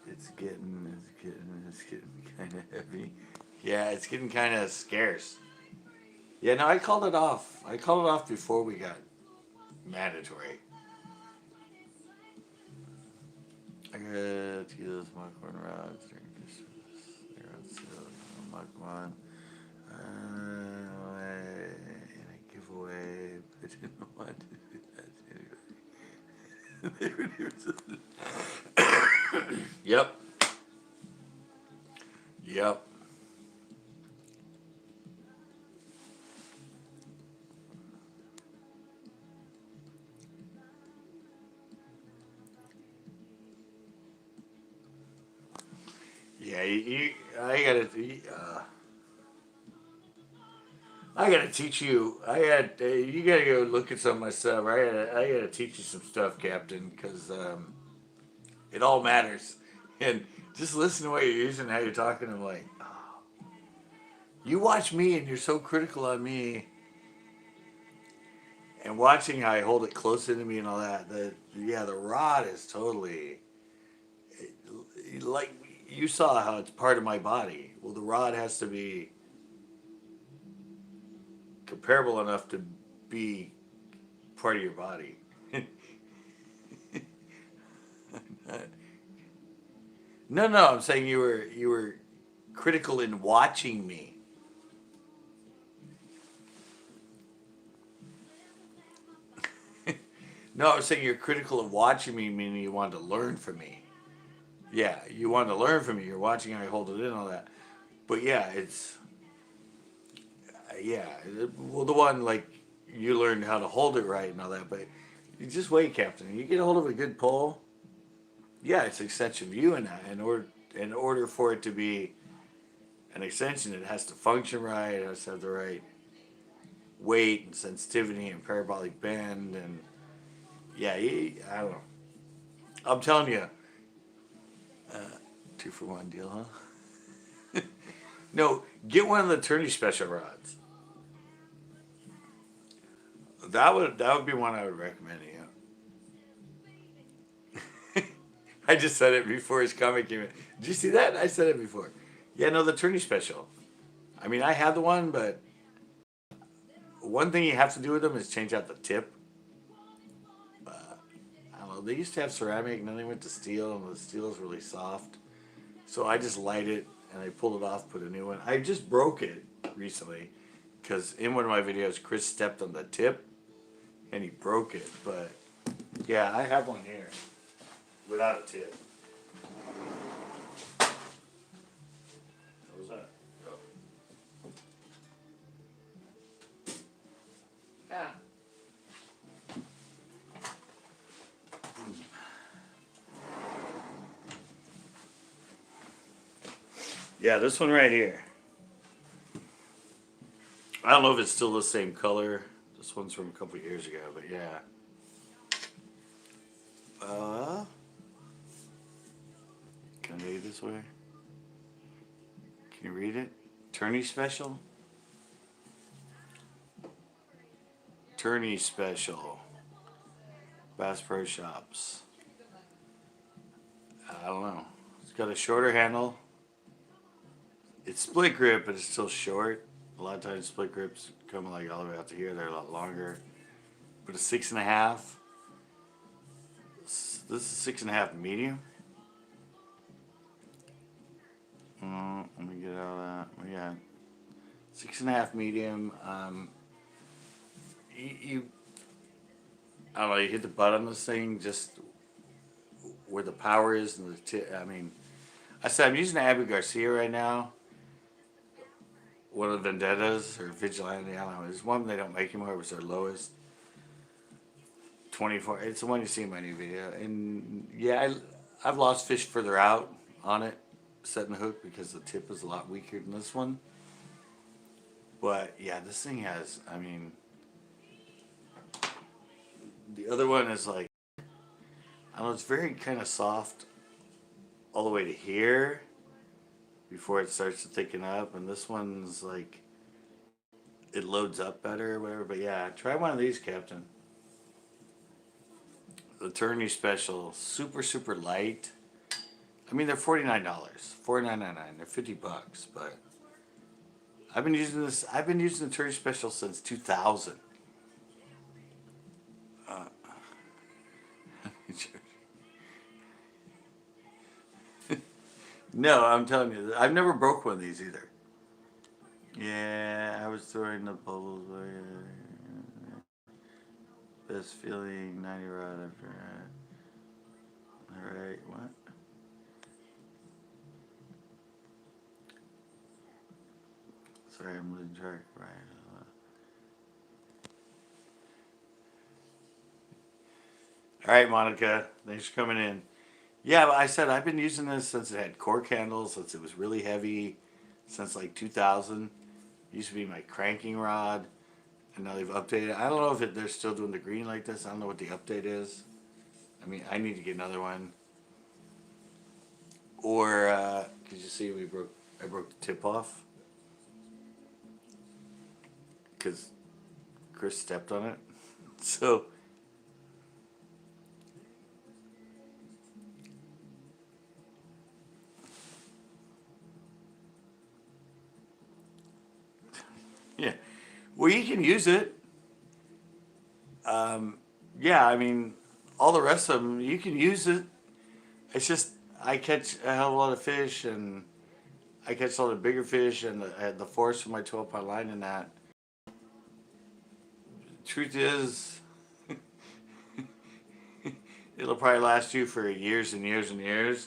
It's getting kind of heavy. Yeah, it's getting kind of scarce. Yeah, no, I called it off. I called it off before we got mandatory. I got to get those Mach 1 rods during Christmas. They're on sale. Mach 1. In a giveaway. But I didn't want to do that anyway. Yep. Yep. Yeah, I gotta teach you. You gotta go look at some of my stuff. I gotta teach you some stuff, Captain, because it all matters. And just listen to what you're using, how you're talking. I'm like, oh, you watch me, and you're so critical on me, and watching how I hold it close into me and all that. The rod is totally like you saw how it's part of my body. Well, the rod has to be comparable enough to be part of your body. No, no, I'm saying you were critical in watching me. No, I'm saying you're critical of watching me, meaning you wanted to learn from me. Yeah, you wanted to learn from me. You're watching how I hold it in and all that. But yeah, yeah. Well, the one like you learned how to hold it right and all that. But you just wait, Captain. You get a hold of a good pull. Yeah, it's an extension of you in that. In order for it to be an extension, it has to function right. It has to have the right weight and sensitivity and parabolic bend and yeah, I don't know. I'm telling you, 2-for-1 deal, huh? No, get one of the attorney special rods. That would be one I would recommend. Yeah. I just said it before his comment came in. Did you see that? I said it before. Yeah, no, the attorney special. I mean, I had the one, but one thing you have to do with them is change out the tip. I don't know. They used to have ceramic, and then they went to steel, and the steel is really soft. So I just light it, and I pulled it off, put a new one. I just broke it recently, because in one of my videos, Chris stepped on the tip, and he broke it. But yeah, I have one here without a tip. Yeah, this one right here. I don't know if it's still the same color. This one's from a couple years ago, but yeah. Can I do it this way? Can you read it? Tourney special? Tourney special. Bass Pro Shops. I don't know. It's got a shorter handle. It's split grip, but it's still short. A lot of times split grips come like all the way out to here. They're a lot longer. But a 6.5. This is 6.5 medium. Let me get out of that. We got 6.5 medium. I don't know. You hit the butt on this thing just where the power is and the tip. I mean, I said I'm using Abu Garcia right now. One of the Vendettas or Vigilante. I don't know. There's one they don't make anymore. It was their lowest. 24. It's the one you see in my new video. And yeah, I've lost fish further out on it, setting the hook because the tip is a lot weaker than this one. But yeah, this thing has, I mean, the other one is like, I don't know, it's very kind of soft all the way to here before it starts to thicken up. And this one's like, it loads up better or whatever. But yeah, try one of these, Captain. The Tourney special, super, super light. I mean, they're $49, $49.99. They're $50, but I've been using this. I've been using the Tourney special since 2000. No, I'm telling you, I've never broke one of these either. Yeah, I was throwing the bubbles. Best feeling 90 rod after that. Alright, what? Sorry, I'm losing track. Right. Alright, Monica. Thanks for coming in. Yeah, but I said I've been using this since it had cork handles, since it was really heavy, since like 2000. It used to be my cranking rod. And now they've updated. I don't know if they're still doing the green like this. I don't know what the update is. I mean, I need to get another one. Or, could you see I broke the tip off? Because Chris stepped on it. So, yeah. Well, you can use it. Yeah, I mean, all the rest of them, you can use it. It's just, I catch a hell of a lot of fish, and I catch a lot of bigger fish, and the force of my 12-pound line in that. Truth is, it'll probably last you for years and years and years.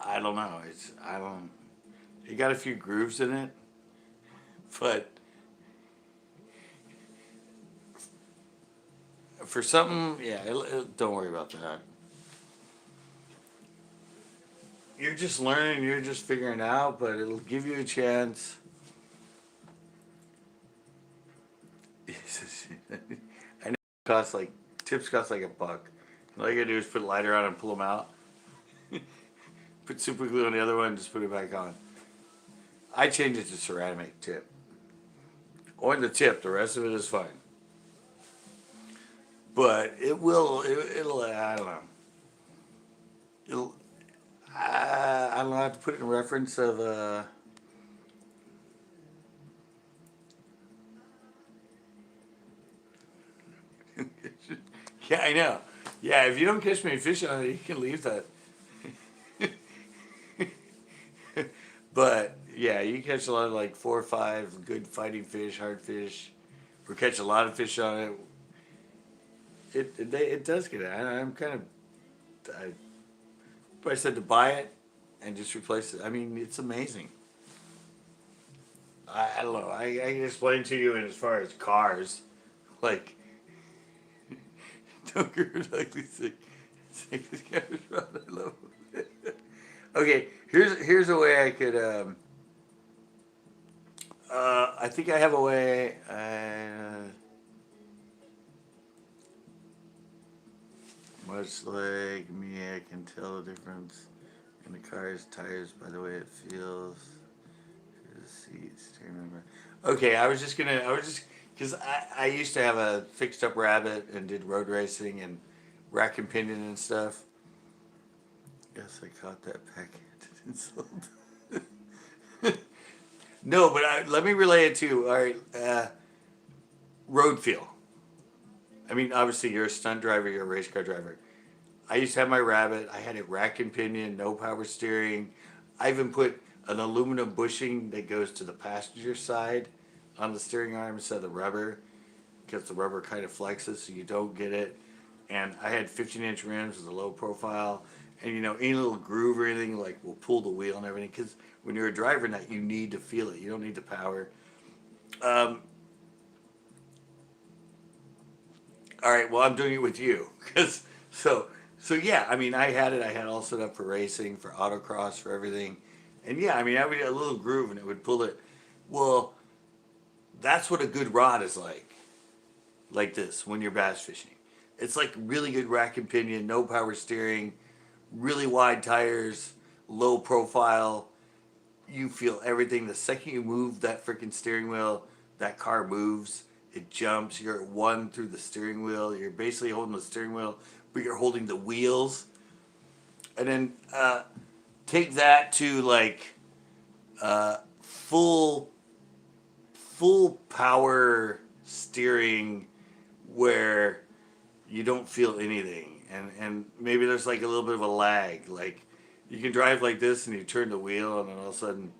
I don't know. It got a few grooves in it, but for something, yeah, don't worry about that. You're just learning, you're just figuring it out, but it'll give you a chance. I know tips cost like $1. All you gotta do is put a lighter on and pull them out. Put super glue on the other one, just put it back on. I change it to ceramic tip. Only the tip, the rest of it is fine. But it'll, I don't know. It'll, I don't know, I have to put it in reference of, yeah, I know. Yeah, if you don't catch many fish on it, you can leave that. But yeah, you catch a lot of like 4 or 5 good fighting fish, hard fish, or catch a lot of fish on it. It does get it. I'm kind of, I said to buy it and just replace it. I mean, it's amazing. I don't know. I can explain to you in as far as cars, like don't get like this. I love it. Okay, here's a way I could. I think I have a way. Much like me, I can tell the difference in the car's tires by the way it feels. The seat, steering wheel. Okay, I was just, because I used to have a fixed up rabbit and did road racing and rack and pinion and stuff. Yes, I caught that packet insult. No, but let me relay it to, all right, road feel. I mean, obviously, you're a stunt driver, you're a race car driver. I used to have my rabbit. I had it rack and pinion, no power steering. I even put an aluminum bushing that goes to the passenger side on the steering arm instead of the rubber, because the rubber kind of flexes so you don't get it. And I had 15-inch rims with a low profile. And any little groove or anything like will pull the wheel and everything. Because when you're a driver, that you need to feel it. You don't need the power. Um, all right. Well, I'm doing it with you. Cause so yeah. I mean, I had it. I had it all set up for racing, for autocross, for everything. And yeah, I mean, I would get a little groove and it would pull it. Well, that's what a good rod is like. Like this when you're bass fishing. It's like really good rack and pinion, no power steering, really wide tires, low profile. You feel everything. The second you move that freaking steering wheel, that car moves. It jumps. You're at one through the steering wheel. You're basically holding the steering wheel, but you're holding the wheels. And then take that to like full power steering where you don't feel anything, and maybe there's like a little bit of a lag. Like you can drive like this, and you turn the wheel, and then all of a sudden,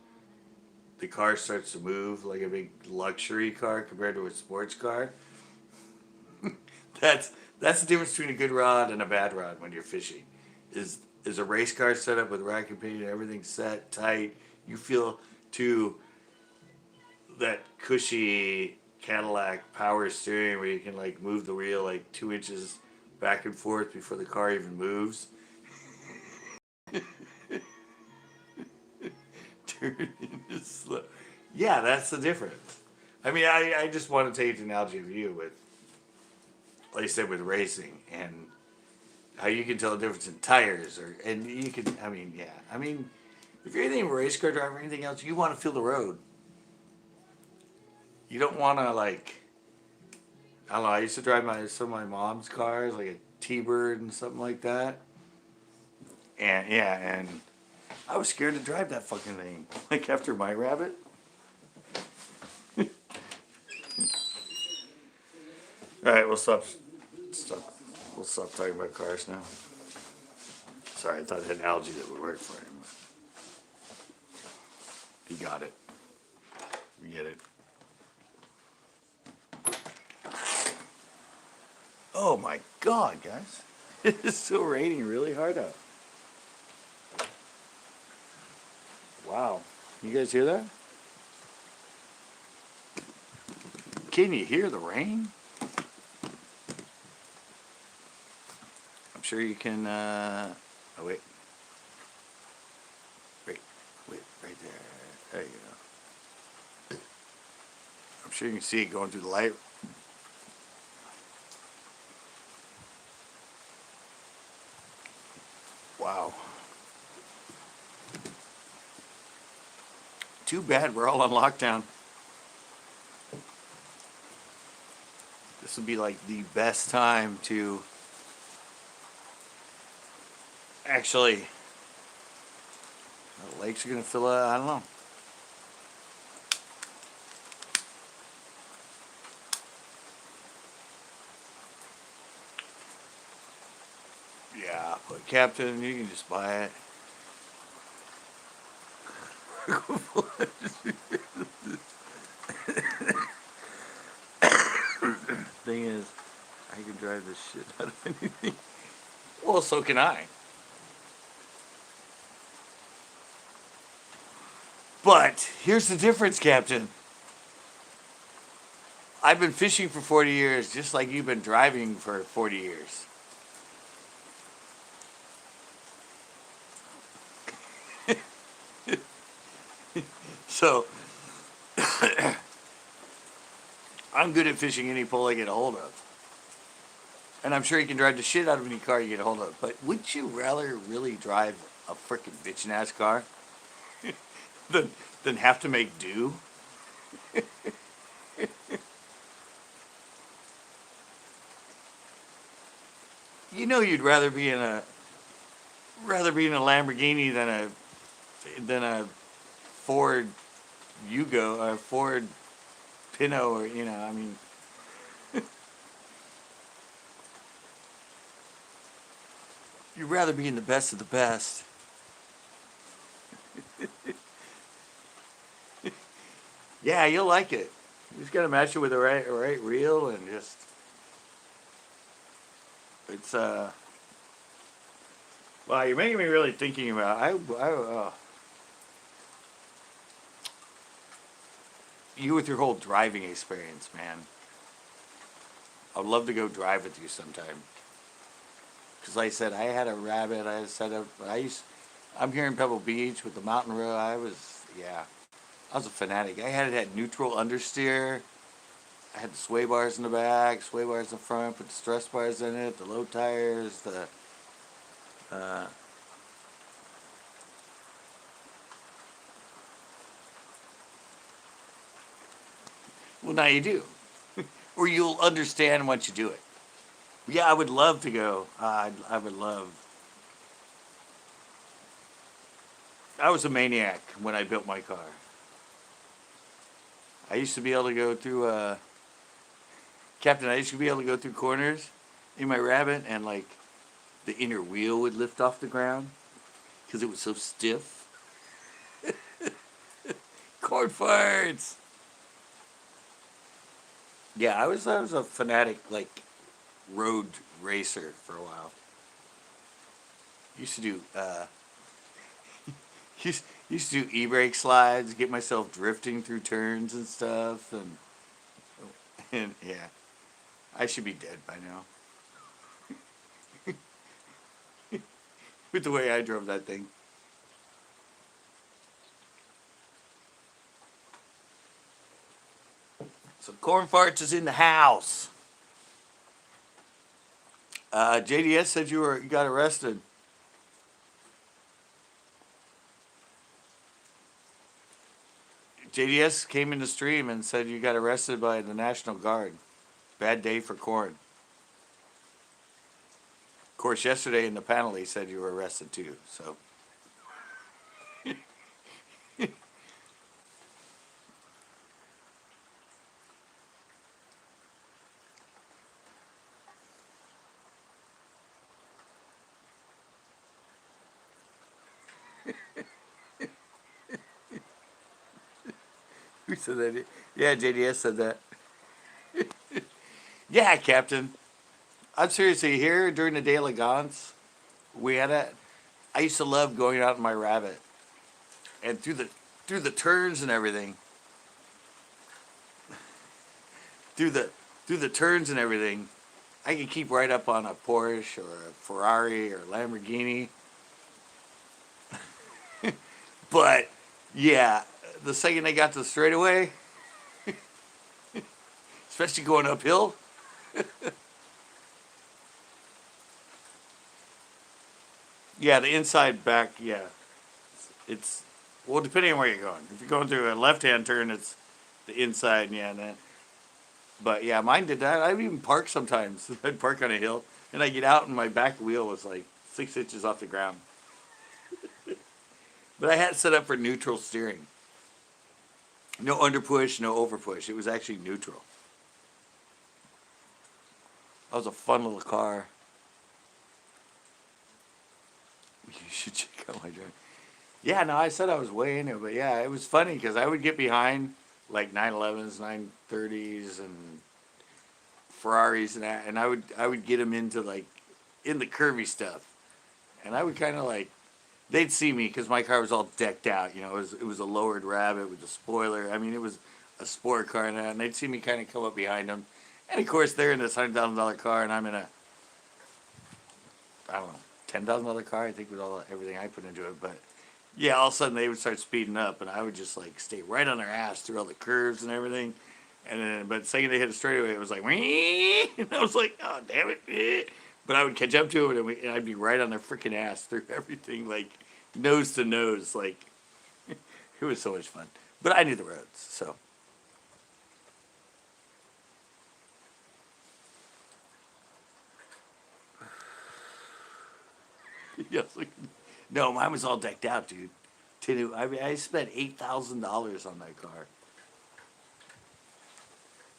the car starts to move like a big luxury car compared to a sports car. that's that's the difference between a good rod and a bad rod when you're fishing. Is a race car set up with rack and pinion, everything set tight. You feel to that cushy Cadillac power steering where you can like move the wheel like 2 inches back and forth before the car even moves. Turn into slow. Yeah, that's the difference. I mean, I just want to take the analogy of you with, like I said, with racing and how you can tell the difference in tires, and you can. I mean, yeah. I mean, if you're anything a race car driver or anything else, you want to feel the road. You don't want to like. I don't know. I used to drive some of my mom's cars, like a T-Bird and something like that. And yeah, and I was scared to drive that fucking thing. Like after my rabbit. All right, we'll stop. We'll stop talking about cars now. Sorry, I thought I had an algae that would work for him. But he got it. We get it. Oh my God, guys! It is still raining really hard out. Wow, you guys hear that? Can you hear the rain? I'm sure you can. Oh wait, right there. There you go. I'm sure you can see it going through the light. Wow. Too bad we're all on lockdown. This would be like the best time to actually. The lakes are gonna fill up. I don't know. Yeah, but Captain, you can just buy it. Thing is, I can drive this shit out of anything. Well, so can I. But here's the difference, Captain. I've been fishing for 40 years, just like you've been driving for 40 years. So I'm good at fishing any pole I get a hold of. And I'm sure you can drive the shit out of any car you get a hold of. But wouldn't you rather really drive a freaking bitchin' ass car than have to make do? You know you'd rather be in a Lamborghini than a Ford Yugo or a Ford Pinto, or I mean, you'd rather be in the best of the best. Yeah, you'll like it. You just gotta match it with the right reel and just it's Wow, you're making me really thinking about you with your whole driving experience, man. I'd love to go drive with you sometime. Because like I said, I had a rabbit. I set up. I'm here in Pebble Beach with the mountain road. Yeah, I was a fanatic. I had it at neutral understeer. I had the sway bars in the back, sway bars in the front, put the stress bars in it, the low tires, uh, well, now you do. Or you'll understand once you do it. Yeah, I would love to go. I would love. I was a maniac when I built my car. I used to be able to go through, Captain, I used to be able to go through corners in my rabbit and like the inner wheel would lift off the ground because it was so stiff. Corn farts! Yeah, I was a fanatic, like, road racer for a while. Used to do, used to do e-brake slides, get myself drifting through turns and stuff, and yeah, I should be dead by now with the way I drove that thing. So corn farts is in the house. JDS said you got arrested. JDS came in the stream and said you got arrested by the National Guard. Bad day for corn. Of course, yesterday in the panel he said you were arrested too. So who said that? Yeah, JDS said that. Yeah, Captain. I'm seriously here during the day of Lagance. We had a. I used to love going out in my rabbit, and through the turns and everything. Through the through the turns and everything, I could keep right up on a Porsche or a Ferrari or a Lamborghini. But yeah, the second they got to the straightaway, especially going uphill, yeah, the inside back, yeah, it's well depending on where you're going. If you're going through a left-hand turn, it's the inside, yeah, and that. But yeah, mine did that. I would even park sometimes. I'd park on a hill, and I get out, and my back wheel was like 6 inches off the ground. But I had it set up for neutral steering. No underpush, no overpush. It was actually neutral. That was a fun little car. You should check out my drive. Yeah, no, I said I was way into it, but yeah, it was funny because I would get behind like 911s, 930s, and Ferraris and that, and I would get them into like in the curvy stuff, and I would kind of like they'd see me because my car was all decked out. It was a lowered Rabbit with a spoiler. I mean, it was a sport car and that, and they'd see me kind of come up behind them, and of course they're in this $100,000 car, and I'm in a I don't know $10,000 car. I think with everything I put into it, but Yeah, all of a sudden they would start speeding up, and I would just like stay right on their ass through all the curves and everything. And then, but the second they hit a straightaway, it was like, "Wee!" And I was like, "Oh, damn it!" But I would catch up to it, and I'd be right on their freaking ass through everything, like nose to nose. Like it was so much fun. But I knew the roads, so yes. Like, no, mine was all decked out, dude. I mean, I spent $8,000 on that car.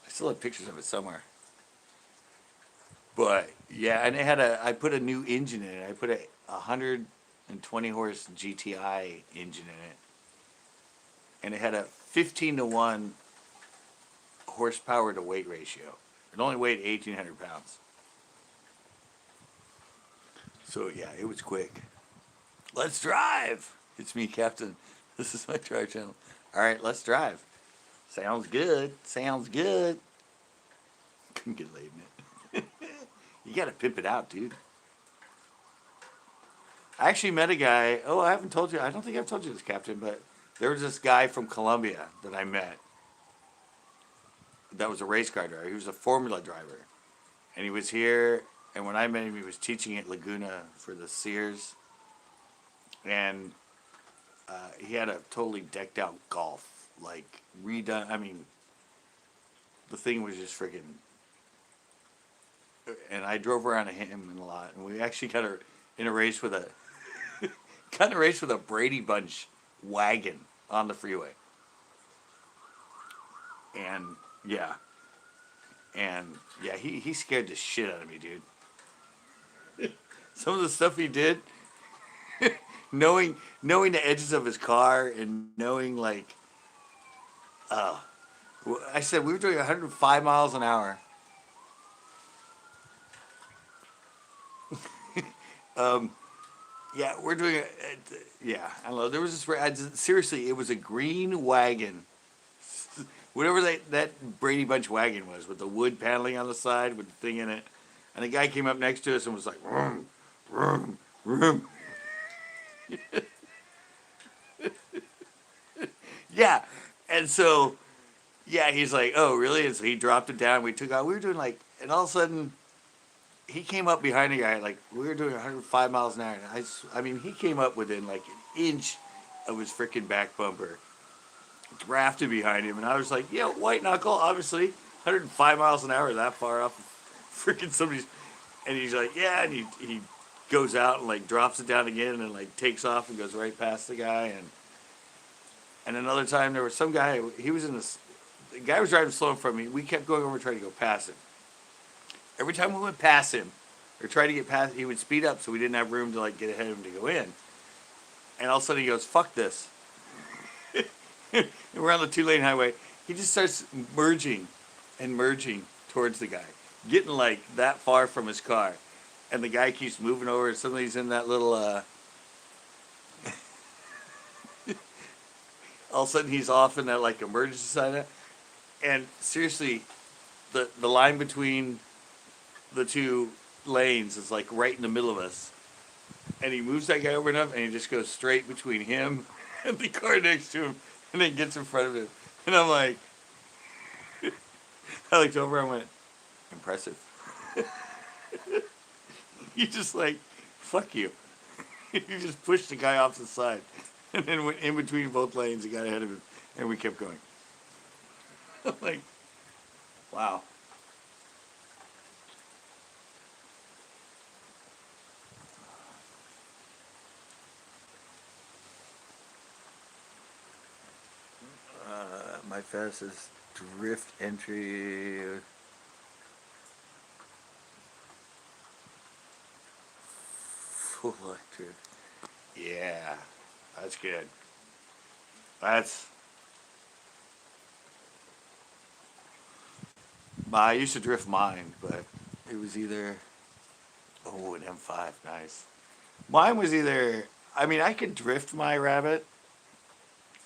I still have pictures of it somewhere. But yeah, and it had I put a new engine in it. I put a 120 horse GTI engine in it, and it had a 15 to 1 horsepower to weight ratio. It only weighed 1,800 pounds. So yeah, it was quick. Let's drive. It's me, Captain. This is my drive channel. All right, let's drive. Sounds good. Sounds good. Couldn't get laid in it. You gotta pimp it out, dude. I actually met a guy. Oh, I haven't told you. I don't think I've told you this, Captain, but there was this guy from Colombia that I met that was a race car driver. He was a Formula driver. And he was here. And when I met him, he was teaching at Laguna for the Sears. And he had a totally decked out Golf. Like, redone. I mean, the thing was just freaking. And I drove around him a lot. And we actually in a race with a. got in a race with a Brady Bunch wagon on the freeway. And yeah. And yeah, he scared the shit out of me, dude. Some of the stuff he did, knowing the edges of his car and knowing like, uh, I said we were doing 105 miles an hour. Um, yeah, we're doing it. Yeah, I don't know. There was this. Seriously, it was a green wagon, whatever that Brady Bunch wagon was, with the wood paneling on the side with the thing in it. And the guy came up next to us and was like, vroom, vroom, vroom. Yeah. And so, yeah, he's like, oh, really? And so he dropped it down. We took out. We were doing like, and all of a sudden, he came up behind the guy. Like, we were doing 105 miles an hour. And I mean, he came up within like an inch of his freaking back bumper, drafted behind him. And I was like, yeah, white knuckle, obviously. 105 miles an hour, that far off freaking somebody's. And he's like, yeah. And he goes out and like drops it down again and like takes off and goes right past the guy. And another time there was some guy, he was in this, the guy was driving slow in front of me. We kept going over trying to go past him. Every time we went past him or tried to get past, he would speed up so we didn't have room to like get ahead of him to go in. And all of a sudden he goes, fuck this. And we're on the 2-lane highway. He just starts merging and merging towards the guy, getting like that far from his car. And the guy keeps moving over. And suddenly he's in that little, all of a sudden he's off in that like emergency sign. And seriously, the line between the 2 lanes is like right in the middle of us. And he moves that guy over enough and he just goes straight between him and the car next to him and then gets in front of him. And I'm like, I looked over and went, impressive. You just like, fuck you. You just pushed the guy off the side. And then went in between both lanes, he got ahead of him, and we kept going. I'm like, wow. My fastest drift entry. Full electric. Yeah, that's good. That's. I used to drift mine, but it was either. Oh, an M5, nice. Mine was either. I mean, I could drift my Rabbit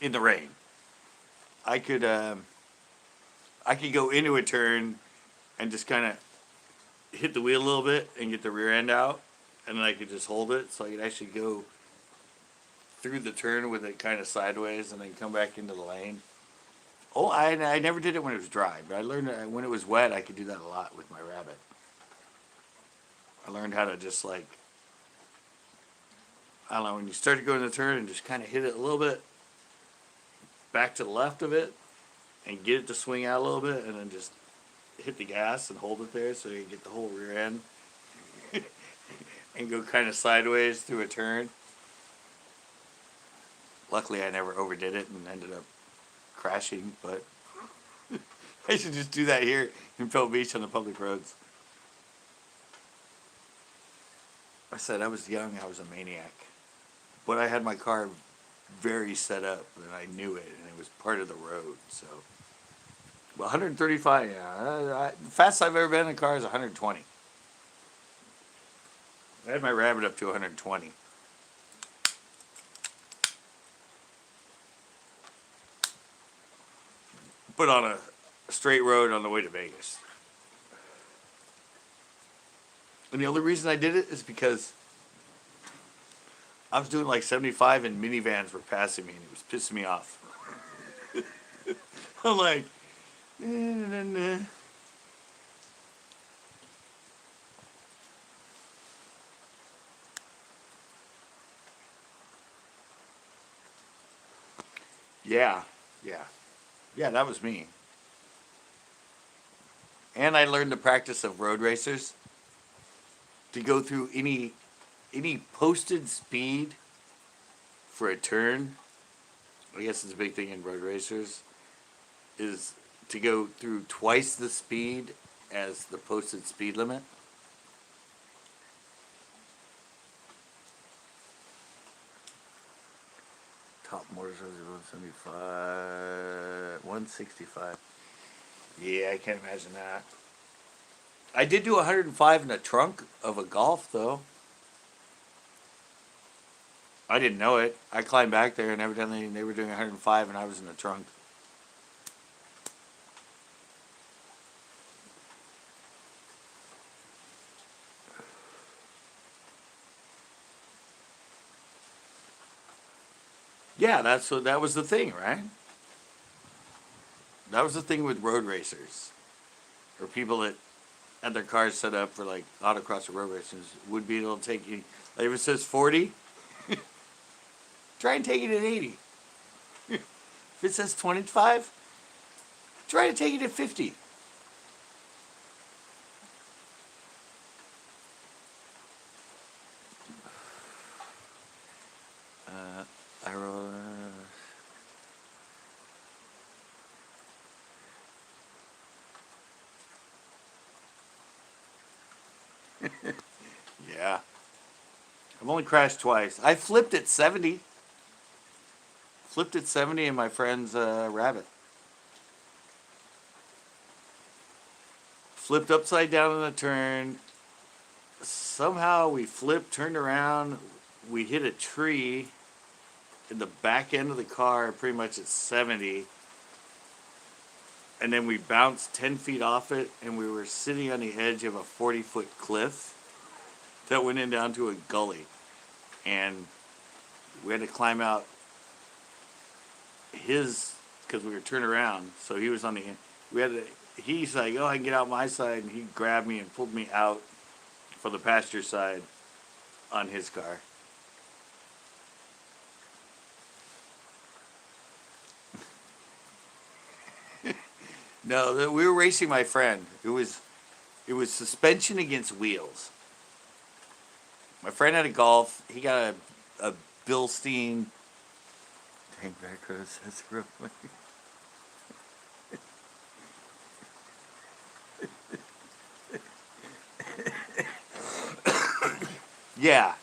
in the rain. I could. I could go into a turn and just kind of hit the wheel a little bit and get the rear end out, and then I could just hold it, so I could actually go through the turn with it kind of sideways and then come back into the lane. Oh, I never did it when it was dry, but I learned when it was wet, I could do that a lot with my rabbit. I learned how to just like, I don't know, when you start to go in the turn and just kind of hit it a little bit back to the left of it and get it to swing out a little bit and then just hit the gas and hold it there so you get the whole rear end and go kind of sideways through a turn. Luckily, I never overdid it and ended up crashing, but I should just do that here in Pebble Beach on the public roads. I said I was young, I was a maniac. But I had my car very set up and I knew it and it was part of the road, so. Well, 135, yeah. The fastest I've ever been in a car is 120. I had my rabbit up to 120. But on a straight road on the way to Vegas. And the only reason I did it is because I was doing like 75 and minivans were passing me and it was pissing me off. I'm like, nah. Yeah, yeah. Yeah, that was me. And I learned the practice of road racers to go through any posted speed for a turn. I guess it's a big thing in road racers is to go through twice the speed as the posted speed limit. Top motorcycles 175, 165. Yeah, I can't imagine that. I did do 105 in the trunk of a Golf, though. I didn't know it. I climbed back there, and evidently they were doing 105, and I was in the trunk. Yeah, that was the thing, right? That was the thing with road racers, or people that had their cars set up for like autocross or road races would be able to take you. Like if it says 40, try and take it at 80. If it says 25, try to take it at 50. I wrote. Yeah. I've only crashed twice. I flipped at 70. Flipped at 70 in my friend's Rabbit. Flipped upside down in the turn. Somehow we flipped, turned around. We hit a tree in the back end of the car, pretty much at 70. And then we bounced 10 feet off it, and we were sitting on the edge of a 40-foot cliff that went in down to a gully. And we had to climb out his, because we were turned around, so he was on the, he's like, oh, I can get out my side, and he grabbed me and pulled me out for the passenger side on his car. No, we were racing my friend. It was suspension against wheels. My friend had a Golf. He got a Bilstein. Dang, Veracruz, that's real funny. Yeah.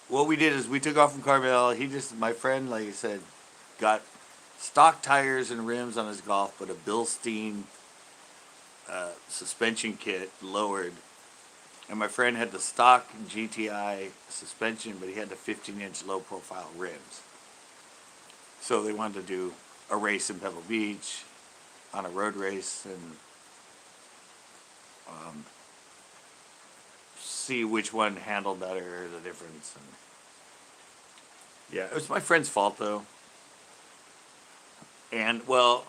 What we did is we took off from Carmel. My friend, like I said, got stock tires and rims on his Golf, but a Bilstein suspension kit lowered. And my friend had the stock GTI suspension, but he had the 15-inch low-profile rims. So they wanted to do a race in Pebble Beach on a road race and see which one handled better, the difference. And Yeah, it was my friend's fault though. And well,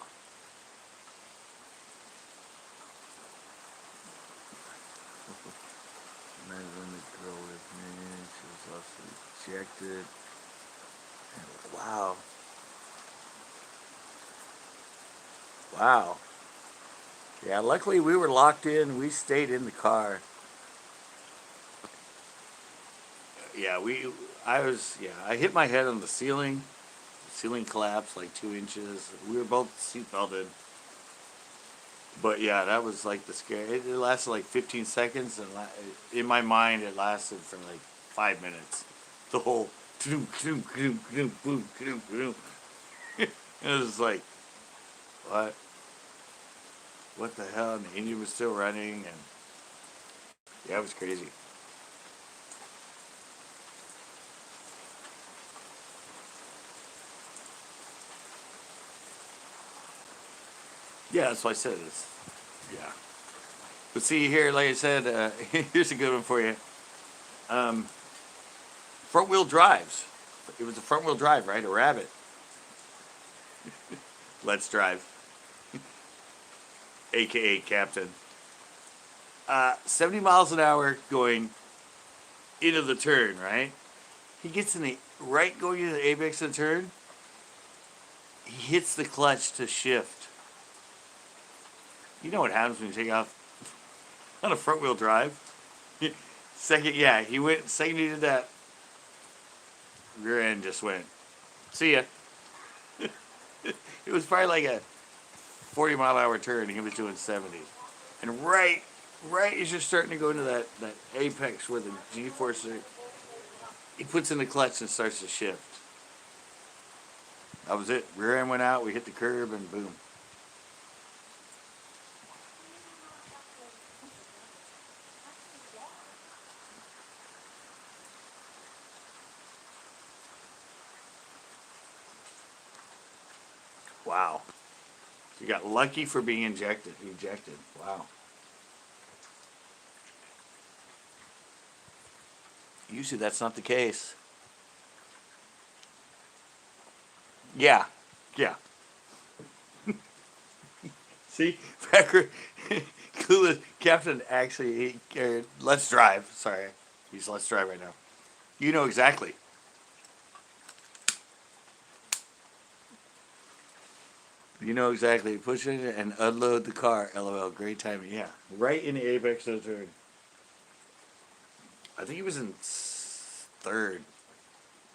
when the girl with me, she was also rejected. Wow. Wow. Yeah, luckily we were locked in. We stayed in the car. Yeah, I hit my head on the ceiling. The ceiling collapsed like 2 inches. We were both seatbelted. But yeah, that was like the scare. It lasted like 15 seconds, and in my mind, it lasted for like 5 minutes. The whole boom, boom, boom, boom, boom, boom, boom. It was like, what? What the hell? And the engine was still running, and yeah, it was crazy. Yeah, that's why I said it's, yeah. But see here, like I said, here's a good one for you. Um, front wheel drives. It was a front wheel drive, right? A Rabbit. Let's drive, aka Captain. 70 miles an hour going into the turn, right? He gets in the right going into the apex of the turn. He hits the clutch to shift. You know what happens when you take off on a front wheel drive? Second, yeah, he went. Second, he did that. Rear end just went. See ya. It was probably like a 40-mile-an-hour turn. He was doing 70, and right as you're starting to go into that apex where the G-force, he puts in the clutch and starts to shift. That was it. Rear end went out. We hit the curb and boom. Wow. You got lucky for being injected. Ejected. Wow. Usually that's not the case. Yeah. Yeah. See, Packer, clueless Captain actually. Let's drive. Sorry, he's let's drive right now. You know exactly. You know exactly. Push it and unload the car. LOL. Great timing. Yeah. Right in the apex of the turn. I think he was in third,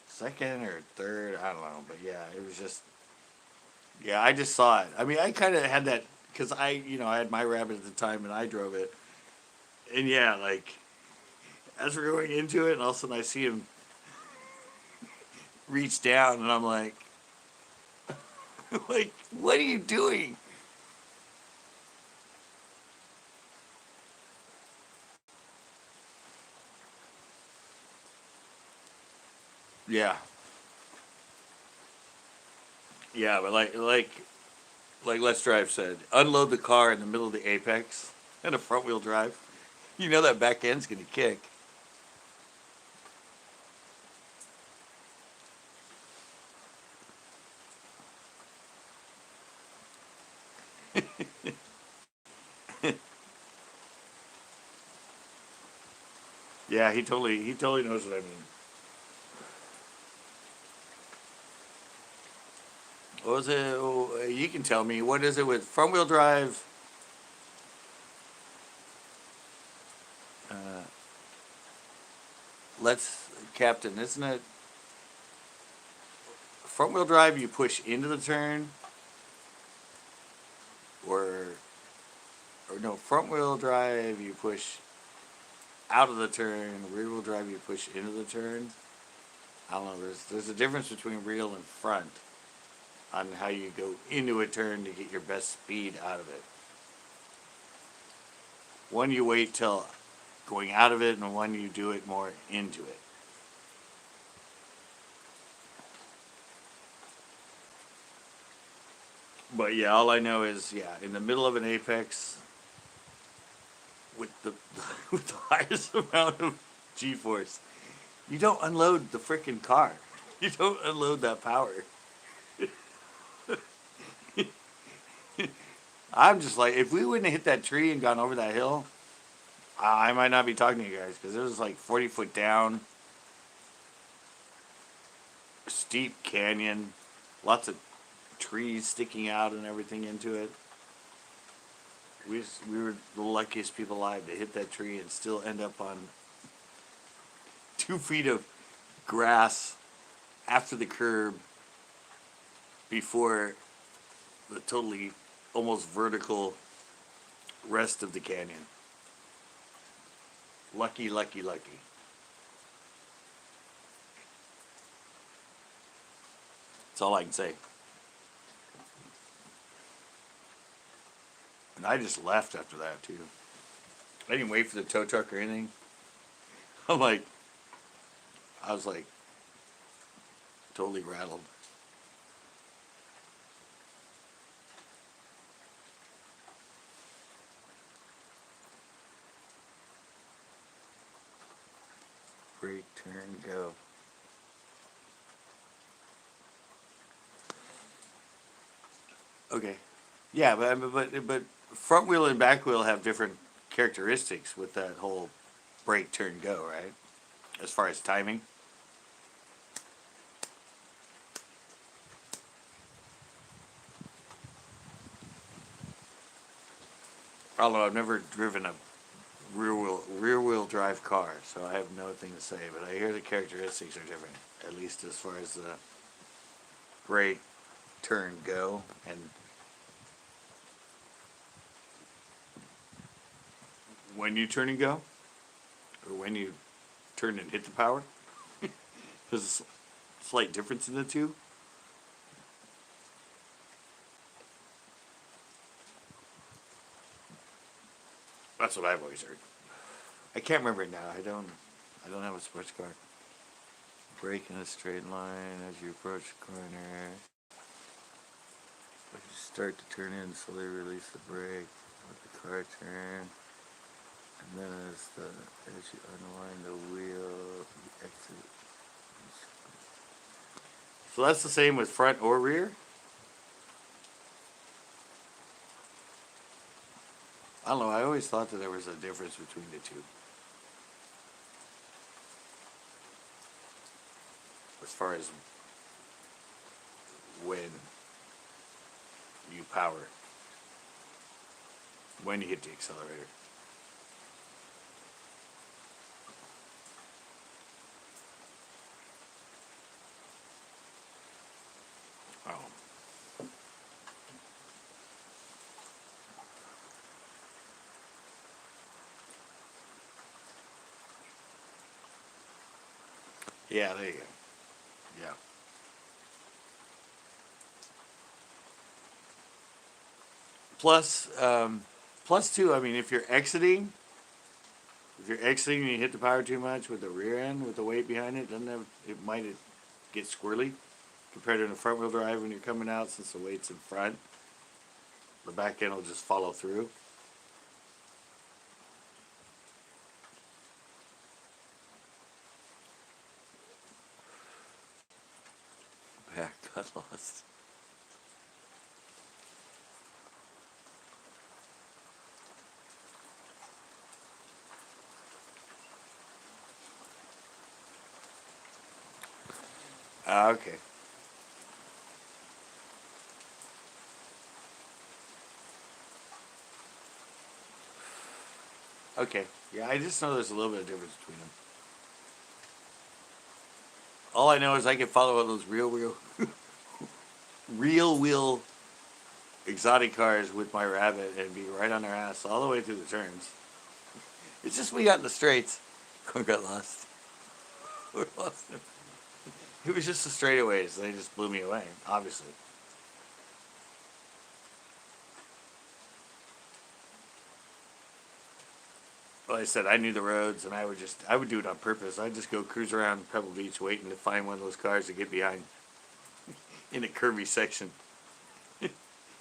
second or third. I don't know, but yeah, it was just. Yeah, I just saw it. I mean, I kind of had that because I had my Rabbit at the time and I drove it, and yeah, like as we're going into it, and all of a sudden I see him reach down, and I'm like, like, what are you doing? Yeah, yeah, but like Let's Drive said, unload the car in the middle of the apex and a front wheel drive. You know that back end's gonna kick. Yeah, he totally knows what I mean. What was it? Oh, you can tell me. What is it with front wheel drive? Uh, let's Captain, isn't it? Front wheel drive, you push into the turn, or or no, front wheel drive, you push out of the turn. Rear wheel drive, you push into the turn. I don't know. There's a difference between rear and front on how you go into a turn to get your best speed out of it. One you wait till going out of it, and one you do it more into it. But yeah, all I know is in the middle of an apex with the with the highest amount of G-force, you don't unload the freaking car. You don't unload that power. I'm just like, if we wouldn't have hit that tree and gone over that hill, I might not be talking to you guys because it was like 40 foot down, steep canyon, lots of trees sticking out and everything into it. We were the luckiest people alive to hit that tree and still end up on 2 feet of grass after the curb before the totally almost vertical rest of the canyon. Lucky, lucky, lucky. That's all I can say. And I just left after that too. I didn't wait for the tow truck or anything. I'm like, I was like totally rattled. Break, turn, go. Okay. Yeah, but front wheel and back wheel have different characteristics with that whole break, turn, go, right? As far as timing. Although I've never driven a rear wheel drive car, so I have nothing to say. But I hear the characteristics are different, at least as far as the break, turn, go, and when you turn and go, or when you turn and hit the power. There's a slight difference in the two. That's what I've always heard. I can't remember it now. I don't have a sports car. Brake in a straight line as you approach the corner. As you start to turn in, slowly release the brake. Let the car turn. And then as you unwind the wheel, you exit. So that's the same with front or rear? I don't know. I always thought that there was a difference between the two. As far as when you power, when you hit the accelerator. Oh. Yeah, there you go. Yeah. Plus, plus two. I mean, if you're exiting and you hit the power too much with the rear end, with the weight behind it, doesn't have, it might get squirrely compared to the front wheel drive when you're coming out, since the weight's in front. The back end will just follow through. Back got lost. Okay. Okay. Yeah, I just know there's a little bit of difference between them. All I know is I can follow all those real wheel exotic cars with my rabbit and be right on their ass all the way through the turns. It's just we got in the straights. We got lost. We lost them. It was just the straightaways. They just blew me away, obviously. Well, I said I knew the roads, and I would do it on purpose. I'd just go cruise around Pebble Beach waiting to find one of those cars to get behind in a curvy section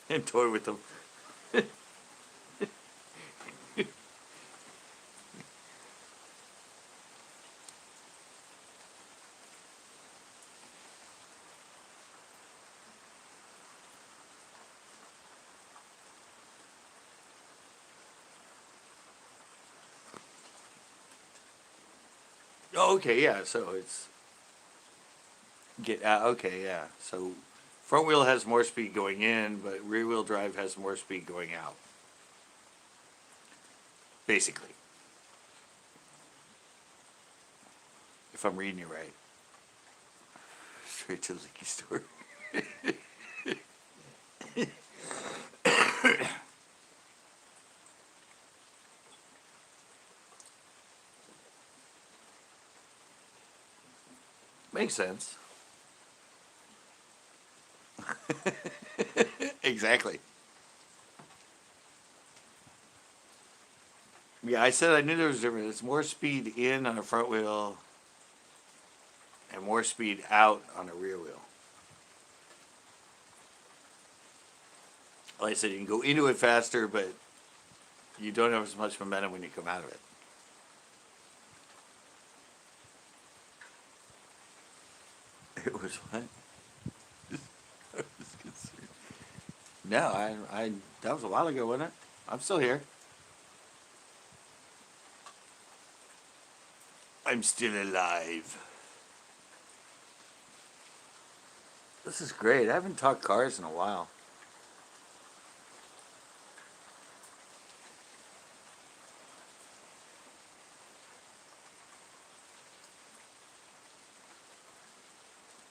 and toy with them. Oh, okay, yeah. So it's get out. Okay, yeah. So front wheel has more speed going in, but rear wheel drive has more speed going out. Basically, if I'm reading you right. Straight to the liquor store. Makes sense. Exactly. Yeah, I said I knew there was a difference. It's more speed in on a front wheel and more speed out on a rear wheel. Like I said, you can go into it faster, but you don't have as much momentum when you come out of it. It was what? I was concerned. No, that was a while ago, wasn't it? I'm still here. I'm still alive. This is great. I haven't talked cars in a while.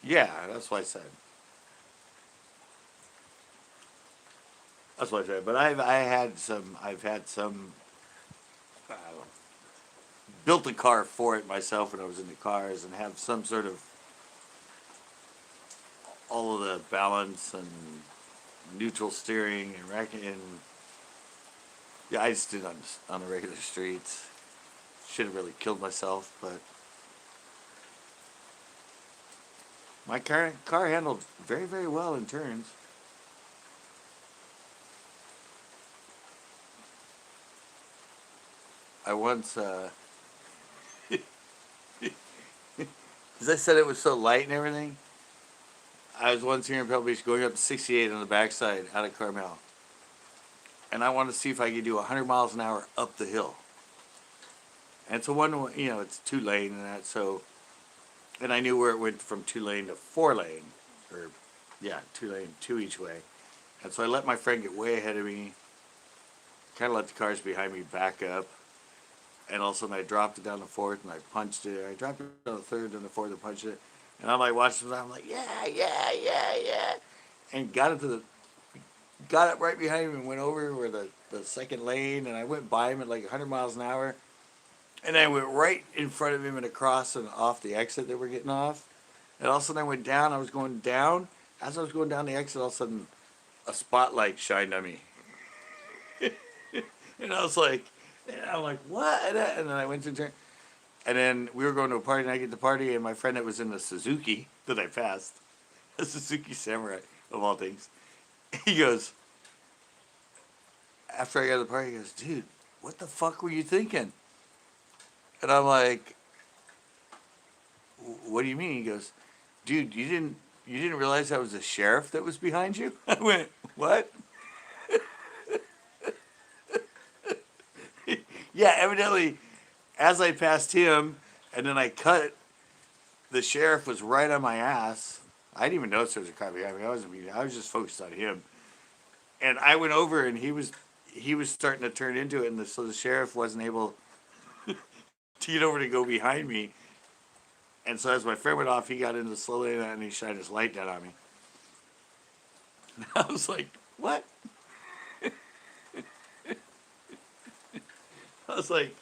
Yeah, that's what I said. That's what I said. But I've had some built a car for it myself when I was into cars and have some sort of all of the balance and neutral steering and racking and yeah, I just did on the regular streets. Should have really killed myself, but my car handled very very well in turns. I once, as I said, it was so light and everything. I was once here in Pebble Beach going up to 68 on the backside out of Carmel, and I wanted to see if I could do 100 miles an hour up the hill. And so it's 2 lane and that, so, and I knew where it went from 2 lane to 4 lane, or yeah, 2 lane, two each way. And so I let my friend get way ahead of me, kind of let the cars behind me back up, and all of a sudden I dropped it down the fourth and I punched it. I dropped it down the third and the fourth and punched it. And I'm like watching it, I'm like, yeah, yeah, yeah, yeah. And got up right behind him and went over where the second lane and I went by him at like 100 miles an hour. And I went right in front of him and across and off the exit that we're getting off. And all of a sudden I went down, I was going down. As I was going down the exit, all of a sudden a spotlight shined on me. And I was like, and I'm like, what? And then I went to turn. And then we were going to a party, and I get to the party, and my friend that was in the Suzuki that I passed, a Suzuki Samurai, of all things, he goes, after I got to the party, he goes, dude, what the fuck were you thinking? And I'm like, what do you mean? He goes, dude, you didn't realize that was the sheriff that was behind you? I went, what? Yeah, evidently, as I passed him, and then I cut, the sheriff was right on my ass. I didn't even notice there was a car behind me. I was just focused on him. And I went over, and he was starting to turn into it, and so the sheriff wasn't able to get over to go behind me. And so as my friend went off, he got into the slow lane, and he shined his light down on me. And I was like, what? I was like,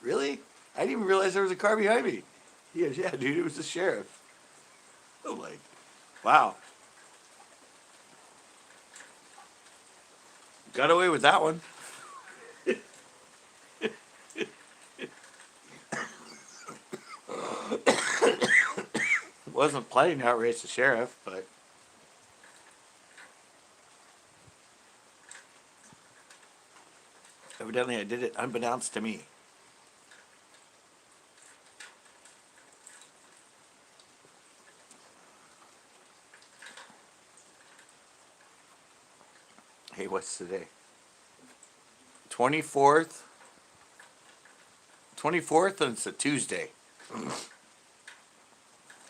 really? I didn't even realize there was a car behind me. He goes, yeah, dude, it was the sheriff. I'm like, wow. Got away with that one. Wasn't planning to outrace the sheriff, but evidently I did it unbeknownst to me. Hey, what's today? 24th 24th, and it's a Tuesday.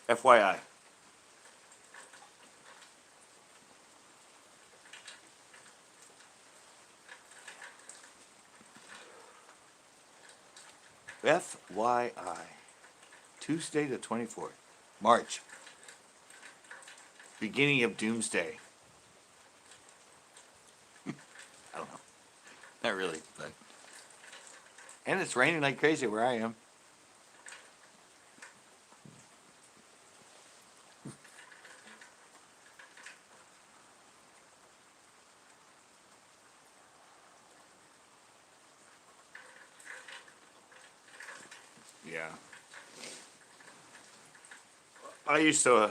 FYI. FYI. Tuesday the 24th. March. Beginning of doomsday. I don't know. Not really, but. And it's raining like crazy where I am. Yeah. I used to. I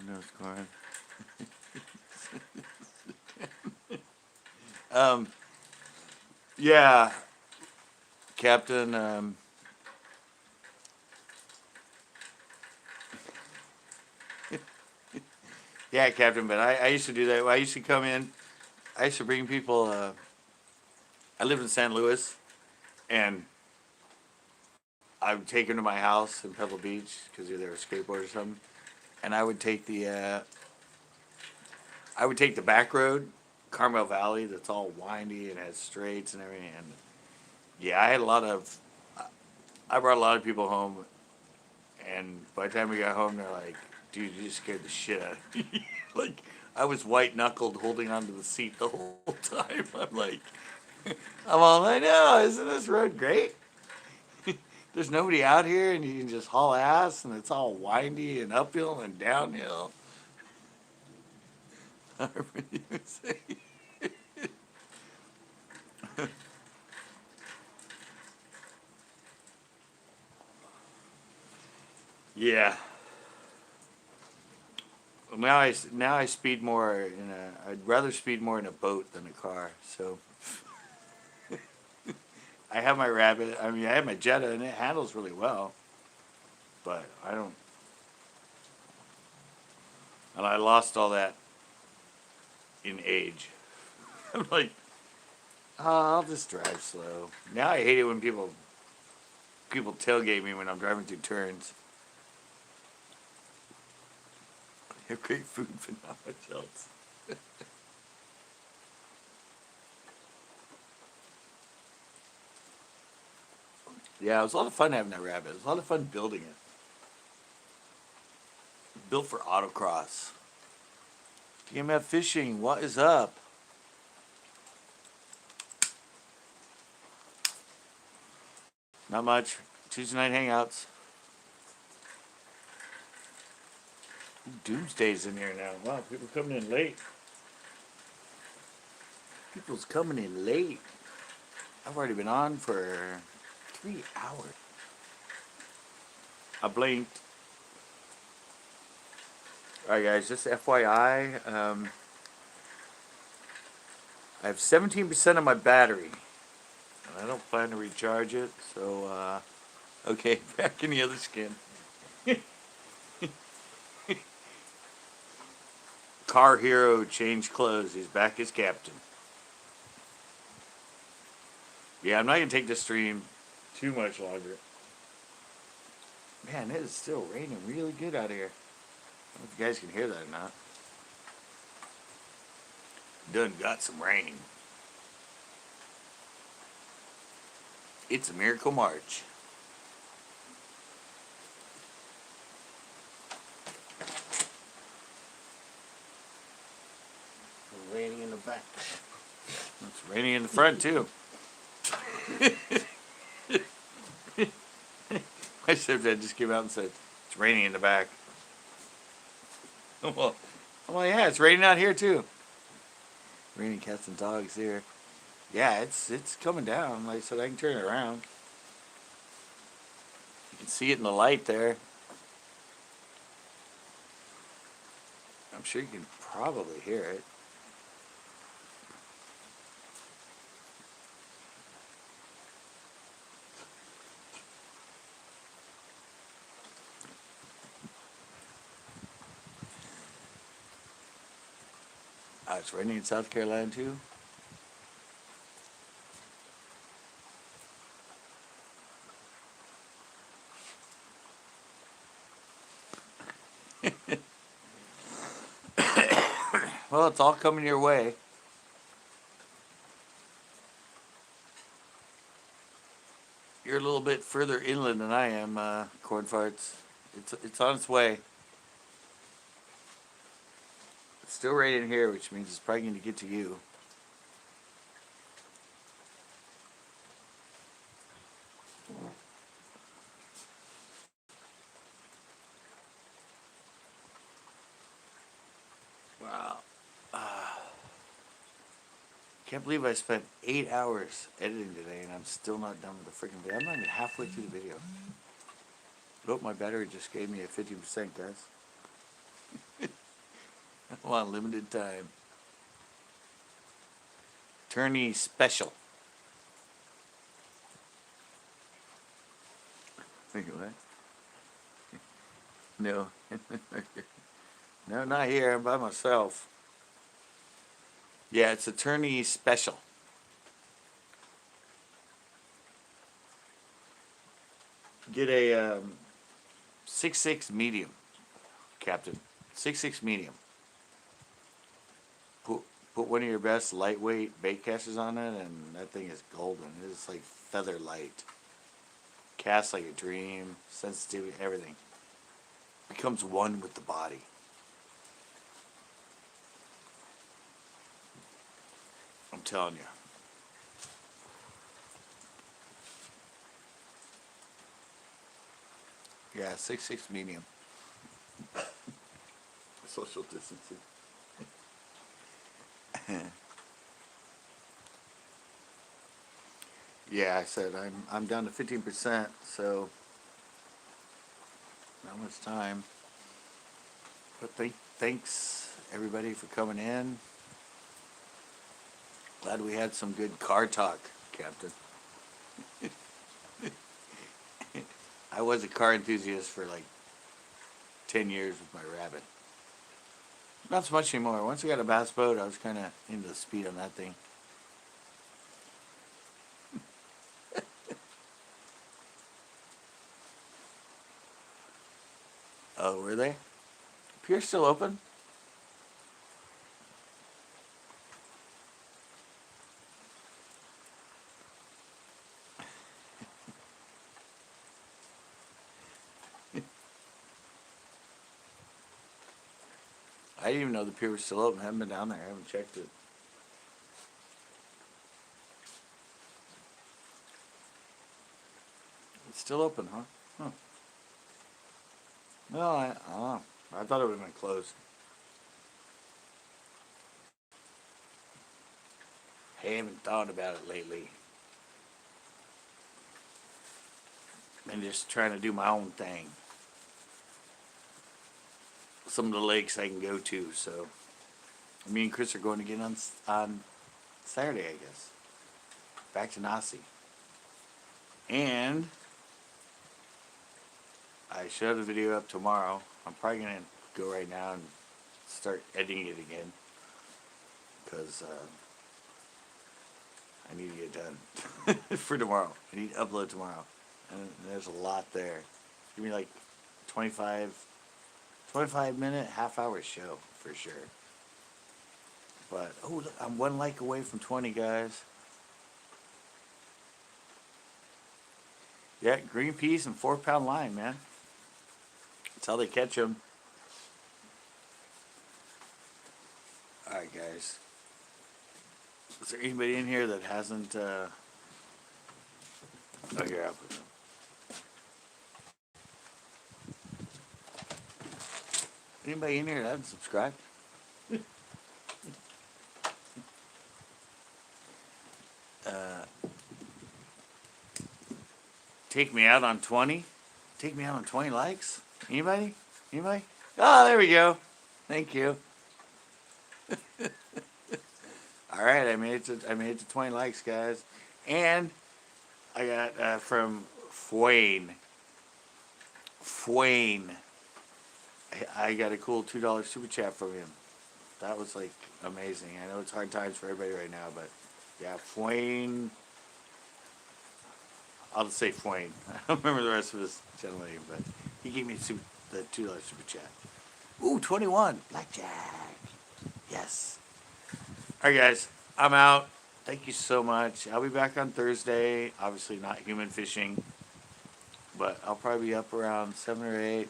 know it's going. Yeah, Captain. Yeah, Captain. But I used to do that. I used to come in. I used to bring people. I lived in San Luis, and I would take them to my house in Pebble Beach because they were a skateboard or something, and I would take the back road, Carmel Valley, that's all windy and has straights and everything. And yeah, I brought a lot of people home, and by the time we got home, they're like, "Dude, you just scared the shit out of me." Like I was white knuckled, holding onto the seat the whole time. I'm like, I'm all, I know, isn't this road great? There's nobody out here, and you can just haul ass, and it's all windy and uphill and downhill. I really would say. Yeah. Well, now I speed more in a. I'd rather speed more in a boat than a car. So I have my Rabbit. I mean, I have my Jetta, and it handles really well. But I don't. And I lost all that in age. I'm like, oh, I'll just drive slow. Now I hate it when people tailgate me when I'm driving through turns. They have great food, but not much else. Yeah, it was a lot of fun having that Rabbit. It was a lot of fun building it. Built for autocross. DMF Fishing, what is up? Not much. Tuesday night hangouts. Ooh, Doomsday's in here now. Wow, people coming in late. People's coming in late. I've already been on for 3 hours. I blinked. Alright guys, just FYI, I have 17% of my battery. And I don't plan to recharge it, so okay, back in the other skin. Car Hero changed clothes. He's back as captain. Yeah, I'm not going to take this stream too much longer. Man, it is still raining really good out here. I don't know if you guys can hear that or not. Done got some rain. It's a miracle March. It's raining in the back. It's raining in the front too. My stepdad just came out and said, it's raining in the back. Well, I'm like, yeah, it's raining out here too. Raining cats and dogs here. Yeah, it's coming down. Like I said, I can turn it around. You can see it in the light there. I'm sure you can probably hear it. It's raining in South Carolina too. Well, it's all coming your way. You're a little bit further inland than I am, corn farts. It's on its way. It's still right in here, which means it's probably going to get to you. Wow. Can't believe I spent 8 hours editing today and I'm still not done with the freaking video. I'm not even halfway through the video. Oh, my battery just gave me a 50%, guys. I'm on limited time. Attorney special. Think what? No. No, not here. I'm by myself. Yeah, it's attorney special. Get a 6'6" medium, Captain. 6'6" medium. Put one of your best lightweight bait casters on it, and that thing is golden. It's like feather light. Casts like a dream, sensitivity, everything. Becomes one with the body. I'm telling you. Yeah, 6'6" medium. Social distancing. Yeah, I said I'm down to 15%, so not much time. But thanks everybody for coming in. Glad we had some good car talk, Captain. I was a car enthusiast for like 10 years with my Rabbit. Not so much anymore. Once I got a bass boat, I was kind of into the speed on that thing. Oh, were they? Pier's still open? I didn't even know the pier was still open. I haven't been down there. I haven't checked it. It's still open, huh? Huh. No, I don't know. I thought it would have been closed. I haven't thought about it lately. I'm just trying to do my own thing. Some of the lakes I can go to, so me and Chris are going again on Saturday, I guess. Back to Nasi. And I should have the video up tomorrow. I'm probably going to go right now and start editing it again. Because I need to get done for tomorrow. I need to upload tomorrow. And there's a lot there. Give me like 25 minute, half-hour show for sure. But, oh, look, I'm one like away from 20, guys. Yeah, green peas and 4-pound line, man. That's how they catch them. Alright, guys. Is there anybody in here that hasn't, oh, here, I'll put them. Anybody in here that hasn't subscribed? Take me out on 20? Take me out on 20 likes? Anybody? Anybody? Oh, there we go. Thank you. All right, I made it to 20 likes, guys. And I got from Fwayne. I got a cool $2 super chat from him. That was like amazing. I know it's hard times for everybody right now, but yeah, Fwayne. I'll just say Fwayne. I don't remember the rest of his channel name, but he gave me the $2 super chat. Ooh, 21. Blackjack. Yes. All right, guys. I'm out. Thank you so much. I'll be back on Thursday. Obviously not human fishing, but I'll probably be up around 7 or 8.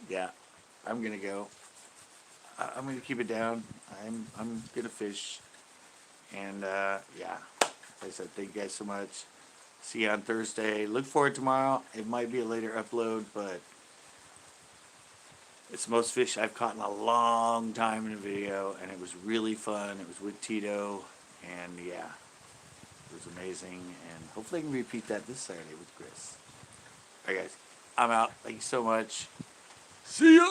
Yeah, I'm gonna go. I'm gonna keep it down. I'm gonna fish, and yeah. Like I said, thank you guys so much. See you on Thursday. Look forward tomorrow. It might be a later upload, but it's the most fish I've caught in a long time in a video, and it was really fun. It was with Tito, and yeah, it was amazing. And hopefully I can repeat that this Saturday with Chris. All right, guys, I'm out. Thank you so much. See ya.